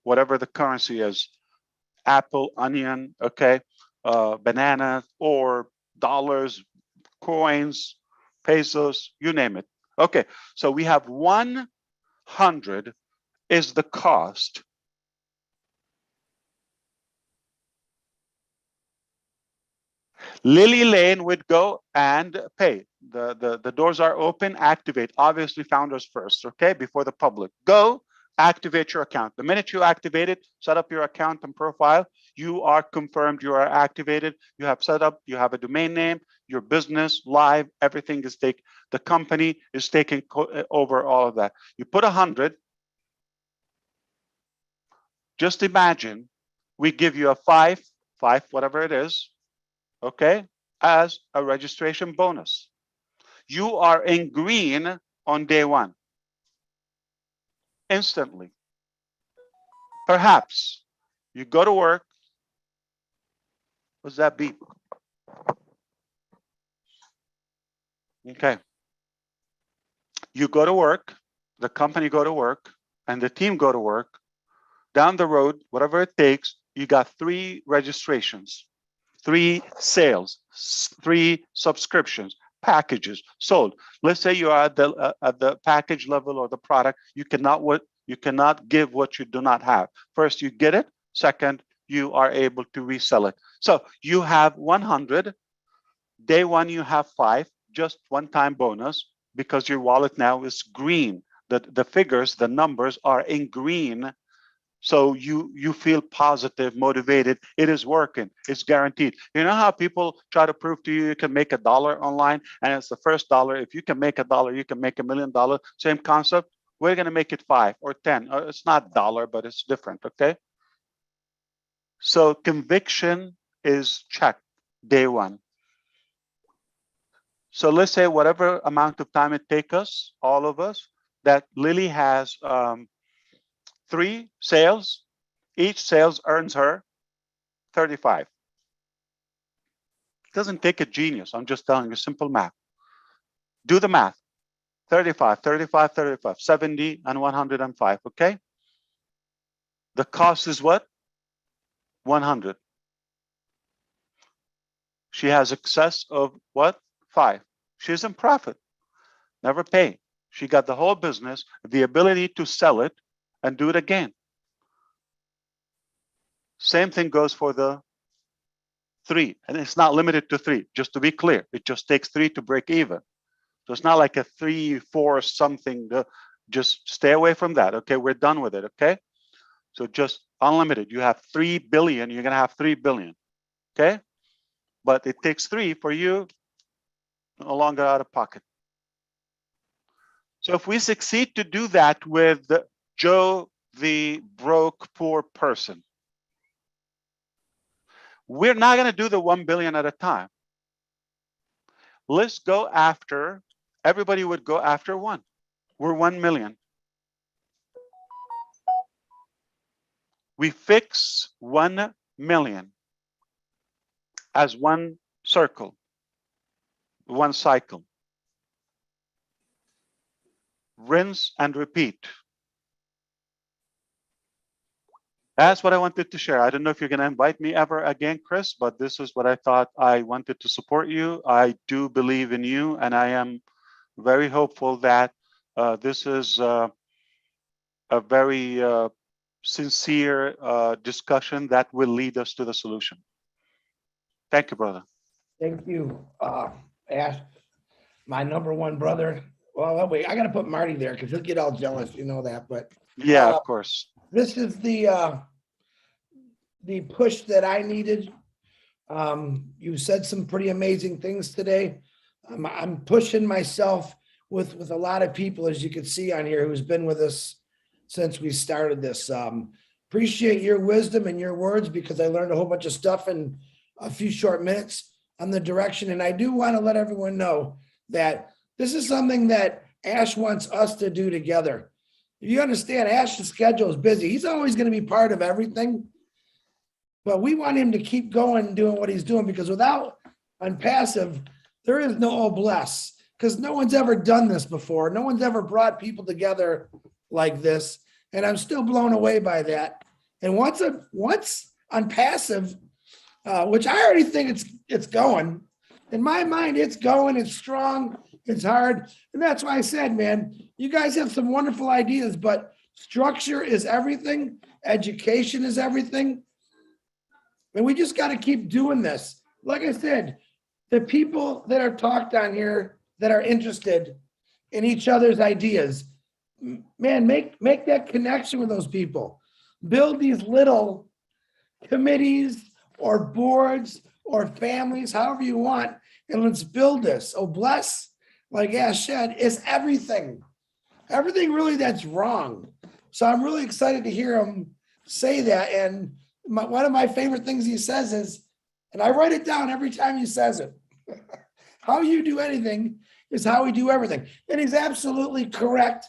whatever the currency is. Apple, onion, okay? Banana or dollars, coins, pesos, you name it. Okay, so we have 100 is the cost. Lily Lane would go and pay. The doors are open, activate. Obviously, founders first, okay, before the public. Go, activate your account. The minute you activate it, set up your account and profile, you are confirmed, you are activated, you have set up, you have a domain name, your business, live, everything is taken. The company is taking over all of that. You put 100. Just imagine we give you a five, whatever it is, okay, as a registration bonus. You are in green on day one. instantly. Perhaps you go to work. What's that beep? Okay. You go to work, the company go to work, and the team go to work. Down the road, whatever it takes, you got 3 registrations, 3 sales, 3 subscriptions, packages sold. Let's say you are at the package level or the product. You cannot give what you do not have. First, you get it. Second, you are able to resell it. So you have 100. Day 1, you have 5, just one-time bonus, because your wallet now is green. The figures, the numbers are in green. So you feel positive, motivated. It is working. It's guaranteed. You know how people try to prove to you can make $1 online, and it's the first dollar. If you can make $1, you can make $1 million. Same concept. We're going to make it 5 or 10. It's not $1, but it's different. Okay. So conviction is checked day 1. So let's say whatever amount of time it takes us, all of us, that Lily has 3 sales. Each sales earns her 35. It doesn't take a genius. I'm just telling you simple math. Do the math. 35, 35, 35, 70, and 105, okay? The cost is what? 100. She has excess of what? 5. She's in profit. Never pay. She got the whole business, the ability to sell it and do it again. Same thing goes for the 3, and it's not limited to 3. Just to be clear, it just takes 3 to break even. So it's not like a 3, 4 something. Just stay away from that. Okay, we're done with it. Okay, so just unlimited. You have 3 billion. You're gonna have 3 billion. Okay, but it takes 3 for you, no longer out of pocket. So if we succeed to do that with Joe, the broke poor person, we're not going to do the 1 billion at a time. Let's go after, everybody would go after 1. We're 1 million. We fix 1 million as one circle, one cycle. Rinse and repeat. That's what I wanted to share. I don't know if you're going to invite me ever again, Chris, but this is what I thought. I wanted to support you. I do believe in you, and I am very hopeful that this is a very sincere discussion that will lead us to the solution. Thank you, brother. Thank you, Ash, my #1 brother. Well, wait, I got to put Marty there because he'll get all jealous, you know that. But yeah, of course. This is the push that I needed. You said some pretty amazing things today. I'm pushing myself with a lot of people, as you can see on here, who's been with us since we started this. Appreciate your wisdom and your words, because I learned a whole bunch of stuff in a few short minutes on the direction. And I do want to let everyone know that this is something that Ash wants us to do together. You understand, Ash's schedule is busy. He's always going to be part of everything, but we want him to keep going and doing what he's doing, because without Unpassive, there is no Oh Bless, because no one's ever done this before. No one's ever brought people together like this, and I'm still blown away by that. And once Unpassive, which I already think it's going. In my mind, it's going. It's strong. It's hard. And that's why I said, man, you guys have some wonderful ideas, but structure is everything. Education is everything. And we just got to keep doing this. Like I said, the people that are talked on here that are interested in each other's ideas, man, make that connection with those people. Build these little committees or boards or families, however you want, and let's build this. Oh, bless, like Ash said, is everything. Everything really that's wrong. So I'm really excited to hear him say that. And one of my favorite things he says is, and I write it down every time he says it, how you do anything is how we do everything. And he's absolutely correct,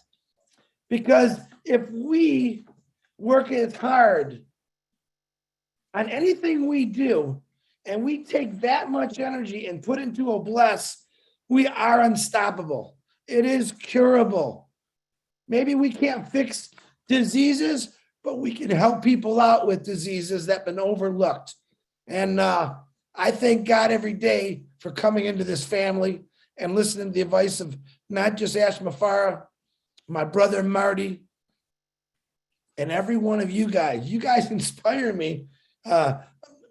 because if we work as hard on anything we do, and we take that much energy and put into Obless, we are unstoppable. It is curable. Maybe we can't fix diseases, but we can help people out with diseases that have been overlooked. And I thank God every day for coming into this family and listening to the advice of not just Ash Mafara, my brother Marty, and every one of you guys. You guys inspire me.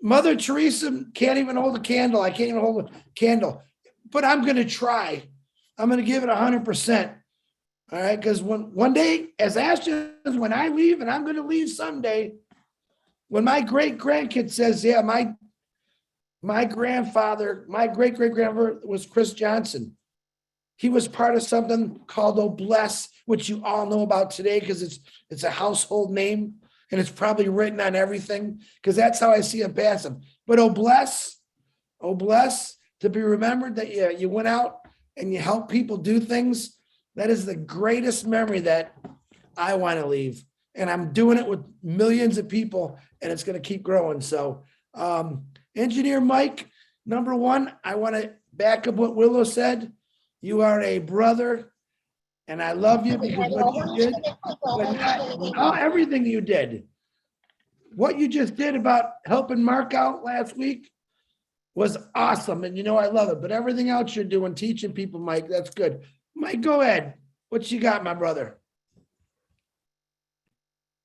Mother Teresa can't even hold a candle. I can't even hold a candle, but I'm going to try. I'm going to give it 100%. All right. Because one day, as Ash says, when I leave, and I'm going to leave someday, when my great grandkid says, yeah, my grandfather, my great great grandfather was Chris Johnson. He was part of something called Obless, which you all know about today because it's a household name. And it's probably written on everything because that's how I see him pass him. But Obless, to be remembered that you went out and you helped people do things. That is the greatest memory that I want to leave. And I'm doing it with millions of people, and it's going to keep growing. So, Engineer Mike, number one, I want to back up what Willow said. You are a brother. And I love you because what you did, everything you did, what you just did about helping Mark out last week was awesome. And I love it. But everything else you're doing, teaching people, Mike, that's good. Mike, go ahead. What you got, my brother?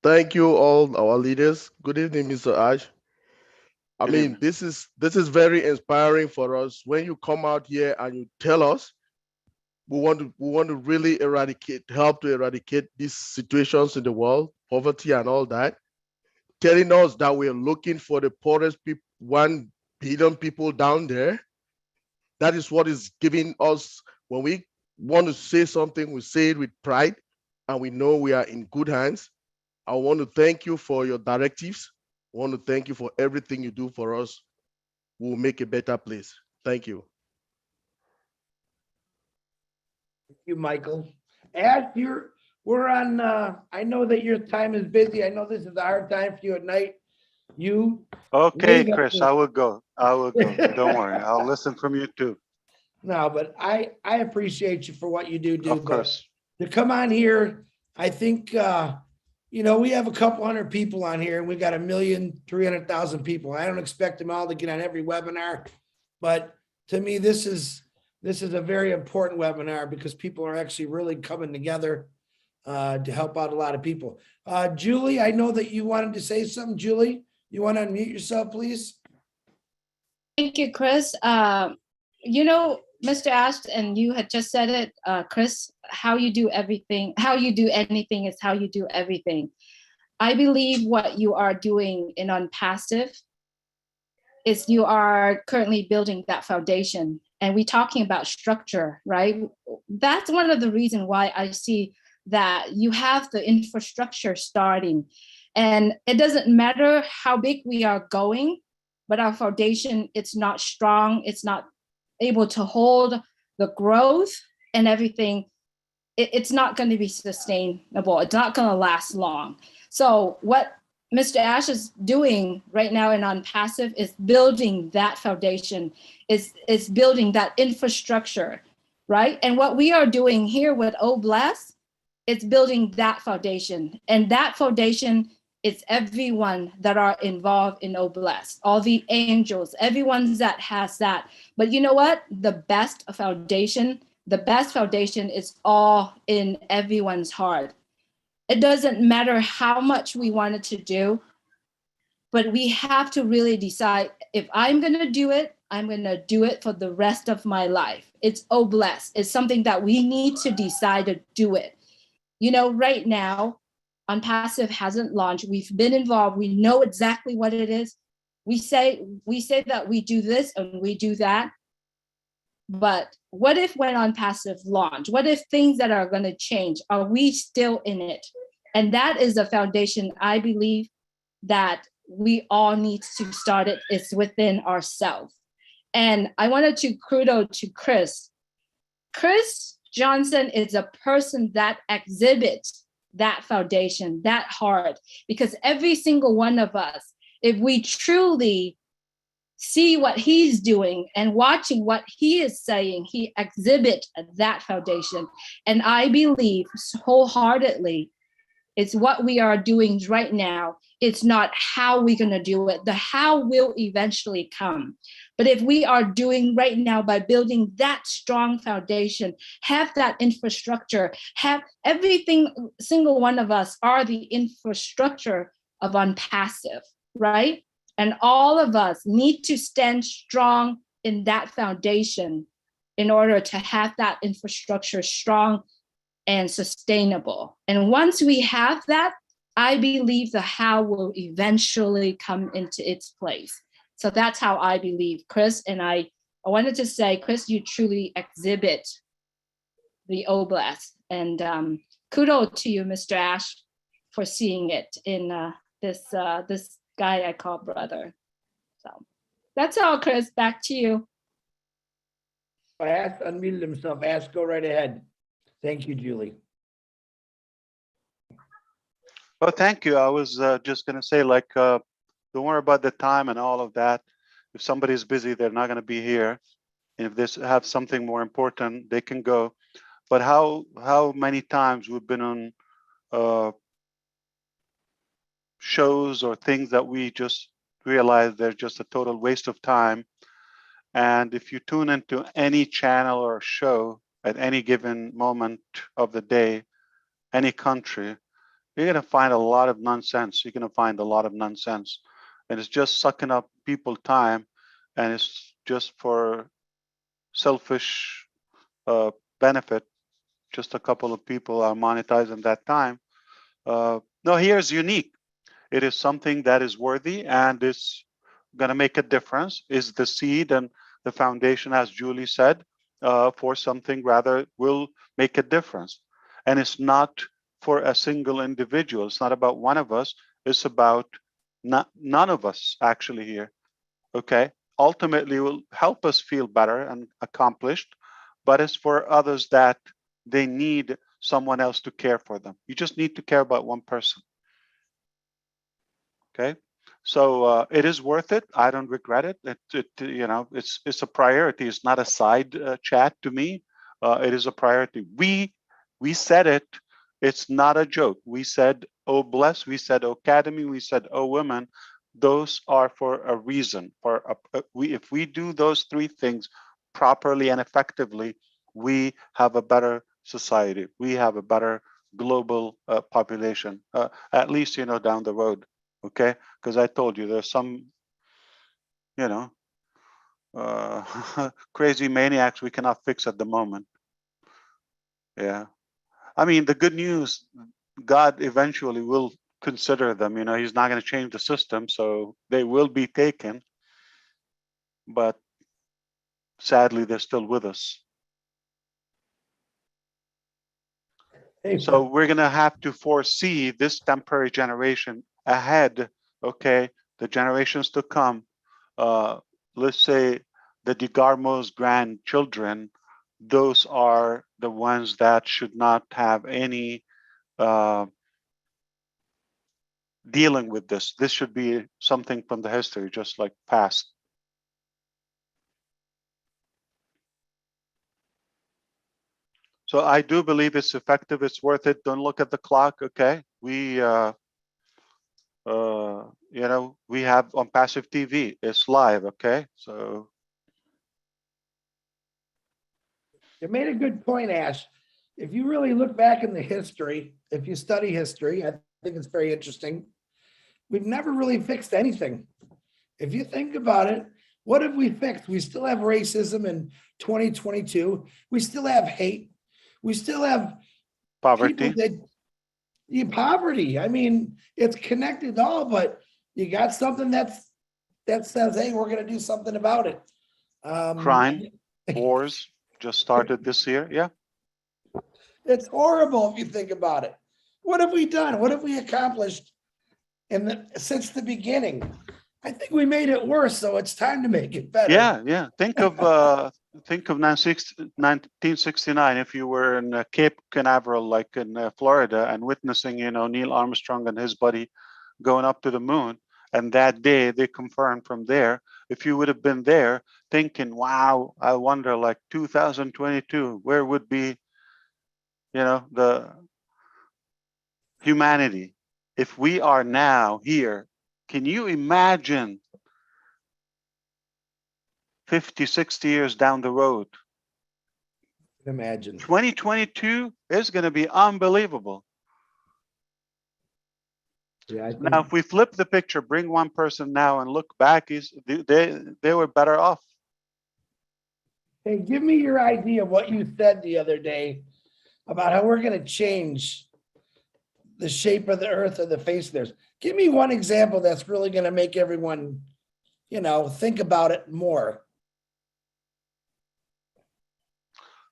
Thank you, all our leaders. Good evening, Mr. Ash. I mean, this is very inspiring for us. When you come out here and you tell us, we want to really help to eradicate these situations in the world, poverty and all that. Telling us that we're looking for the poorest people, 1 billion people down there. That is what is giving us, when we want to say something, we say it with pride, and we know we are in good hands. I want to thank you for your directives. I want to thank you for everything you do for us. We'll make a better place. Thank you. You, Michael. Ash, we're on, I know that your time is busy. I know this is a hard time for you at night. Okay, Chris, I will go. Don't worry. I'll listen from you too. No, but I appreciate you for what you do. Of course. To come on here, I think, we have a couple hundred people on here and we got 1,300,000 people. I don't expect them all to get on every webinar, but to me, this is a very important webinar because people are actually really coming together to help out a lot of people. Julie, I know that you wanted to say something. Julie, you want to unmute yourself, please? Thank you, Chris. Mr. Ash, and you had just said it, Chris, how you do anything is how you do everything. I believe what you are doing in Unpassive is you are currently building that foundation. And we're talking about structure, right? That's one of the reasons why I see that you have the infrastructure starting. And it doesn't matter how big we are going, but our foundation, it's not strong, it's not able to hold the growth and everything. It's not going to be sustainable. It's not going to last long. So what Mr. Ash is doing right now in Unpassive is building that foundation, is building that infrastructure, right? And what we are doing here with Obless, it's building that foundation. And that foundation is everyone that are involved in Obless, all the angels, everyone that has that. But you know what? The best foundation is all in everyone's heart. It doesn't matter how much we wanted to do, but we have to really decide, if I'm going to do it, I'm going to do it for the rest of my life. It's Obless. It's something that we need to decide to do it. Right now, Unpassive hasn't launched. We've been involved. We know exactly what it is. We say that we do this and we do that. But what if when Unpassive launch? What if things that are going to change? Are we still in it? And that is a foundation I believe that we all need to start it. It's within ourselves. And I wanted to kudos to Chris. Chris Johnson is a person that exhibits that foundation, that heart, because every single one of us, if we truly see what he's doing and watching what he is saying, he exhibits that foundation. And I believe wholeheartedly it's what we are doing right now. It's not how we're going to do it. The how will eventually come. But if we are doing right now by building that strong foundation, have that infrastructure, have everything, single one of us are the infrastructure of Unpassive, right? And all of us need to stand strong in that foundation in order to have that infrastructure strong and sustainable. And once we have that, I believe the how will eventually come into its place. So that's how I believe, Chris. And I wanted to say, Chris, you truly exhibit the oblast. And kudos to you, Mr. Ash, for seeing it in this guy I call brother. So that's all, Chris. Back to you. Ash unmuted himself. Ash, go right ahead. Thank you, Julie. Well, thank you. I was just going to say, like, don't worry about the time and all of that. If somebody's busy, they're not going to be here. And if they have something more important, they can go. But how many times we've been on shows or things that we just realize they're just a total waste of time. And if you tune into any channel or show at any given moment of the day, any country, you're going to find a lot of nonsense. You're going to find a lot of nonsense. And it's just sucking up people's time. And it's just for selfish benefit. Just a couple of people are monetizing that time. No, here's unique. It is something that is worthy and is going to make a difference, is the seed and the foundation, as Julie said, for something rather will make a difference. And it's not for a single individual. It's not about one of us. It's about none of us actually here. Okay. Ultimately, it will help us feel better and accomplished, but it's for others that they need someone else to care for them. You just need to care about one person. Okay. So it is worth it. I don't regret it. You know, it's a priority. It's not a side chat to me. It is a priority. We said it. It's not a joke. We said, oh, bless. We said, oh, academy. We said, oh, women. Those are for a reason. If we do those three things properly and effectively, we have a better society. We have a better global population, at least, you know, down the road. Okay, because I told you there's some, you know, crazy maniacs we cannot fix at the moment. Yeah, I mean, the good news, God eventually will consider them. You know, He's not going to change the system, so they will be taken. But sadly, they're still with us. So we're going to have to foresee this temporary generation ahead. Okay, the generations to come, let's say the DeGarmo's grandchildren, those are the ones that should not have any dealing with this. This should be something from the history, just like past. So I do believe it's effective. It's worth it. Don't look at the clock. Okay, we you know, we have on passive TV, it's live. Okay, so You made a good point, Ash. If you really look back in the history, if you study history, I think it's very interesting. We've never really fixed anything. If you think about it, what have we fixed? We still have racism in 2022. We still have hate. We still have poverty. Poverty. I mean, it's connected all, but you got something that says, hey, we're going to do something about it. Crime, wars just started this year. Yeah. It's horrible if you think about it. What have we done? What have we accomplished since the beginning? I think we made it worse, so it's time to make it better. Yeah. Think of 1969. If you were in Cape Canaveral, like in Florida, and witnessing, Neil Armstrong and his buddy going up to the moon, and that day they confirmed from there. If you would have been there, thinking, "Wow, I wonder, like 2022, where would be, the humanity if we are now here?" Can you imagine 50, 60 years down the road? Imagine. 2022 is going to be unbelievable. Yeah, now, if we flip the picture, bring one person now and look back, they were better off. Hey, give me your idea of what you said the other day about how we're going to change the shape of the earth or the face of theirs. Give me one example that's really going to make everyone, think about it more.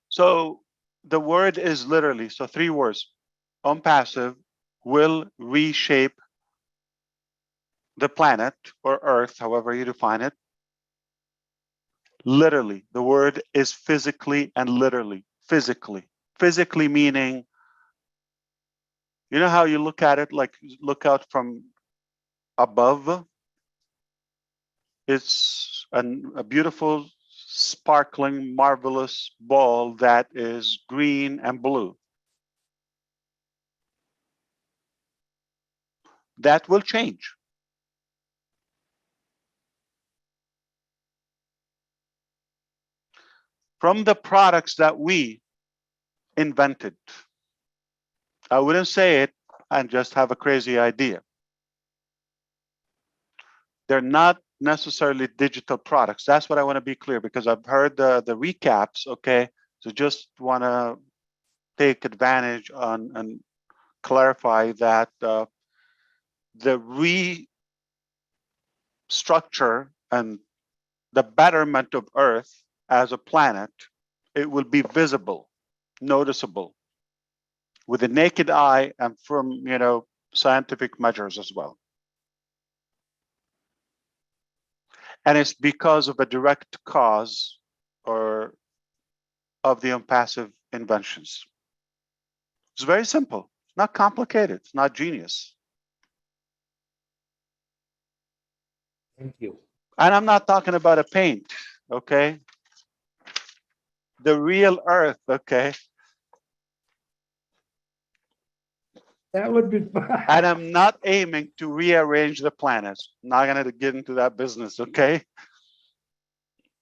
So the word is literally, so 3 words, unpassive, will reshape the planet or earth, however you define it. Literally, the word is physically and literally, physically. Physically meaning, you know how you look at it, like look out from above? It's a beautiful, sparkling, marvelous ball that is green and blue. That will change. From the products that we invented. I wouldn't say it and just have a crazy idea. They're not necessarily digital products. That's what I want to be clear, because I've heard the recaps, okay? So just want to take advantage on and clarify that the restructure and the betterment of Earth as a planet, it will be visible, noticeable, with the naked eye and from, scientific measures as well. And it's because of a direct cause or of the impassive inventions. It's very simple, it's not complicated, it's not genius. Thank you. And I'm not talking about a paint, okay? The real Earth, okay? That would be fun. And I'm not aiming to rearrange the planets. I'm not going to get into that business, okay?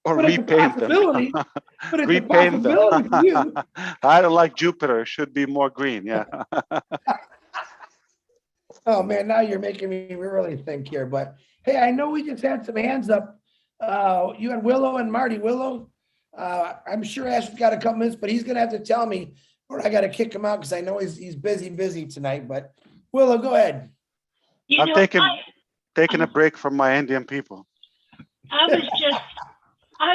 Or but repaint it's a possibility. them. But it's Repaint a possibility for you. I don't like Jupiter. It should be more green, yeah. Oh man, now you're making me really think here. But hey, I know we just had some hands up. You had Willow and Marty. Willow, I'm sure Ash's got a couple minutes, but he's gonna have to tell me, or I got to kick him out because I know he's busy tonight. But Willow, go ahead. I'm taking a break from my Indian people.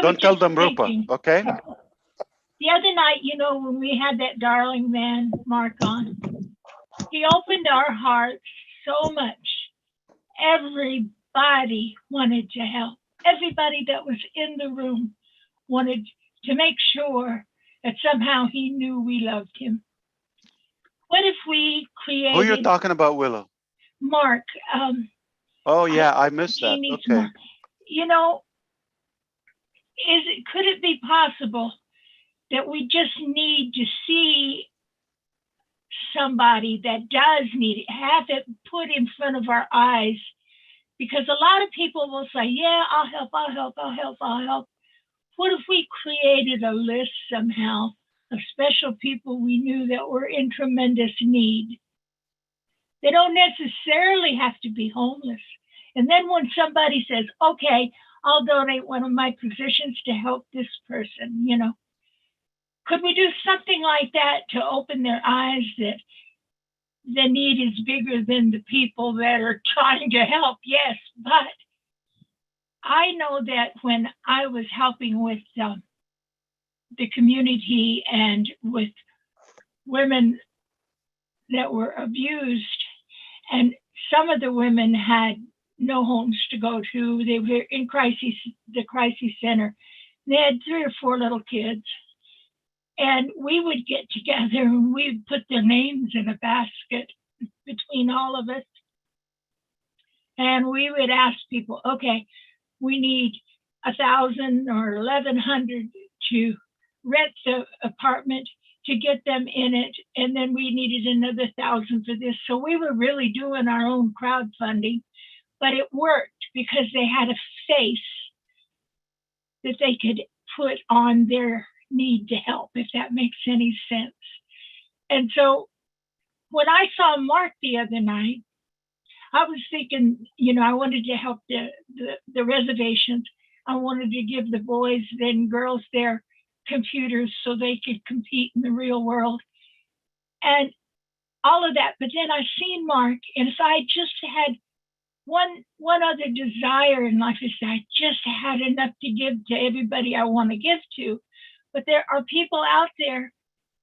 Don't tell them Rupa, okay? The other night, when we had that darling man, Mark, on, he opened our hearts so much. Everybody wanted to help. Everybody that was in the room wanted to make sure that somehow he knew we loved him. What if we created... Who you're talking about, Willow? Mark. Oh, yeah, I missed that. Okay. Mark. Could it be possible that we just need to see somebody that does need it, have it put in front of our eyes? Because a lot of people will say, yeah, I'll help. What if we created a list somehow of special people we knew that were in tremendous need? They don't necessarily have to be homeless. And then when somebody says, okay, I'll donate one of my positions to help this person, could we do something like that to open their eyes that the need is bigger than the people that are trying to help? Yes, but I know that when I was helping with the community and with women that were abused, and some of the women had no homes to go to. They were in the crisis center. They had 3 or 4 little kids. And we would get together and we'd put their names in a basket between all of us. And we would ask people, okay, we need 1,000 or 1,100 to rent the apartment to get them in it. And then we needed another 1,000 for this. So we were really doing our own crowdfunding, but it worked because they had a face that they could put on their need to help, if that makes any sense. And so when I saw Mark the other night, I was thinking, I wanted to help the reservations. I wanted to give the boys and girls their computers so they could compete in the real world and all of that. But then I seen Mark, and if I just had one other desire in life, is I just had enough to give to everybody I want to give to. But there are people out there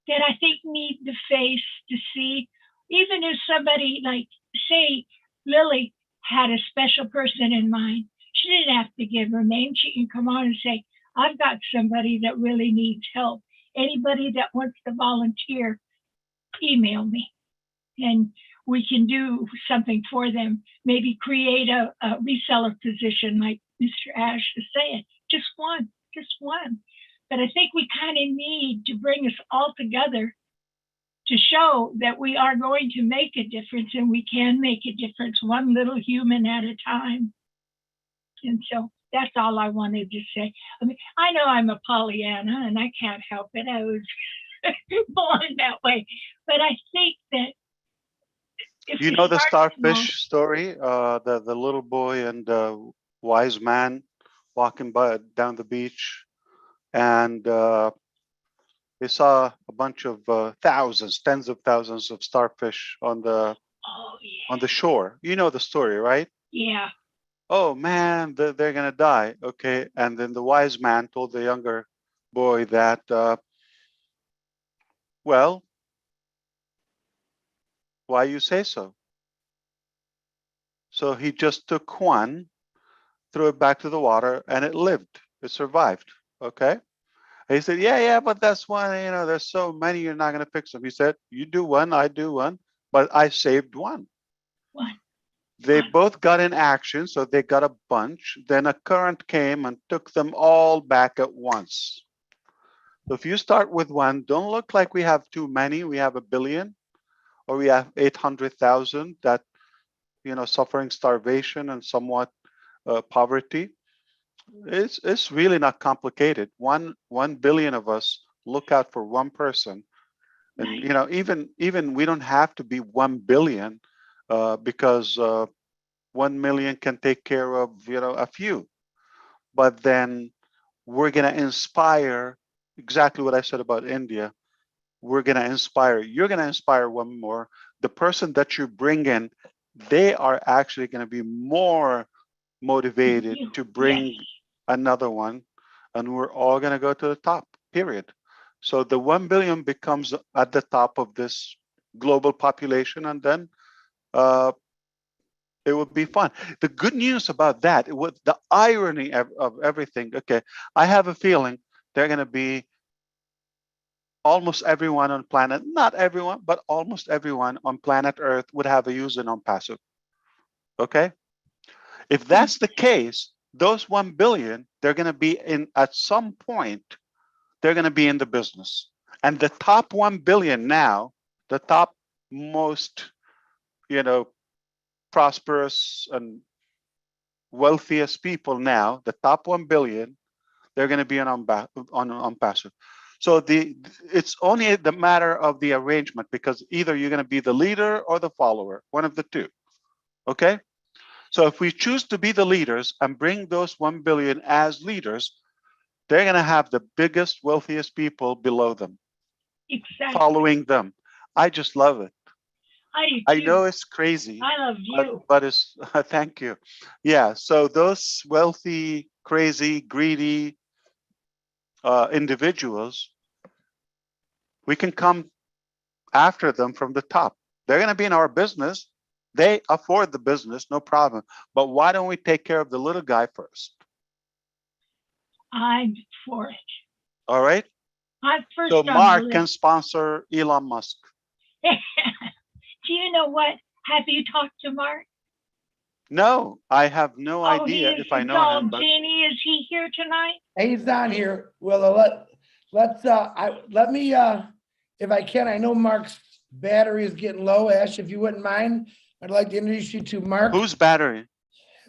that I think need the face to see, even if somebody like, say, Lily had a special person in mind. She didn't have to give her name. She can come on and say, I've got somebody that really needs help. Anybody that wants to volunteer, email me and we can do something for them. Maybe create a reseller position like Mr. Ash is saying, just one. But I think we kind of need to bring us all together to show that we are going to make a difference, and we can make a difference one little human at a time. And so that's all I wanted to say. I mean, I know I'm a Pollyanna and I can't help it. I was born that way. But I think that you know the starfish story, the little boy and wise man walking down the beach, and they saw a bunch of tens of thousands of starfish on the shore. You know the story, right? Yeah. Oh man, they're gonna die. Okay, and then the wise man told the younger boy that, well, why you say so? So he just took one, threw it back to the water, and it lived. It survived. Okay. And he said, yeah, but that's one. There's so many, you're not gonna fix them. He said, you do one, I do one, but I saved one. They both got in action, so they got a bunch. Then a current came and took them all back at once. So if you start with one, don't look like we have too many. We have 1 billion, or we have 800,000 that, suffering starvation and somewhat poverty. It's really not complicated. 1 billion of us look out for one person, and even we don't have to be 1 billion. Because 1 million can take care of a few, but then we're gonna inspire exactly what I said about India. You're gonna inspire one more. The person that you bring in, they are actually gonna be more motivated to bring another one, and we're all gonna go to the top, period. So the 1 billion becomes at the top of this global population, and then it would be fun. The good news about that, the irony of everything, okay, I have a feeling they're going to be almost everyone on planet, not everyone, but almost everyone on planet Earth would have a username password. Okay? If that's the case, those 1 billion, they're going to be at some point, they're going to be in the business. And the top 1 billion now, the top most, prosperous and wealthiest people now, the top 1 billion, they're going to be on passive. So it's only the matter of the arrangement, because either you're going to be the leader or the follower, one of the two. Okay? So if we choose to be the leaders and bring those 1 billion as leaders, they're going to have the biggest, wealthiest people below them, following them. I just love it. I know it's crazy. I love you. But it's thank you. Yeah. So those wealthy, crazy, greedy individuals, we can come after them from the top. They're going to be in our business, They afford the business, no problem. But why don't we take care of the little guy first? I'm for it. All right. I'm first So on the Mark list. can sponsor Elon Musk. Do you know what? Have you talked to Mark? No, I have no Oh, idea he's if I the know doll. him, but Jeannie, is he here tonight? He's on here. Well, let me, if I can, I know Mark's battery is getting low. Ash, if you wouldn't mind, I'd like to introduce you to Mark. whose battery?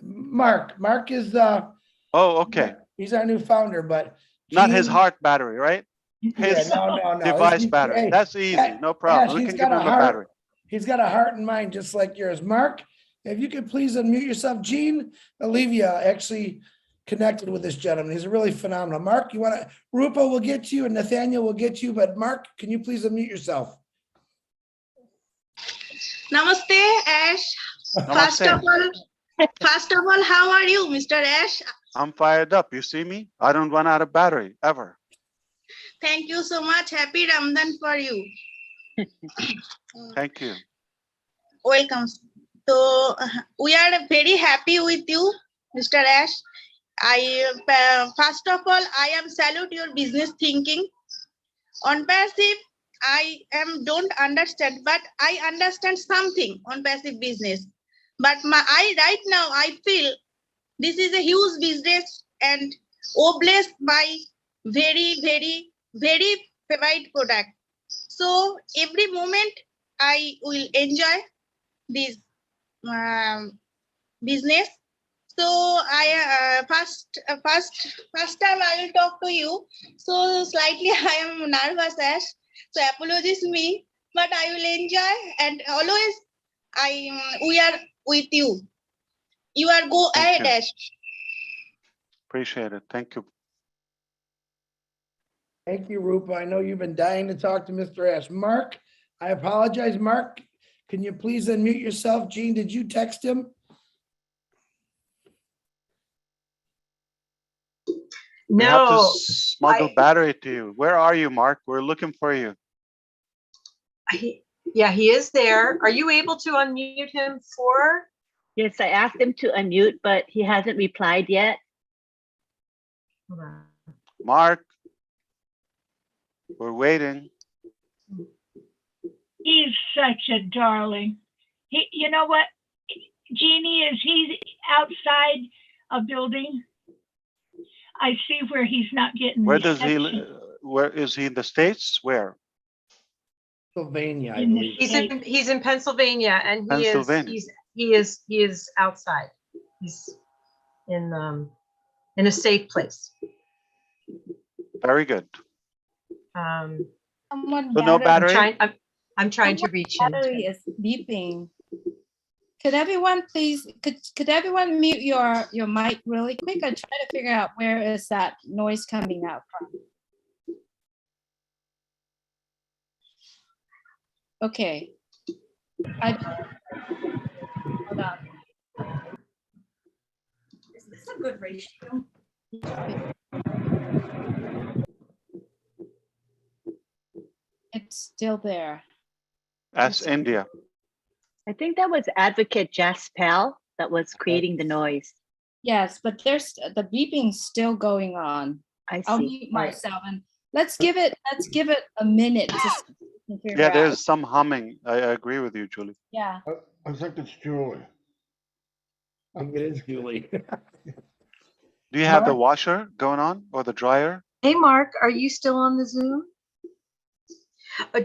Mark is, Oh, okay. he's our new founder, but. Not his Gene- heart battery, right? Yeah, His no. device Hey, battery. That's easy. No problem. Ash, We he's can give got him a a battery. heart. He's got a heart and mind just like yours. Mark, if you could please unmute yourself. Gene, Olivia actually connected with this gentleman. He's really phenomenal. Mark, you want to, Rupa will get you and Nathaniel will get you, but Mark, can you please unmute yourself? Namaste, Ash. First of all, how are you, Mr. Ash? I'm fired up. You see me? I don't run out of battery ever. Thank you so much. Happy Ramadan for you. Thank you. Welcome. So we are very happy with you, Mr. Ash. First of all, I am salute your business thinking. On passive, don't understand, but I understand something on passive business. But right now I feel this is a huge business and blessed by very favorite product. So every moment I will enjoy this business. So I first time I will talk to you. So slightly I am nervous, Ash. So apologies me, but I will enjoy and always we are with you. You are go ahead, Ash. Appreciate it. Thank you. Thank you, Rupa. I know you've been dying to talk to Mr. Ash. Mark, I apologize. Mark, can you please unmute yourself? Gene, did you text him? We have to smuggle battery to you. Where are you, Mark? We're looking for you. Yeah, he is there. Are you able to unmute him for? Yes, I asked him to unmute, but he hasn't replied yet. Mark, we're waiting. He's such a darling. You know what, Jeannie, is he outside a building? I see where he's not getting. Where does he live? Where is he in the States? Where? Pennsylvania, I believe. He's in Pennsylvania, and he is outside. He's in a safe place. Very good. No battery. I'm trying to reach him. Battery is beeping. Could everyone please, could everyone mute your mic really quick? I'm trying to figure out where is that noise coming out from. Okay. Hold on. Is this a good ratio? It's still there. That's India. I think that was Advocate Jaspel that was creating the noise. Yes, but there's the beeping still going on. I'll mute myself and let's give it a minute to figure Yeah, out. there's some humming. I agree with you, Julie. Yeah. I think it's Julie. I think it is Julie. Do you have the washer going on or the dryer? Hey, Mark, are you still on the Zoom?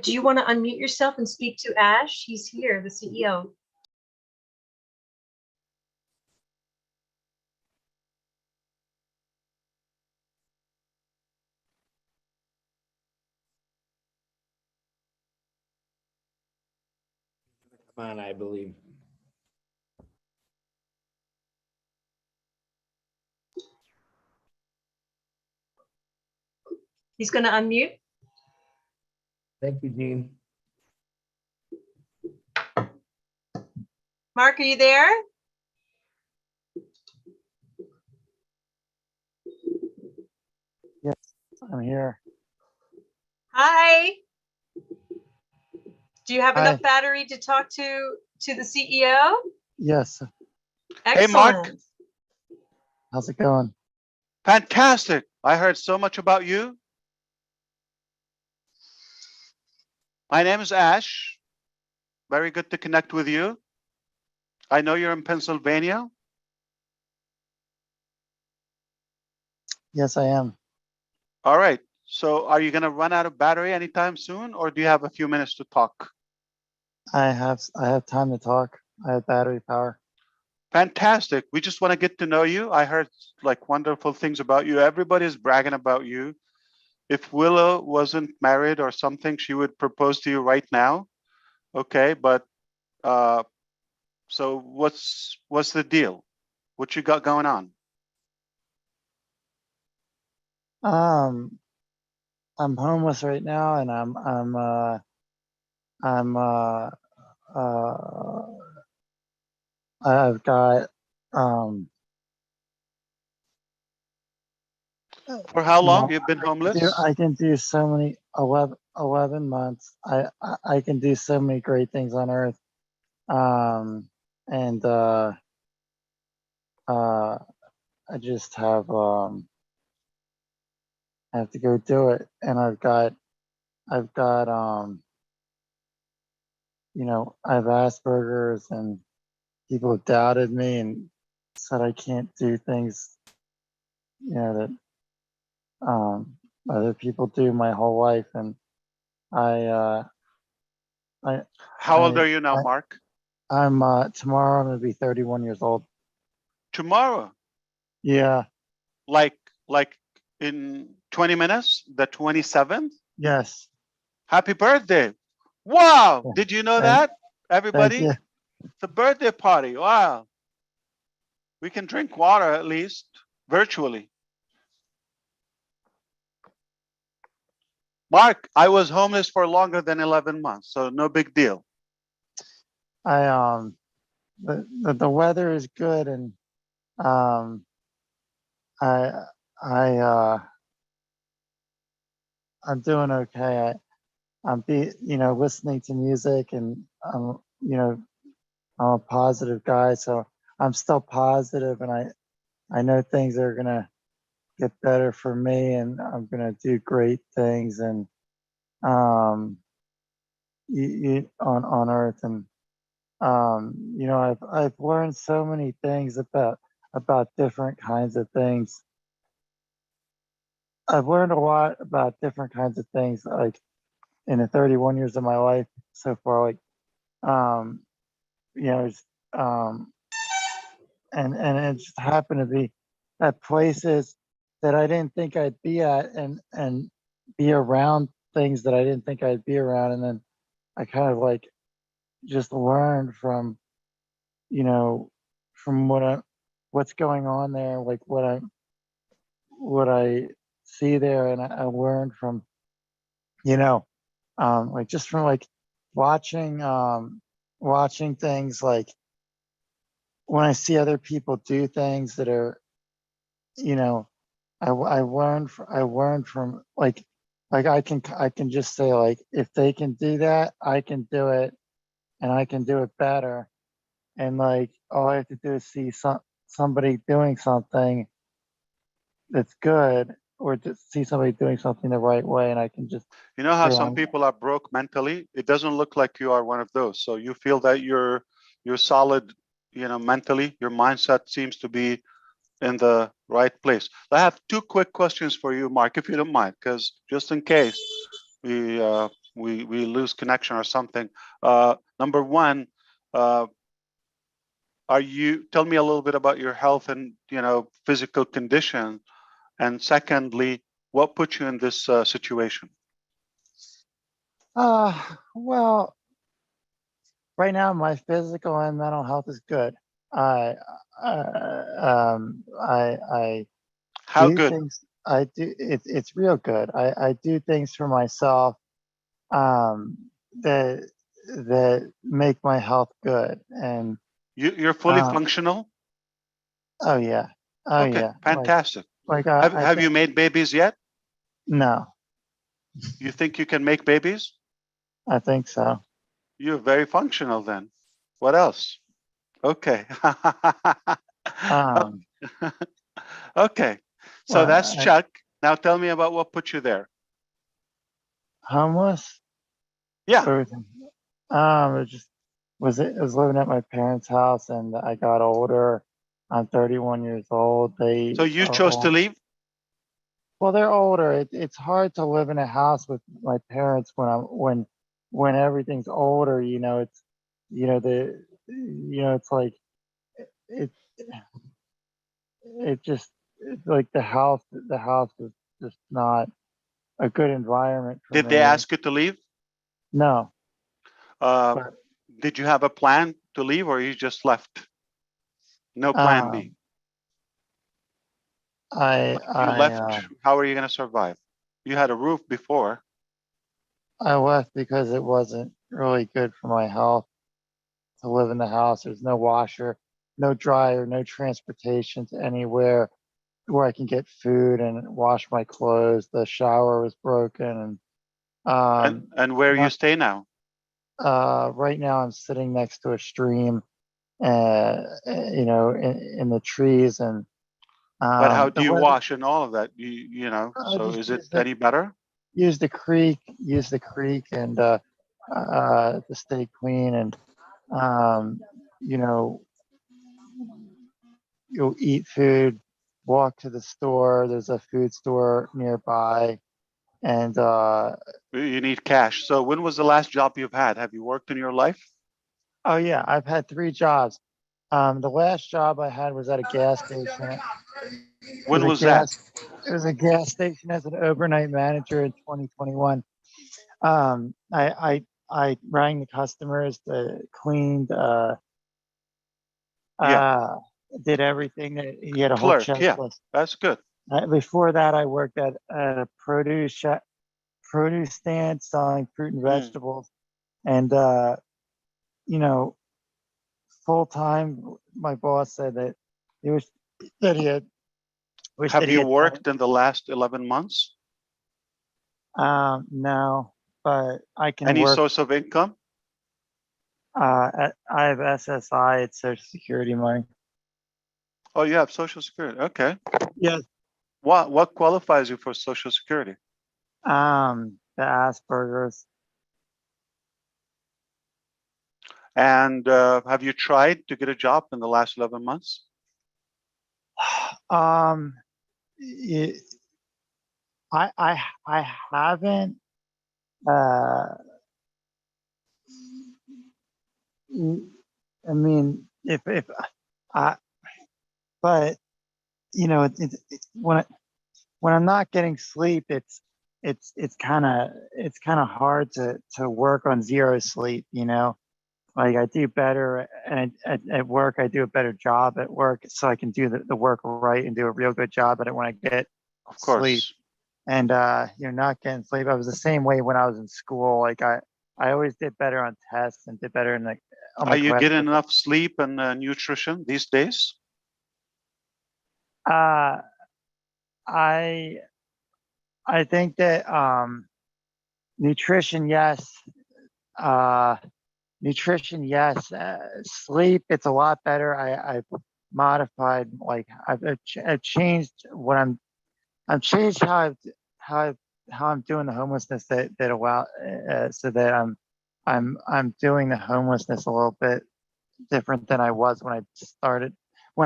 Do you want to unmute yourself and speak to Ash? He's here, the CEO. Come on, I believe. He's going to unmute. Thank you, Gene. Mark, are you there? Yes, I'm here. Hi. Do you have Hi. enough battery to talk to to the CEO? Yes. Hey, Mark. Excellent. How's it going? Fantastic. I heard so much about you. My name is Ash. Very good to connect with you. I know you're in Pennsylvania. Yes, I am. All right. So are you going to run out of battery anytime soon, or do you have a few minutes to talk? I have time to talk. I have battery power. Fantastic. We just want to get to know you. I heard like wonderful things about you. Everybody's bragging about you. If Willow wasn't married or something, she would propose to you right now. Okay, but so what's the deal? What you got going on? I'm homeless right now, and I've got For how long well, you've been homeless? I can do so many 11 months. I can do so many great things on earth. And I just have to go do it. And I've got you know, I have Asperger's, and people have doubted me and said I can't do things, you know, that other people do my whole life. And How old are you now, Mark? I'm tomorrow I'm gonna be 31 years old. Tomorrow? Yeah. Like in 20 minutes, the 27th? Yes. Happy birthday. Wow. Did you know that? Everybody? Thank you. It's a birthday party. Wow. We can drink water at least virtually. Mark, I was homeless for longer than 11 months, so no big deal. The weather is good, and I'm doing okay. I'm listening to music, and I'm a positive guy, so I'm still positive, and I know things are gonna get better for me, and I'm gonna do great things, and on earth. And I've learned so many things about different kinds of things. I've learned a lot about different kinds of things, like in the 31 years of my life so far. Like, it's, and it just happened to be at places that I didn't think I'd be at, and be around things that I didn't think I'd be around. And then I kind of like just learned from, from what's going on there, like what I see there. And I learned from, like just from like watching things, like when I see other people do things that are, I learned from like I can just say, like, if they can do that, I can do it, and I can do it better. And like all I have to do is see somebody doing something that's good, or to see somebody doing something the right way, and I can just You know how say, some people are broke mentally? It doesn't look like you are one of those. So you feel that you're solid, mentally. Your mindset seems to be in the right place. I have two quick questions for you, Mark, if you don't mind, because just in case we lose connection or something. Number one, tell me a little bit about your health and physical condition, and secondly, what put you in this situation? well, right now my physical and mental health is good. I How do good? things. I do. It's real good. I do things for myself that make my health good. And You're fully functional? Oh yeah. Oh okay, yeah. fantastic. Like have you made babies yet? No. You think you can make babies? I think so. You're very functional then. What else? Okay. Um, Okay. So well, that's Chuck. Now tell me about what put you there. homeless. Yeah. Everything. It just was living at my parents' house, and I got older. I'm 31 years old. They So you are chose to old. leave? Well, they're older. It's hard to live in a house with my parents when everything's older. It's it's like it it's like the house is just not a good environment for Did they me. ask you to leave? No, Uh, did you have a plan to leave or you just left? No plan B. You left. How are you going to survive? You had a roof before. I left because it wasn't really good for my health to live in the house. There's no washer, no dryer, no transportation to anywhere where I can get food and wash my clothes. The shower was broken, And where you stay now? right now I'm sitting next to a stream, in the trees, and But how do the you weather. wash and all of that? So Just is it any better? use the creek, and to stay clean, and um, you know, you'll eat food, walk to the store. There's a food store nearby, and You need cash. So when was the last job you've had? Have you worked in your life? oh yeah, I've had 3 jobs. The last job I had was at a gas station. When was that? It was a gas station as an overnight manager in 2021. I rang the customers, cleaned, did everything. That he had a whole Clerk, yeah, checklist. that's good. Before that, I worked at a produce stand selling fruit and vegetables, and full time. My boss said that he was that he had wish Have that he you had worked in the last 11 months? no, but I can Any work. source of income? I have SSI. It's Social Security money. Oh, you have Social Security. Okay. Yes. What qualifies you for Social Security? The Asperger's. And have you tried to get a job in the last 11 months? I haven't. I mean, if I, but when I'm not getting sleep, it's kind of hard to work on zero sleep. Like I do better, and at work I do a better job at work, so I can do the work right and do a real good job at it when I get Of sleep. course. And not getting sleep. I was the same way when I was in school. Like I always did better on tests and did better on Are my you class. getting enough sleep and nutrition these days? I think that nutrition, yes. Nutrition, yes. Sleep, it's a lot better. I've modified, like I've changed what I've changed how I'm doing the homelessness that allow so that I'm doing the homelessness a little bit different than I was when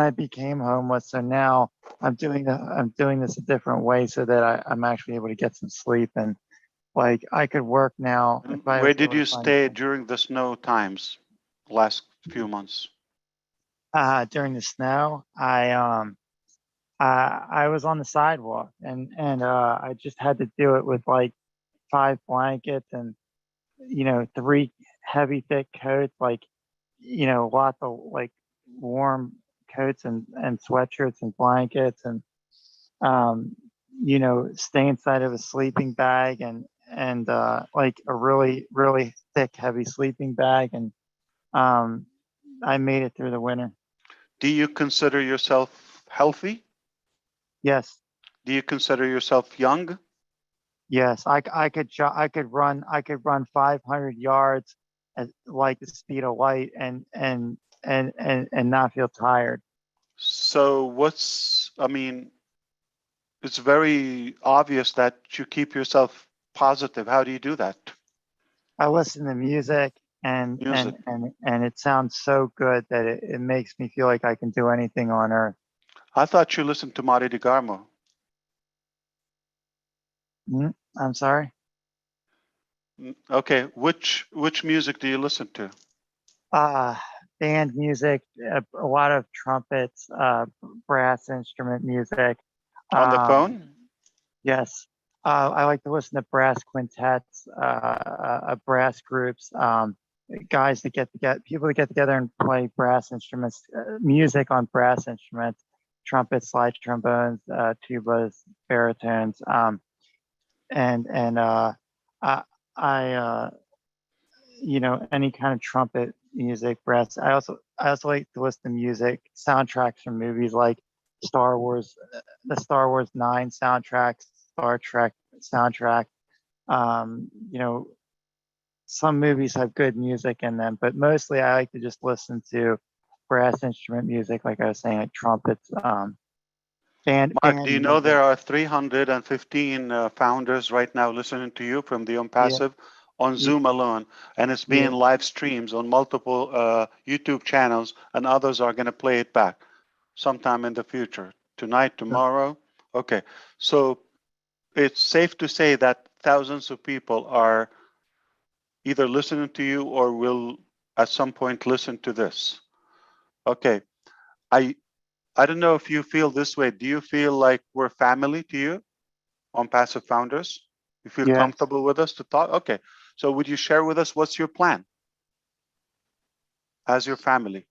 I became homeless. So now I'm doing this a different way so that I'm actually able to get some sleep, and like I could work now if I Where was did able to you find stay during the snow times last few months? during the snow. I was on the sidewalk, and I just had to do it with like 5 blankets and 3 heavy thick coats, like lots of like warm coats and sweatshirts and blankets, and stay inside of a sleeping bag, and like a really thick heavy sleeping bag, and I made it through the winter. Do you consider yourself healthy? Yes. Do you consider yourself young? Yes, I could run 500 yards like the speed of light and not feel tired. So I mean, it's very obvious that you keep yourself positive. How do you do that? I listen to music Music. and it sounds so good that it makes me feel like I can do anything on earth. I thought you listened to Mari DeGarmo. I'm sorry. Okay, which music do you listen to? Band music, a lot of trumpets, brass instrument music. On the phone? Yes. I like to listen to brass quintets, brass groups, guys that people that get together and play brass instruments, music on brass instruments, trumpets, slide trombones, tubas, baritones, and I any kind of trumpet music, brass. I also like to listen to music soundtracks from movies like Star Wars, the Star Wars 9 soundtracks, Star Trek soundtrack. Some movies have good music in them, but mostly I like to just listen to brass instrument music, like I was saying, like trumpets. Mark, do you know there are 315 founders right now listening to you from the Unpassive on Zoom alone, and it's being live streams on multiple YouTube channels, and others are going to play it back sometime in the future, tonight, tomorrow. Okay, so it's safe to say that thousands of people are either listening to you or will at some point listen to this. Okay, I don't know if you feel this way. Do you feel like we're family to you on Passive Founders? You feel comfortable with us to talk? Okay. So would you share with us what's your plan as your family?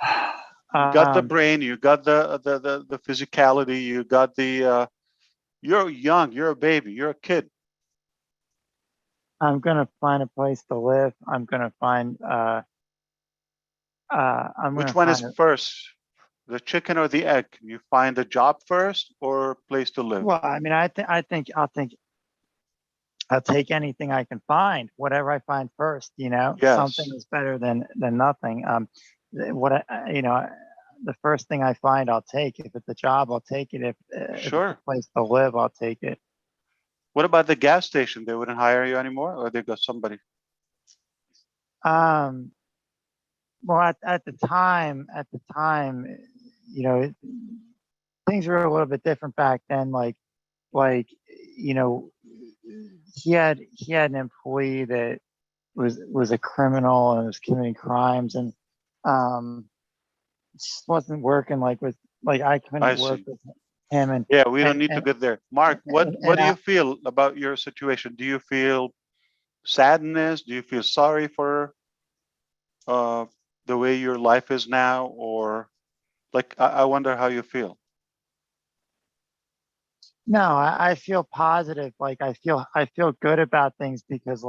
You got the brain, you got the physicality, you got the you're young, you're a baby, you're a kid. I'm gonna find a place to live. I'm gonna find Which one is first? The chicken or the egg? You find a job first or a place to live? Well, I mean, I think I'll take anything I can find, whatever I find first. Something is better than nothing. The first thing I find, I'll take. If it's a job, I'll take it. If it's a place to live, I'll take it. What about the gas station? They wouldn't hire you anymore, or they got somebody? Well, at the time, things were a little bit different back then. He had an employee that was a criminal and was committing crimes, and just wasn't working I couldn't work with him. And yeah, we don't need to get there. Mark, what do you feel about your situation? Do you feel sadness? Do you feel sorry for the way your life is now, or I wonder how you feel? No, I feel positive. I feel good about things because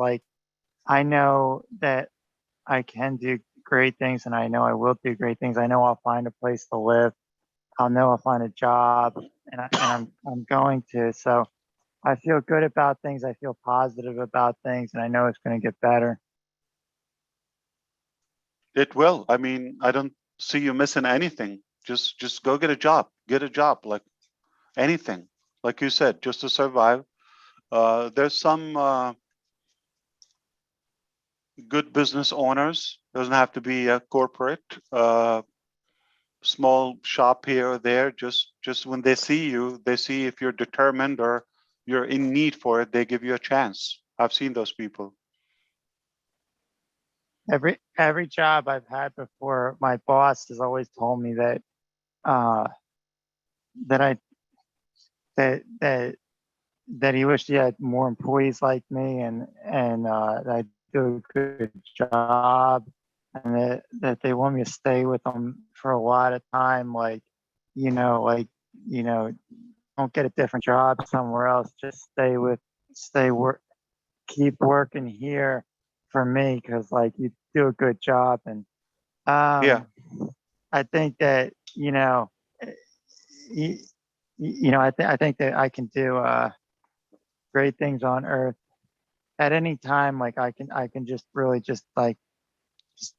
I know that I can do great things, and I know I will do great things. I know I'll find a place to live. I'll know I'll find a job, and I'm going to. So I feel good about things. I feel positive about things, and I know it's going to get better. It will. I mean, I don't see you missing anything. Just go get a job. Get a job, like anything. Like you said, just to survive. There's some good business owners. Doesn't have to be a corporate. Small shop here or there. Just when they see you, they see if you're determined or you're in need for it. They give you a chance. I've seen those people. Every job I've had before, my boss has always told me that that he wished he had more employees like me, and that I do a good job, and that they want me to stay with them for a lot of time. Don't get a different job somewhere else. Just keep working here for me, because you do a good job. And I think that I think that I can do great things on earth. at any time, like I can just really just like, just,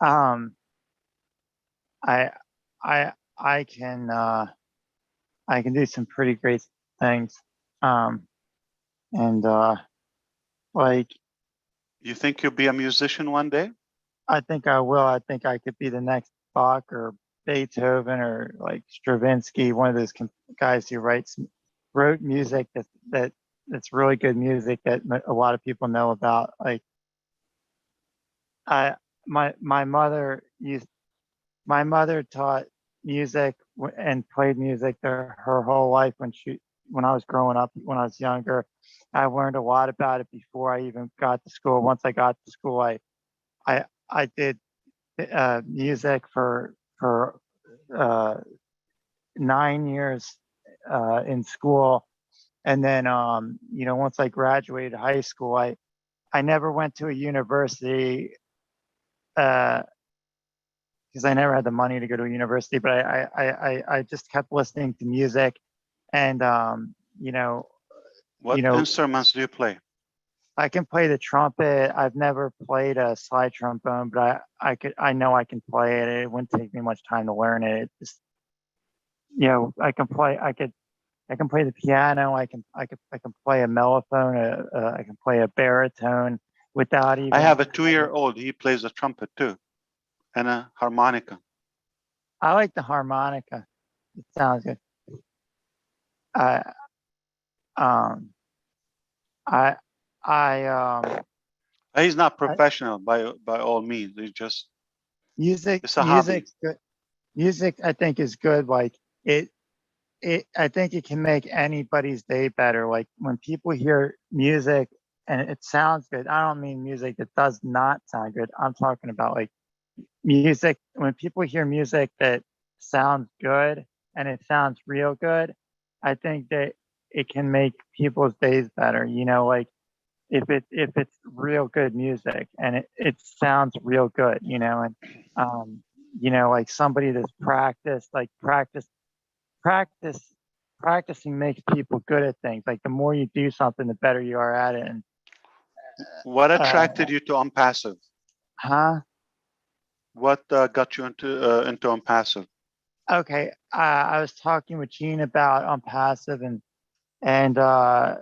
um, I, I can do some pretty great things. And like, You think you'll be a musician one day? I think I will. I think I could be the next Bach or Beethoven or like Stravinsky, one of those guys who wrote music that's really good music that a lot of people know about. Like I my mother taught music and played music her whole life when I was growing up, when I was younger. I learned a lot about it before I even got to school. Once I got to school, I did music for 9 years in school, and then once I graduated high school, I never went to a university because I never had the money to go to a university, but I just kept listening to music, and What instruments do you play? I can play the trumpet. I've never played a slide trombone, but I know I can play it. It wouldn't take me much time to learn it. It just, I can play. I can play the piano. I can play a mellophone. I can play a baritone without even. I have a 2-year-old. He plays the trumpet too, and a harmonica. I like the harmonica. It sounds good. He's not professional by all means. He's just music. It's a hobby. Good. Music, I think, is good. Like I think it can make anybody's day better. Like when people hear music and it sounds good. I don't mean music that does not sound good. I'm talking about like music. When people hear music that sounds good and it sounds real good, I think that it can make people's days better. Like if it's real good music and it sounds real good, and like somebody that's practicing makes people good at things. Like the more you do something, the better you are at it. And what attracted you to Unpassive? Huh? What got you into Unpassive? Okay, I was talking with Gene about Unpassive, and I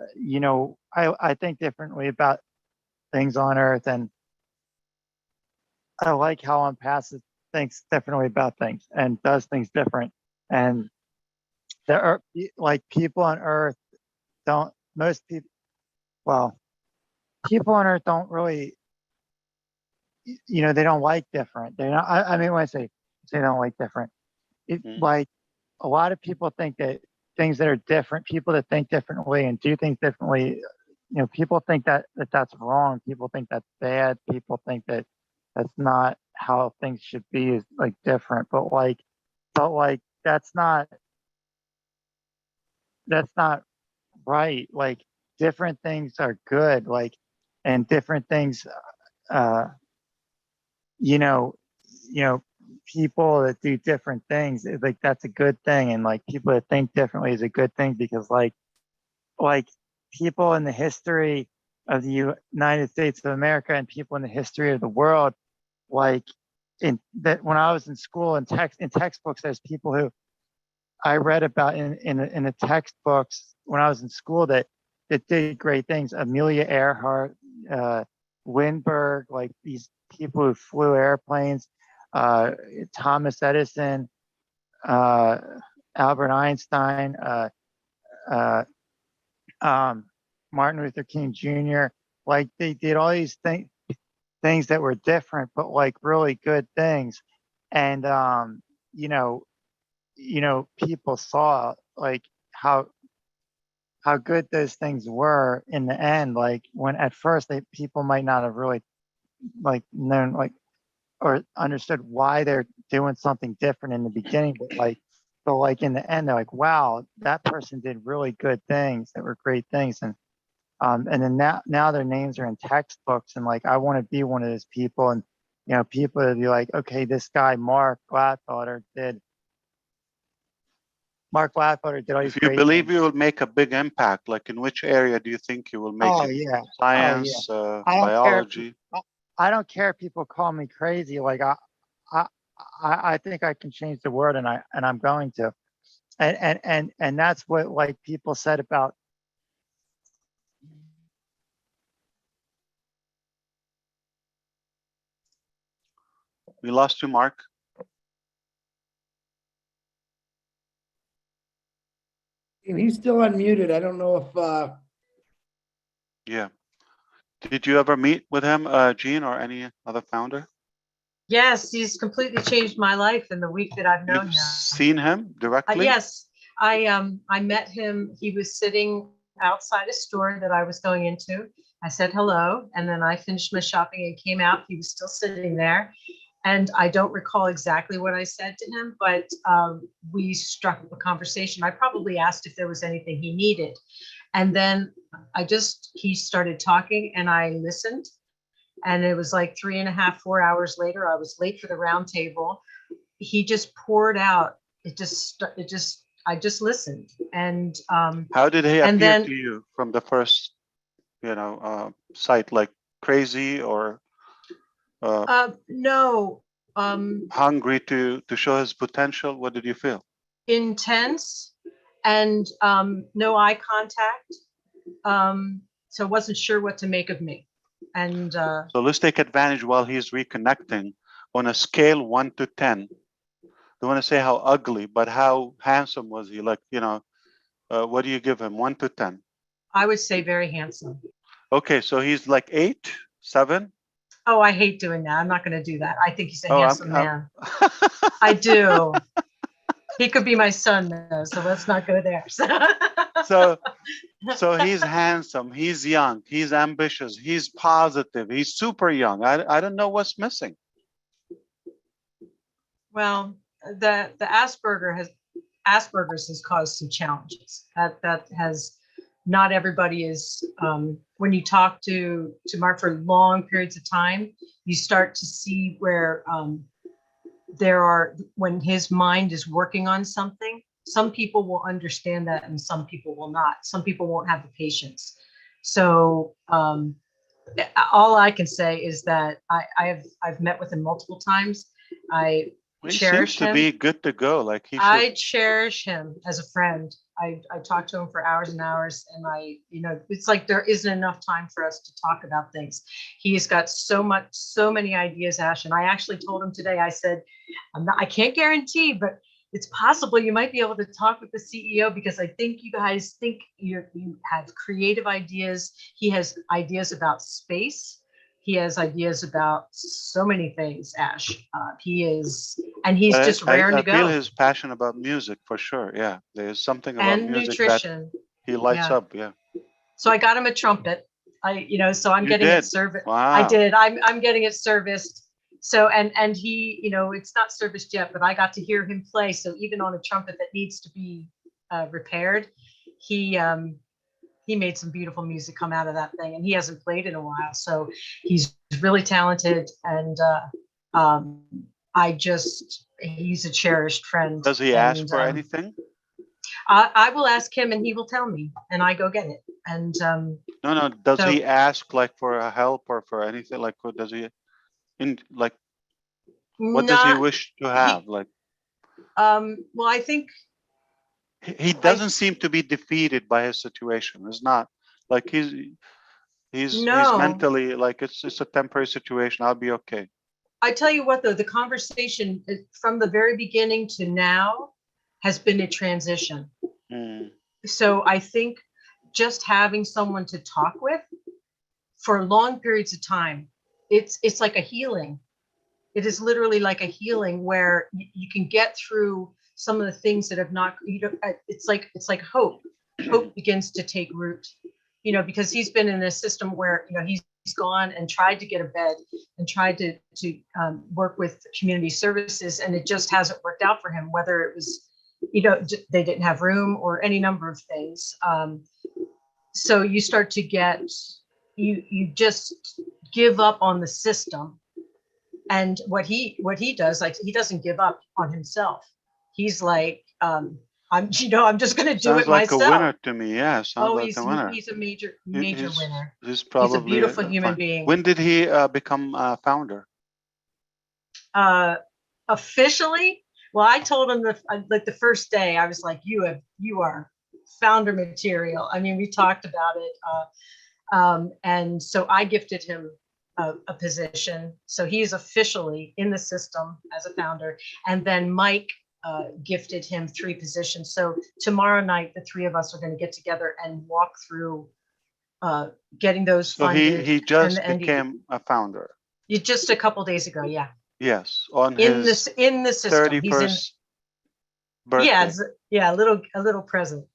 think differently about things on Earth, and I like how Unpassive thinks differently about things and does things different. And there are like people on Earth people on Earth don't really, they don't like different. They're not. I mean, when I say they don't like different, like a lot of people think that things that are different, people that think differently and do things differently, people think that's wrong. People think that's bad. People think that that's not how things should be, is like different. But that's not right. Like different things are good. Like, and different things, you know, people that do different things, like that's a good thing. And like people that think differently is a good thing, because like people in the history of the United States of America and people in the history of the world, like in that when I was in school in textbooks, there's people who I read about in the textbooks when I was in school that did great things. Amelia Earhart, Lindbergh, like these people who flew airplanes, Thomas Edison, Albert Einstein, Martin Luther King Jr. Like they did all these things that were different, but like really good things. And people saw like how good those things were in the end. Like when at first people might not have really like known like or understood why they're doing something different in the beginning, but like in the end they're like, wow, that person did really good things that were great things. And then now their names are in textbooks, and like I want to be one of those people. And people would be like, okay, this guy Mark Gladfather did Mark Blackwater did all these If you great believe things. you will make a big impact, like in which area do you think you will make Oh it? yeah. Science, I don't care. biology? I don't care if people call me crazy. Like I, I think I can change the world, and I'm going to. And that's what like people said about. We lost you, Mark. And he's still unmuted. I don't know if Yeah. Did you ever meet with him, Gene, or any other founder? Yes, he's completely changed my life in the week that I've known You've him. seen him directly? Yes, I met him. He was sitting outside a store that I was going into. I said hello, and then I finished my shopping and came out. He was still sitting there, and I don't recall exactly what I said to him, but we struck up a conversation. I probably asked if there was anything he needed, and then he started talking, and I listened. And it was like 3.5, 4 hours later, I was late for the round table. He just poured out. I just listened. And how did he and appear then to you from the first, sight? Like crazy or no, hungry to show his potential? What did you feel? intense and no eye contact. So I wasn't sure what to make of me. And So let's take advantage while he's reconnecting. On a scale 1 to 10, don't want to say how ugly, but how handsome was he? Like, what do you give him? 1 to 10? I would say very handsome. Okay, so he's like 8, 7. Oh, I hate doing that. I'm not going to do that. I think he's a Oh, handsome man. I do. He could be my son, though, so let's not go there. So he's handsome, he's young, he's ambitious, he's positive, he's super young. I don't know what's missing. Well, the Asperger's has caused some challenges. That has, not everybody is. When you talk to Mark for long periods of time, you start to see where when his mind is working on something. Some people will understand that and some people will not. Some people won't have the patience. So all I can say is that I've met with him multiple times. I He cherish seems to him. be good to go. Like he should. I cherish him as a friend. I talk to him for hours and hours, and it's like there isn't enough time for us to talk about things. He's got so many ideas, Ash. And I actually told him today, I said, I can't guarantee, but it's possible you might be able to talk with the CEO, because I think you guys think you have creative ideas. He has ideas about space. He has ideas about so many things, Ash. He's just raring to go. I feel his passion about music for sure. Yeah, there's something about and music nutrition. that he lights up. Yeah. So I got him a trumpet. So I'm You getting did? it serviced. Wow. I did. I'm getting it serviced. So and he, it's not serviced yet, but I got to hear him play. So even on a trumpet that needs to be repaired, he made some beautiful music come out of that thing, and he hasn't played in a while. So he's really talented, and he's a cherished friend. Does he ask for anything? I will ask him, and he will tell me, and I go get it. And No. Does he ask like for a help or for anything? Like, what does he? What does he wish to have? Well, I think he doesn't seem to be defeated by his situation. It's not like he's mentally like it's a temporary situation. I'll be okay. I tell you what, though, the conversation from the very beginning to now has been a transition. So I think just having someone to talk with for long periods of time, it's like a healing. It is literally like a healing where you can get through some of the things that have not, it's like hope. Hope begins to take root, because he's been in a system where, he's gone and tried to get a bed and tried to work with community services, and it just hasn't worked out for him, whether it was, they didn't have room or any number of things. So you start to get, you just give up on the system. And what he does, like, he doesn't give up on himself. He's like, I'm just going to do Sounds it like a myself. winner to me. Yeah, sounds Oh, like a winner. he's a major He's winner. he's He's a probably beautiful human fine. being. When did he become a founder? Officially, well, I told him like the first day, I was like, you are founder material. I mean, we talked about it. And so I gifted him a position. So he's officially in the system as a founder. And then Mike gifted him 3 positions. So tomorrow night, the 3 of us are going to get together and walk through getting those So funded. he just and became a founder. just a couple days ago, yeah. Yes, on In his the system. He's in 31st birthday. yeah, a little present.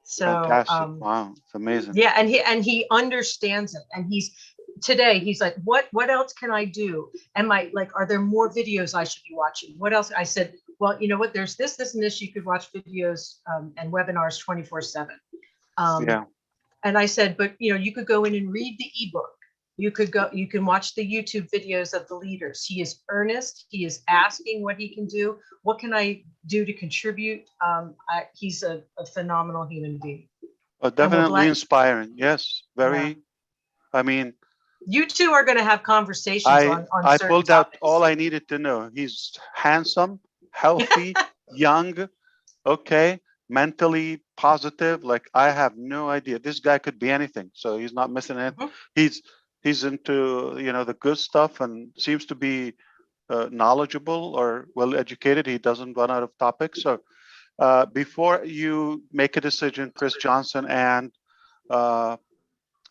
So Fantastic. Wow, it's amazing. yeah, and he understands it. And he's like, what else can I do? Are there more videos I should be watching? What else? I said, well, you know what, there's this and this. You could watch videos and webinars 24/7. Yeah. And I said, but you could go in and read the ebook. You can watch the YouTube videos of the leaders. He is earnest. He is asking what he can do. What can I do to contribute? He's a phenomenal human being. Definitely inspiring. Yes, very. Yeah. I mean, you two are going to have conversations on I certain pulled topics. out all I needed to know. He's handsome, healthy, young, okay, mentally positive. Like, I have no idea. This guy could be anything. So he's not missing it. He's into the good stuff and seems to be knowledgeable or well educated. He doesn't run out of topics. So before you make a decision, Chris Johnson, and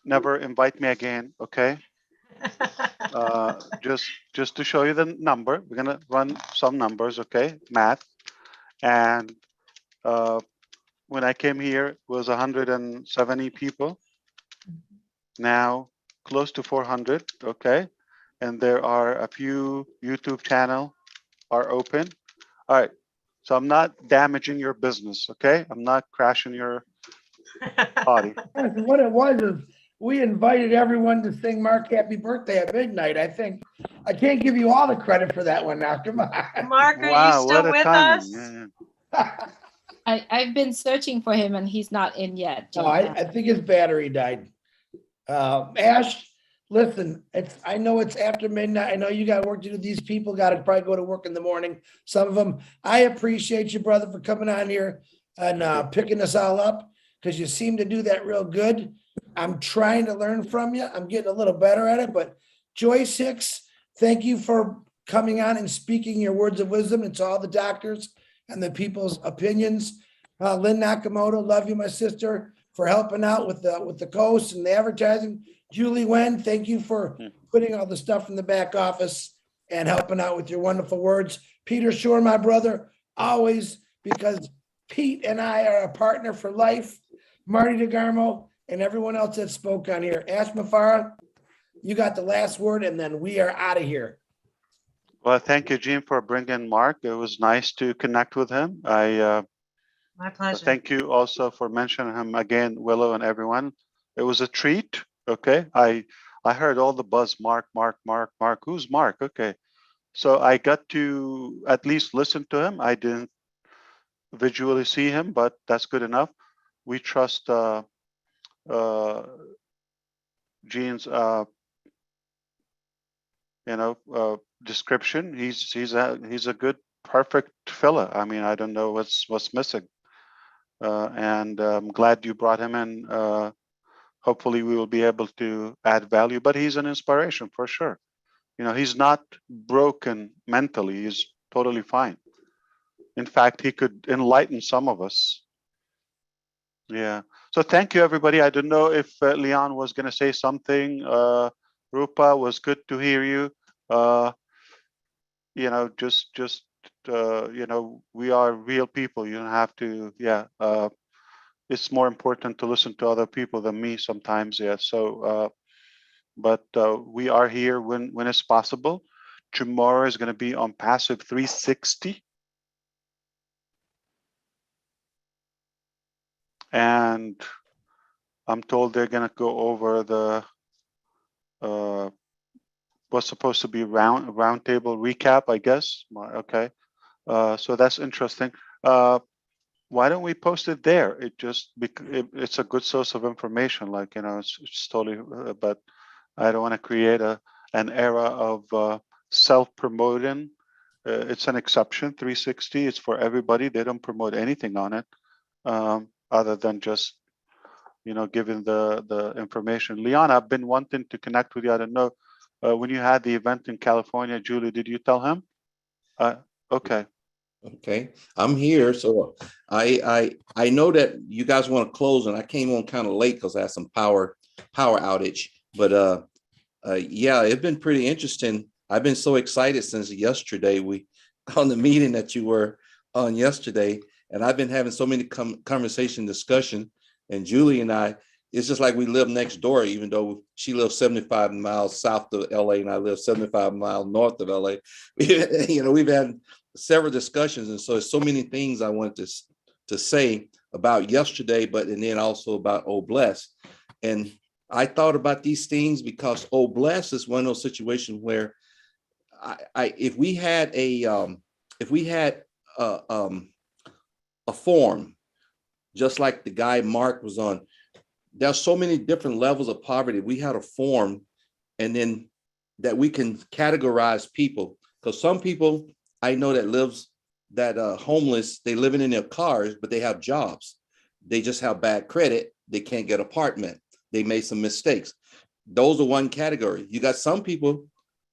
never invite me again, okay? Just to show you the number, we're gonna run some numbers, okay? Math. And when I came here, it was 170 people. Now close to 400, okay? And there are a few YouTube channel are open. All right, so I'm not damaging your business, okay? I'm not crashing your party. What it was is we invited everyone to sing Mark happy birthday at midnight. I think I can't give you all the credit for that one now. Come on. Mark, are you still with us? I've been searching for him and he's not in yet. No, I think his battery died. Ash, listen, I know it's after midnight. I know you got work to do. These people got to probably go to work in the morning. Some of them. I appreciate you, brother, for coming on here and picking us all up, because you seem to do that real good. I'm trying to learn from you. I'm getting a little better at it. But Joyce Hicks, thank you for coming on and speaking your words of wisdom into all the doctors and the people's opinions. Lynn Nakamoto, love you, my sister, for helping out with the coast and the advertising. Julie Wen, thank you for putting all the stuff in the back office and helping out with your wonderful words. Peter Shore, my brother, always, because Pete and I are a partner for life. Marty DeGarmo and everyone else that spoke on here. Ash Mafara, you got the last word, and then we are out of here. Well, thank you, Gene, for bringing Mark. It was nice to connect with him. My pleasure. Thank you also for mentioning him again, Willow and everyone. It was a treat. Okay, I heard all the buzz. Mark. Who's Mark? Okay, so I got to at least listen to him. I didn't visually see him, but that's good enough. We trust Gene's description. He's a good, perfect fella. I mean, I don't know what's missing, and I'm glad you brought him in. Hopefully, we will be able to add value. But he's an inspiration for sure. He's not broken mentally. He's totally fine. In fact, he could enlighten some of us. Yeah. So thank you, everybody. I don't know if Leon was going to say something. Rupa, was good to hear you. We are real people. You don't have to. Yeah. It's more important to listen to other people than me sometimes. Yeah. So, but we are here when it's possible. Tomorrow is going to be on Passive 360. And I'm told they're going to go over the what's supposed to be roundtable recap, I guess. Okay, so that's interesting. why don't we post it there? It's a good source of information. Like, it's totally. But I don't want to create an era of self-promoting. It's an exception. 360. It's for everybody. They don't promote anything on it, other than just giving the information. Leon, I've been wanting to connect with you. I don't know when you had the event in California. Julie, did you tell him? Okay. Okay, I'm here. So I know that you guys want to close, and I came on kind of late because I had some power outage. But yeah, it's been pretty interesting. I've been so excited since yesterday. On the meeting that you were on yesterday, and I've been having so many conversation discussion. And Julie and I, it's just like we live next door, even though she lives 75 miles south of LA and I live 75 miles north of LA. We've had several discussions, and so there's so many things I wanted to say about yesterday, and then also about Oh Bless. And I thought about these things because Oh Bless is one of those situations where if we had a forum, just like the guy Mark was on, there's so many different levels of poverty. We had a forum, and then that we can categorize people, because some people I know that homeless, they living in their cars, but they have jobs. They just have bad credit. They can't get an apartment. They made some mistakes. Those are one category. You got some people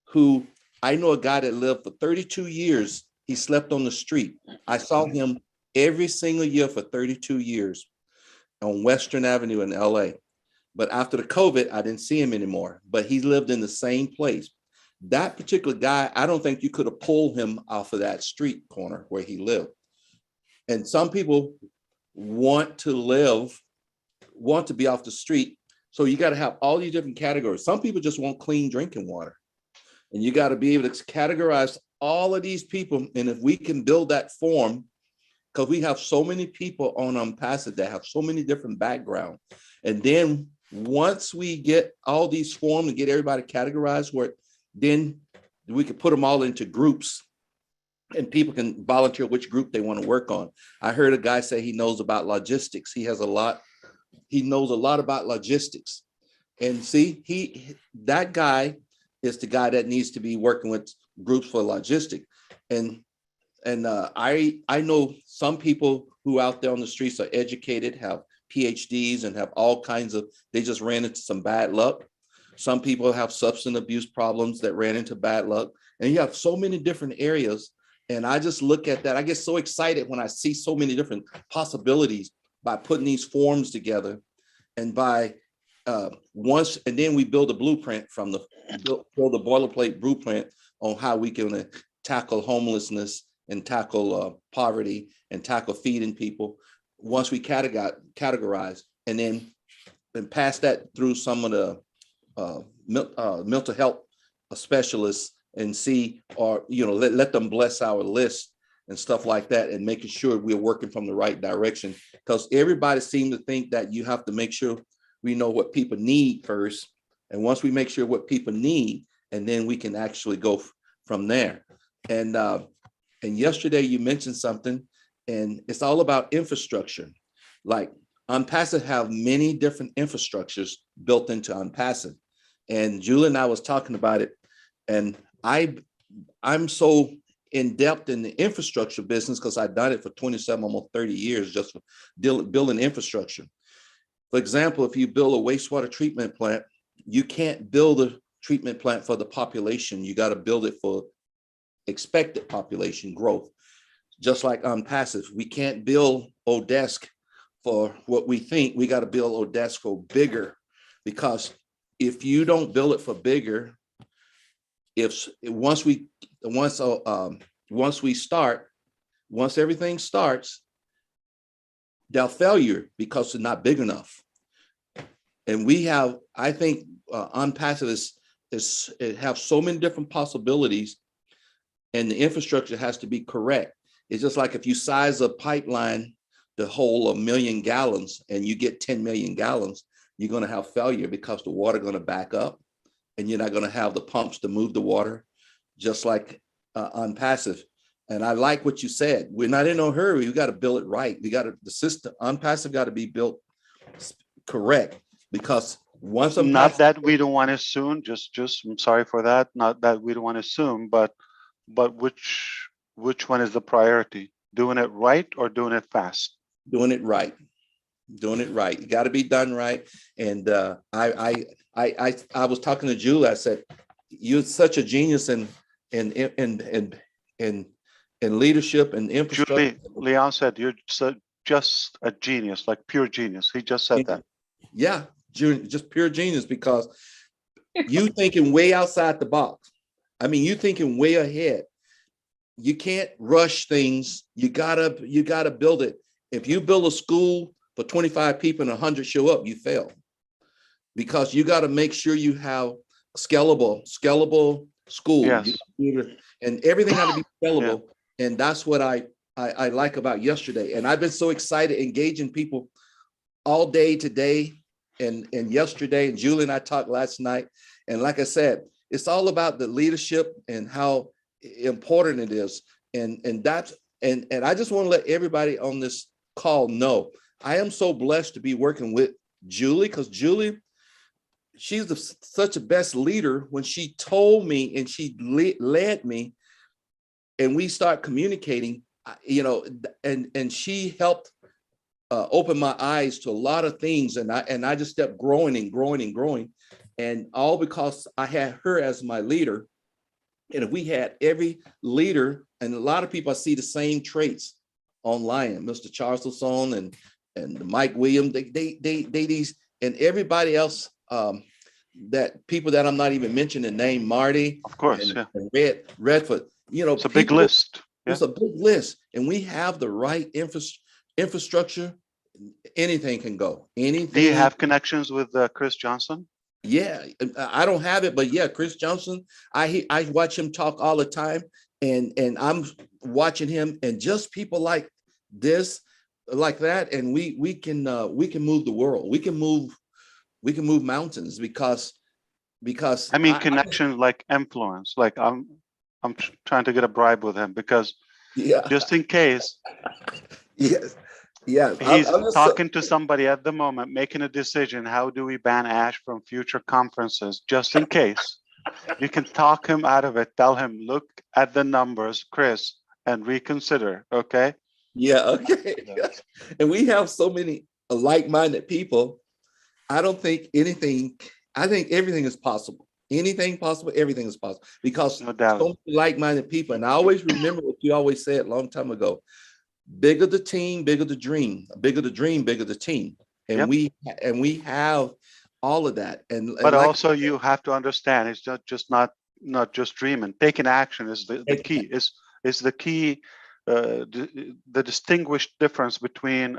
who, I know a guy that lived for 32 years. He slept on the street. I saw him every single year for 32 years on Western Avenue in LA. But after the COVID, I didn't see him anymore, but he lived in the same place. That particular guy, I don't think you could have pulled him off of that street corner where he lived. And some people want to be off the street. So you got to have all these different categories. Some people just want clean drinking water. And you got to be able to categorize all of these people. And if we can build that form, because we have so many people on Unpassed that have so many different backgrounds. And then once we get all these forms and get everybody categorized where then we could put them all into groups and people can volunteer which group they want to work on. I heard a guy say he knows about logistics. He knows a lot about logistics. And see, that guy is the guy that needs to be working with groups for logistics. And I know some people who out there on the streets are educated, have PhDs and have all kinds of, they just ran into some bad luck. Some people have substance abuse problems that ran into bad luck. And you have so many different areas. And I just look at that. I get so excited when I see so many different possibilities by putting these forms together. And by and then we build a blueprint build a boilerplate blueprint on how we can tackle homelessness and tackle poverty and tackle feeding people once we categorize, and then pass that through some of the mental health specialists and see, or let them bless our list and stuff like that, and making sure we're working from the right direction, because everybody seems to think that you have to make sure we know what people need first, and once we make sure what people need, and then we can actually go from there. And yesterday you mentioned something, and it's all about infrastructure. Like Unpassed have many different infrastructures built into Unpassed. And Julie and I was talking about it, and I'm so in depth in the infrastructure business because I've done it for 27, almost 30 years, just building infrastructure. For example, if you build a wastewater treatment plant, you can't build a treatment plant for the population. You got to build it for expected population growth. Just like Unpassed, we can't build Odesk for what we think. We got to build Odesk for bigger, because if you don't build it for bigger, once everything starts, they'll failure because it's not big enough. And I think Unpassed it have so many different possibilities, and the infrastructure has to be correct. It's just like if you size a pipeline to hold 1 million gallons and you get 10 million gallons, you're going to have failure because the water going to back up, and you're not going to have the pumps to move the water, just like Unpassed. And I like what you said. We're not in no hurry. We got to build it right. The system, unpassive got to be built correct, because once Not unpassive, that we don't want to soon, I'm sorry for that. Not that we don't want to soon, but which one is the priority? Doing it right or doing it fast? doing it right. Doing it right. It got to be done right. And I was talking to Julie. I said, you're such a genius in leadership and infrastructure. Julie, Leon said you're just a genius, like pure genius. He just said that. Yeah, just pure genius, because you thinking way outside the box. I mean, you thinking way ahead. You can't rush things. You gotta build it. If you build a school for 25 people and 100 show up, you fail, because you got to make sure you have scalable school. Yes. And everything got to be scalable. Yeah. And that's what I like about yesterday. And I've been so excited engaging people all day today and yesterday. And Julie and I talked last night. And like I said, it's all about the leadership and how important it is. And I just want to let everybody on this call know, I am so blessed to be working with Julie, because Julie, she's such a best leader. When she told me and she led me and we start communicating, and she helped open my eyes to a lot of things. And I just kept growing and growing and growing. And all because I had her as my leader. And if we had every leader, and a lot of people, I see the same traits online, Mr. Charles Lasson and Mike Williams, they these, and everybody else, that people that I'm not even mentioning name, Marty, of course, and Redford, it's a big list. It's a big list, and we have the right infrastructure. Anything can go. Anything. Do you have connections with Chris Johnson? Yeah, I don't have it, but yeah, Chris Johnson, I watch him talk all the time, and I'm watching him, and just people like this, like that, and we can move the world. We can move mountains, because I mean, connections like influence. Like I'm trying to get a bribe with him, because just in case. Yes. Yeah, he's talking to somebody at the moment, making a decision. How do we ban ash from future conferences? Just in case, you can talk him out of it. Tell him, look at the numbers, Chris, and reconsider. Okay. Yeah. Okay. And we have so many like-minded people. I don't think anything. I think everything is possible. Anything possible, everything is possible, because no doubt. So many like-minded people. And I always remember what you always said a long time ago. Bigger the team, bigger the dream. Bigger the dream, bigger the team. And we have all of that. But like, also you have to understand, it's not just dreaming. Taking action is the key. Is the key. The distinguished difference between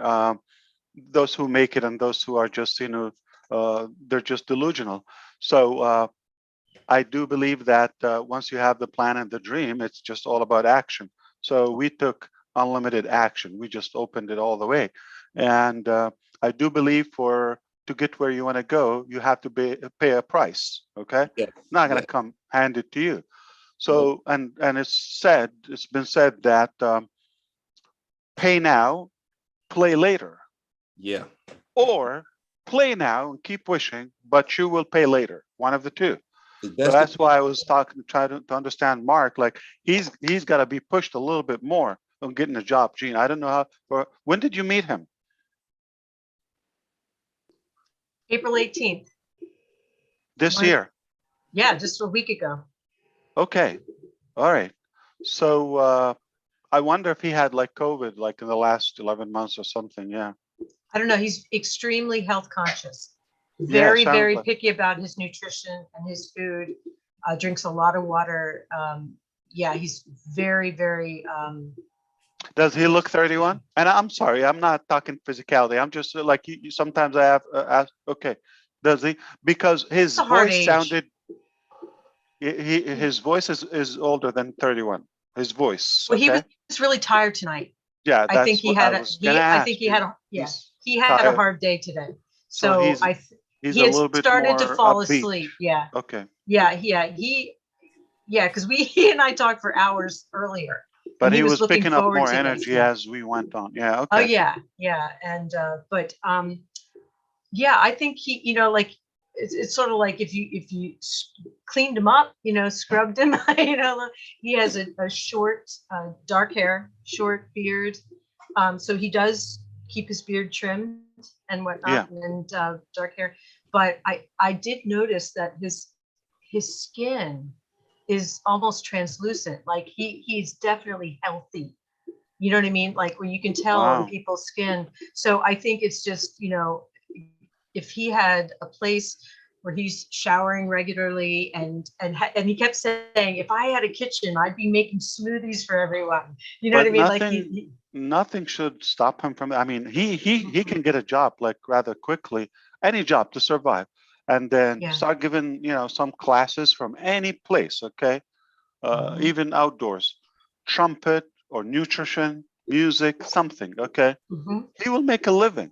those who make it and those who are just they're just delusional. So I do believe that once you have the plan and the dream, it's just all about action. So we took unlimited action. We just opened it all the way. And I do believe to get where you want to go, you have to pay a price. Okay. Yes. Not going to come handed to you. So, and it's been said that pay now, play later. Yeah. Or play now and keep wishing, but you will pay later. One of the two. So that's why I was trying to understand Mark. Like he's got to be pushed a little bit more on getting a job. Gene, I don't know when did you meet him? April 18th. This year? Yeah, just a week ago. Okay. All right. So I wonder if he had like COVID like in the last 11 months or something. Yeah. I don't know. He's extremely health conscious. Very like picky about his nutrition and his food. Drinks a lot of water. Yeah, he's very. Does he look 31? And I'm sorry, I'm not talking physicality. I'm just like you sometimes I have asked. Okay, does he? Because his voice sounded. His voice is older than 31. His voice. Well, he was really tired tonight. Yeah, I think he had a hard day today. So he's he a had little bit started to more fall upbeat. asleep. Yeah. Okay. Yeah. Because he and I talked for hours earlier. But he was was looking picking up forward more to this. energy as we went on. Yeah, Oh okay. yeah. And yeah, I think he, like it's sort of like if you cleaned him up, scrubbed him, he has a short, dark hair, short beard. So he does keep his beard trimmed and whatnot, and dark hair. But I did notice that his skin is almost translucent. Like he's definitely healthy. You know what I mean? Like where you can tell on Wow. people's skin. So I think it's just, if he had a place where he's showering regularly and he kept saying, if I had a kitchen, I'd be making smoothies for everyone. You know But what I mean? nothing, nothing should stop him from. I mean, he can get a job like rather quickly, any job to survive, and then start giving some classes from any place. Okay, even outdoors, trumpet or nutrition, music, something. Okay, he will make a living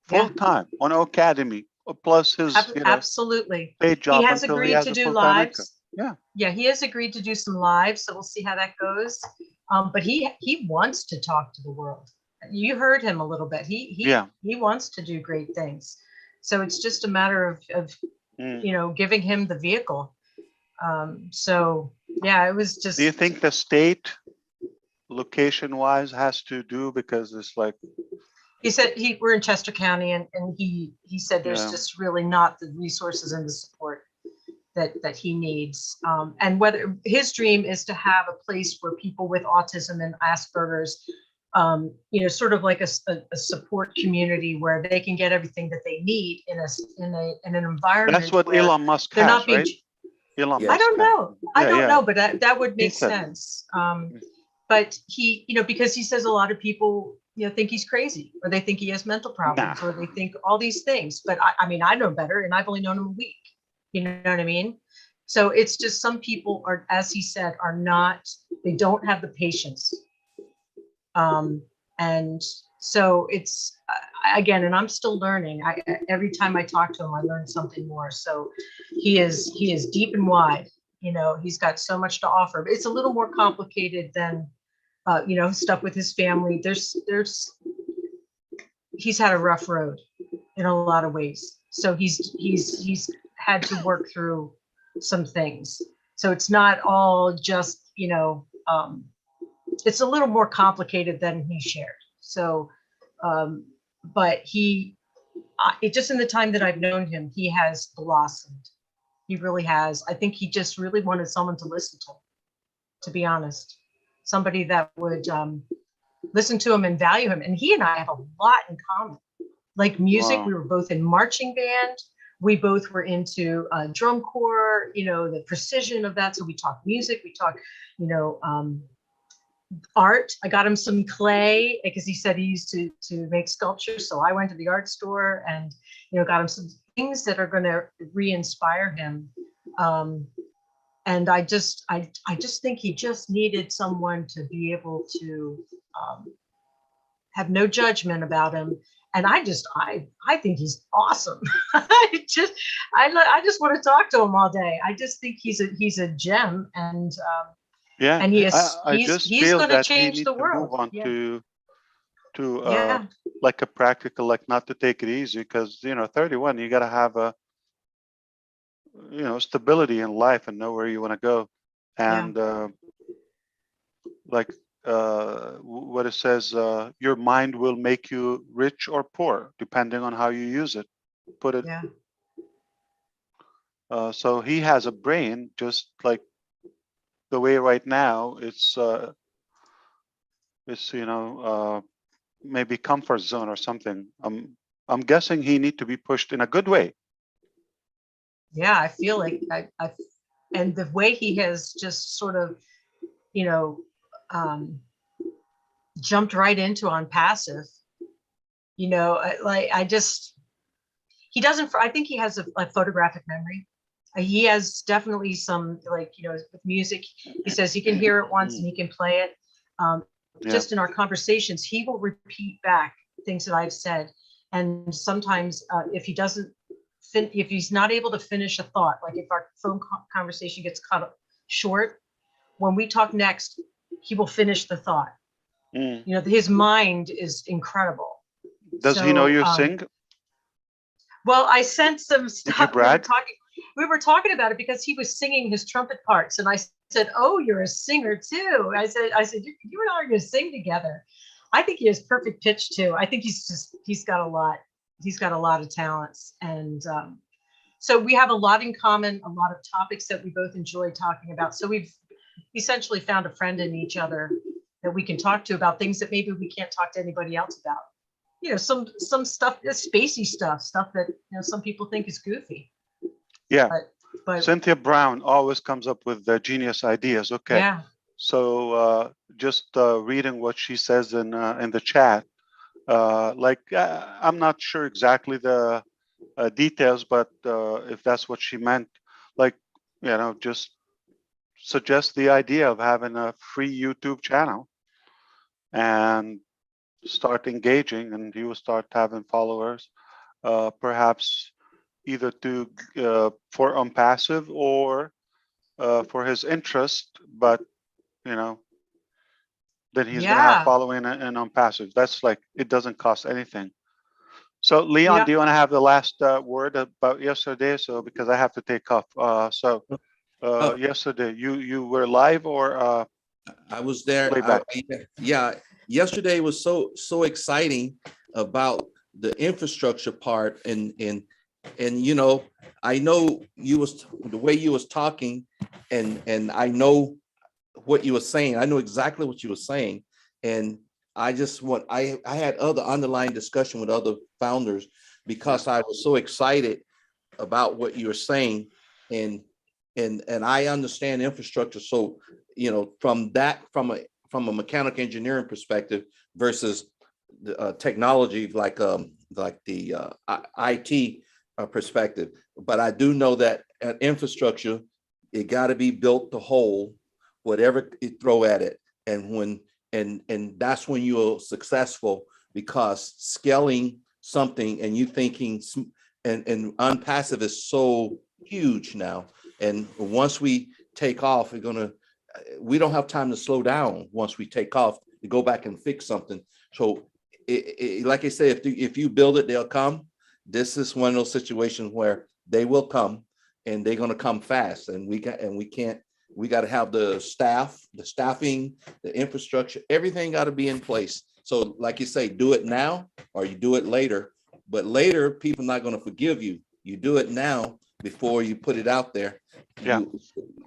full time on academy plus his Absolutely. paid job He has until he agreed has to a do full-time income. lives. Yeah. Yeah, he has agreed to do some lives, so we'll see how that goes. But he wants to talk to the world. You heard him a little bit. He wants to do great things. So it's just a matter of giving him the vehicle. So yeah, it was just. Do you think the state, location-wise, has to do because it's like? He said we're in Chester County, and he said there's just really not the resources and the support that he needs. And whether his dream is to have a place where people with autism and Asperger's, sort of like a support community where they can get everything that they need in an environment. That's what Elon Musk they're has, not being, right? Elon I Musk don't know. I don't know, but that would He make said. sense. But he, because he says a lot of people, think he's crazy, or they think he has mental problems, or they think all these things. But I mean, I know better, and I've only known him a week. You know what I mean? So it's just some people are, as he said, they don't have the patience. And so it's again, and I'm still learning. Every time I talk to him, I learn something more. So he is deep and wide. He's got so much to offer. But it's a little more complicated than stuff with his family. He's had a rough road in a lot of ways. So he's had to work through some things. So it's not all just, it's a little more complicated than he shared. So, but it just in the time that I've known him, he has blossomed. He really has. I think he just really wanted someone to listen to be honest. Somebody that would listen to him and value him. And he and I have a lot in common. Like music, we were both in marching band. We both were into drum corps, the precision of that. So we talk music, we talk, art. I got him some clay because he said he used to make sculptures. So I went to the art store and, got him some things that are going to re-inspire him. And I just think he just needed someone to be able to have no judgment about him. And I think he's awesome. I just want to talk to him all day. I just think he's a gem, and and he's going to change the world. Move on to like a practical, like not to take it easy, because 31, you got to have a stability in life and know where you want to go, and what it says, your mind will make you rich or poor depending on how you use it. Put it. So he has a brain, just like the way right now it's maybe comfort zone or something. I'm guessing he need to be pushed in a good way. Yeah, I feel like and the way he has just sort of, jumped right into on passive, he doesn't, I think he has a photographic memory. He has definitely some, with music, he says he can hear it once and he can play it. Just in our conversations, he will repeat back things that I've said. And sometimes if he's not able to finish a thought, like if our phone conversation gets cut short, when we talk next, he will finish the thought. Mm. You know, his mind is incredible. Does he know you So, sing? Well, I sent some stuff. brag? We were talking about it because he was singing his trumpet parts, and I said, "Oh, you're a singer too." I said, you and I are going to sing together. I think he has perfect pitch too. I think he's got a lot. He's got a lot of talents, and so we have a lot in common, a lot of topics that we both enjoy talking about. So we've essentially found a friend in each other that we can talk to about things that maybe we can't talk to anybody else about. You know, some stuff, spacey stuff that, you know, some people think is goofy. Yeah. But Cynthia Brown always comes up with genius ideas. Okay. Yeah. So just reading what she says in the chat, I'm not sure exactly the details, but if that's what she meant, like, you know, just suggest the idea of having a free YouTube channel and start engaging, and you will start having followers, perhaps either to for Unpassive or for his interest, but you know, then he's gonna have following in Unpassive. That's like, it doesn't cost anything. So Leon, do you want to have the last word about yesterday? So because I have to take off. Yesterday you were live or I was there. playback? Yeah, yesterday was so exciting about the infrastructure part, and you know, I know you was the way you was talking, and I know what you were saying. I know exactly what you were saying, and I just want I had other underlying discussion with other founders because I was so excited about what you were saying, and I understand infrastructure. So, you know, from a mechanical engineering perspective versus the technology, like the IT perspective. But I do know that infrastructure, it got to be built to hold whatever you throw at it, and that's when you're successful, because scaling something and you thinking and Unpassive is so huge now. And once we take off, we don't have time to slow down. Once we take off, to go back and fix something. So like I say, if you build it, they'll come. This is one of those situations where they will come, and they're going to come fast, and we got to have the staffing, the infrastructure, everything got to be in place. So like you say, do it now or you do it later, but later people are not going to forgive you. You do it now before you put it out there. Yeah.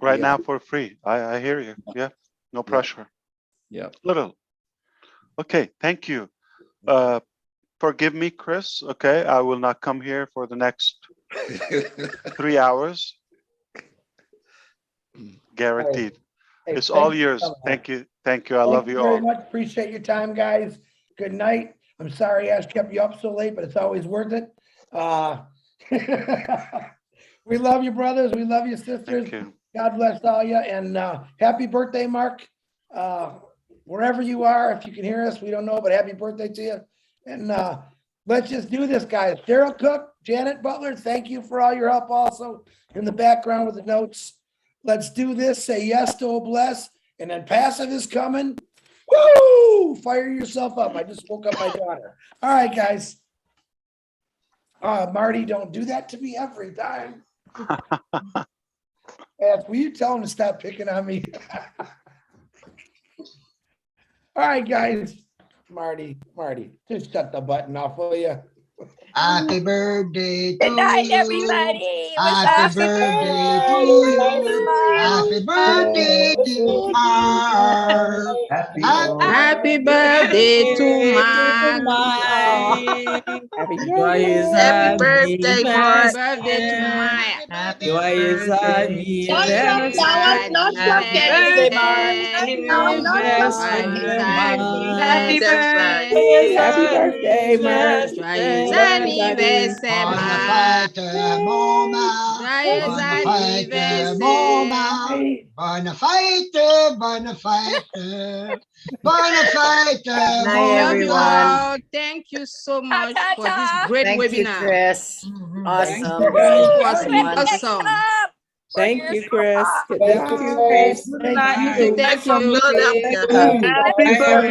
Now for free. I hear you. Yeah. No pressure. Yeah. Little. Okay. Thank you. Forgive me, Chris. Okay. I will not come here for the next 3 hours. Guaranteed. Hey, It's all thank you yours. so much. Thank you. Thank you. I love you very all. much. Appreciate your time, guys. Good night. I'm sorry Ash kept you up so late, but it's always worth it. We love you, brothers. We love you, sisters. Thank you. God bless all you, and happy birthday, Mark. Wherever you are, if you can hear us, we don't know, but happy birthday to you. And let's just do this, guys. Cheryl Cook, Janet Butler, thank you for all your help also in the background with the notes. Let's do this. Say yes to bless, and then Passive is coming. Woo! Fire yourself up. I just woke up my daughter. All right, guys. Marty, don't do that to me every time. Will you tell him to stop picking on me? All right, guys. Marty, just shut the button off, will you? Happy birthday to Good night, you. everybody. Happy birthday to you. Happy birthday, dear Mark. Happy birthday to Mark. Happy Happy birthday, Mark. Happy Birthday to Mark. Happy birthday. Don't stop, Dawat. Not stop, Happy Kenny. Not Happy stop. Happy birthday, Mark. Joyeux anniversaire, Bonne Mark. fête, mon Marc. Joyeux Bonne fête, mon Marc. Bonne fête, bonne fête. Bonne fête, Love you mon Marc. all. Thank you so much for this great Thank you, webinar. Chris. Awesome. It was Wonderful. awesome. Thank you, Chris. Good Thank night. you, Chris. Thank you. Thank you. Thank you, Chris. Happy birthday.